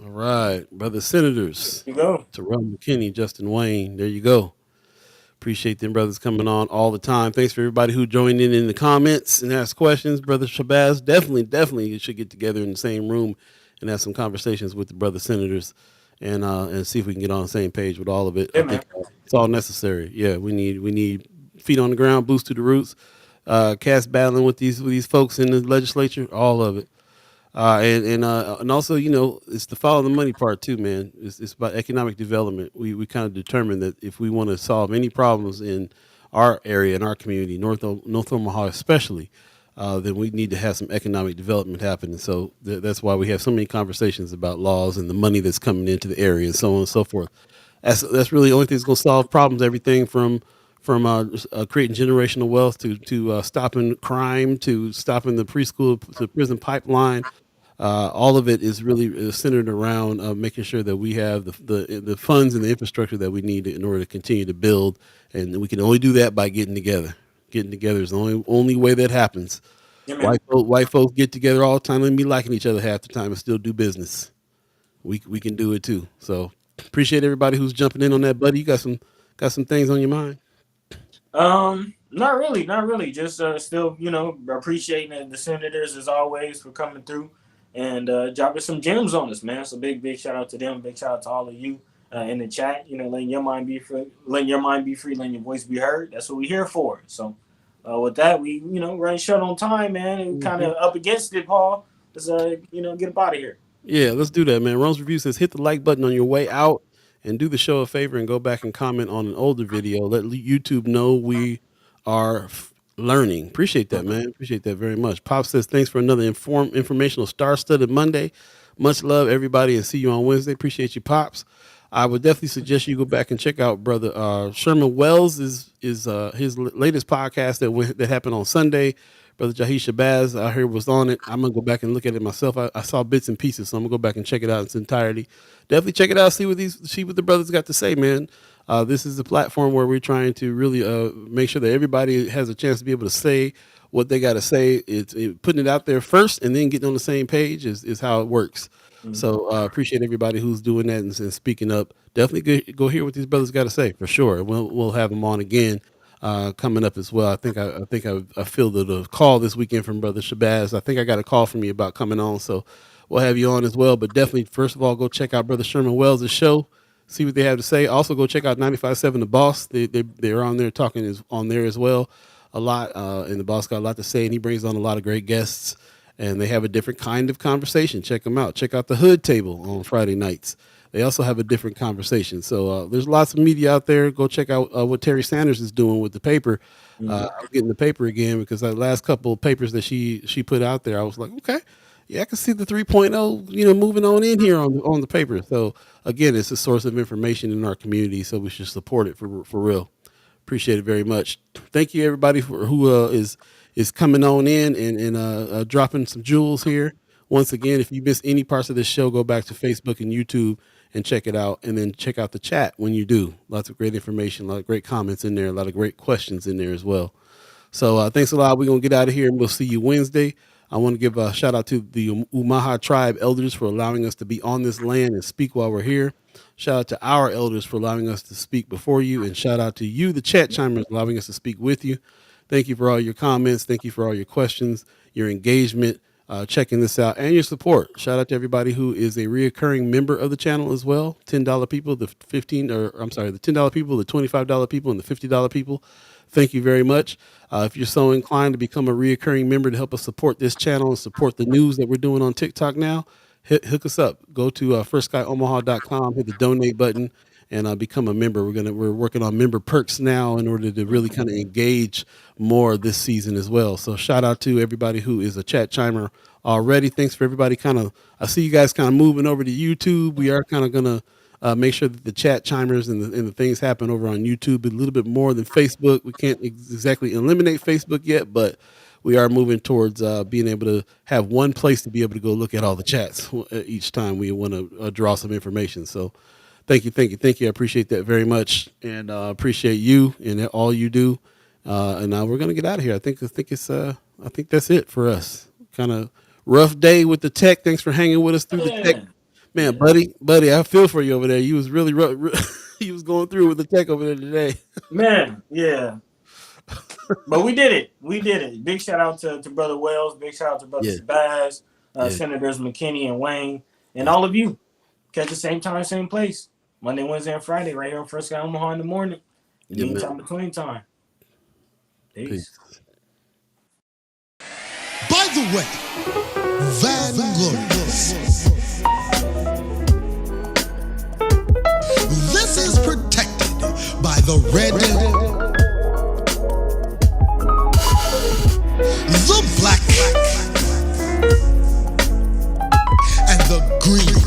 All right, brother senators. There you go. Terrell McKinney, Justin Wayne. There you go. Appreciate them brothers coming on all the time. Thanks for everybody who joined in the comments and asked questions. Brother Shabazz, definitely should get together in the same room and have some conversations with the brother senators and see if we can get on the same page with all of it. Yeah, I think it's all necessary. Yeah, we need feet on the ground, boots to the roots, cast battling with these folks in the legislature, all of it. And also, it's the follow the money part too, man. It's about economic development. We kind of determined that if we want to solve any problems in our area, in our community, North Omaha especially, then we need to have some economic development happen. And so that's why we have so many conversations about laws and the money that's coming into the area and so on and so forth. That's really the only thing that's going to solve problems. Everything from creating generational wealth to stopping crime, to stopping the preschool to prison pipeline. All of it is really centered around making sure that we have the funds and the infrastructure that we need in order to continue to build, and we can only do that by getting together. Getting together is the only way that happens. Yeah, white folks get together all the time and be liking each other half the time and still do business. We can do it too. So appreciate everybody who's jumping in on that, buddy. You got some things on your mind? Not really, not really. Just still, appreciating the senators as always for coming through and dropping some gems on us, man. So big shout out to them. Big shout out to all of you in the chat. Letting your mind be free, letting your voice be heard. That's what we're here for. So with that, we running short on time, man, and kind of up against it, Paul. Let's get up out of here. Yeah, let's do that, man. Rome's Review says hit the like button on your way out and do the show a favor and go back and comment on an older video. Let YouTube know we are learning. Appreciate that, man. Appreciate that very much. Pop says thanks for another informational star-studded Monday. Much love, everybody, and see you on Wednesday. Appreciate you, Pops. I would definitely suggest you go back and check out brother Sherman Wells is his latest podcast that happened on Sunday. Brother Jahi Shabazz, I heard was on it. I'm gonna go back and look at it myself. I saw bits and pieces, so I'm gonna go back and check it out in its entirety. Definitely check it out. See what the brothers got to say, man. This is a platform where we're trying to really make sure that everybody has a chance to be able to say what they got to say. It's putting it out there first, and then getting on the same page is how it works. Mm-hmm. So appreciate everybody who's doing that and speaking up. Definitely go hear what these brothers got to say for sure. We'll have them on again. Coming up as well. I think I fielded a call this weekend from Brother Shabazz. I think I got a call from you about coming on, so we'll have you on as well. But definitely, first of all, go check out Brother Sherman Wells' show, see what they have to say. Also, go check out 95.7 The Boss. They're on there talking on there as well a lot, and The Boss got a lot to say, and he brings on a lot of great guests, and they have a different kind of conversation. Check them out. Check out the Hood Table on Friday nights. They also have a different conversation. So there's lots of media out there. Go check out what Terry Sanders is doing with the paper. I'm getting the paper again because the last couple of papers that she put out there, I was like, okay, yeah, I can see the 3.0, moving on in here on the paper. So again, it's a source of information in our community, so we should support it for real. Appreciate it very much. Thank you everybody who is coming on in and dropping some jewels here. Once again, if you miss any parts of this show, go back to Facebook and YouTube and check it out, and then check out the chat when you do. Lots of great information, a lot of great comments in there, a lot of great questions in there as well. So thanks a lot. We're going to get out of here, and we'll see you Wednesday. I want to give a shout out to the Omaha tribe elders for allowing us to be on this land and speak while we're here. Shout out to our elders for allowing us to speak before you, and shout out to you, the chat chimers, allowing us to speak with you. Thank you for all your comments. Thank you for all your questions, your engagement. Checking this out and your support. Shout out to everybody who is a reoccurring member of the channel as well. $10 people, the $10 people, the $25 people, and the $50 people. Thank you very much. If you're so inclined to become a reoccurring member to help us support this channel and support the news that we're doing on TikTok now, hook us up. Go to firstskyOmaha.com, hit the donate button, and become a member. We're working on member perks now in order to really kind of engage more this season as well. So shout out to everybody who is a chat chimer already. Thanks for everybody I see you guys kind of moving over to YouTube. We are kind of going to make sure that the chat chimers and the things happen over on YouTube a little bit more than Facebook. We can't exactly eliminate Facebook yet, but we are moving towards being able to have one place to be able to go look at all the chats each time we want to draw some information. So thank you. I appreciate that very much, and appreciate you and all you do. And now we're gonna get out of here. I think that's it for us. Kind of rough day with the tech. Thanks for hanging with us through the tech, man. Buddy, I feel for you over there. You was really rough. You was going through with the tech over there today, man. Yeah, but we did it. Big shout out to Brother Wells. Big shout out to Brother Shabazz, Senators McKinney and Wayne, and all of you. Catch the same time, same place. Monday, Wednesday, and Friday, right here on First Guy Omaha in the morning. Meantime, between time. Peace. By the way, Vanguard. This is protected by the red, the black, and the green.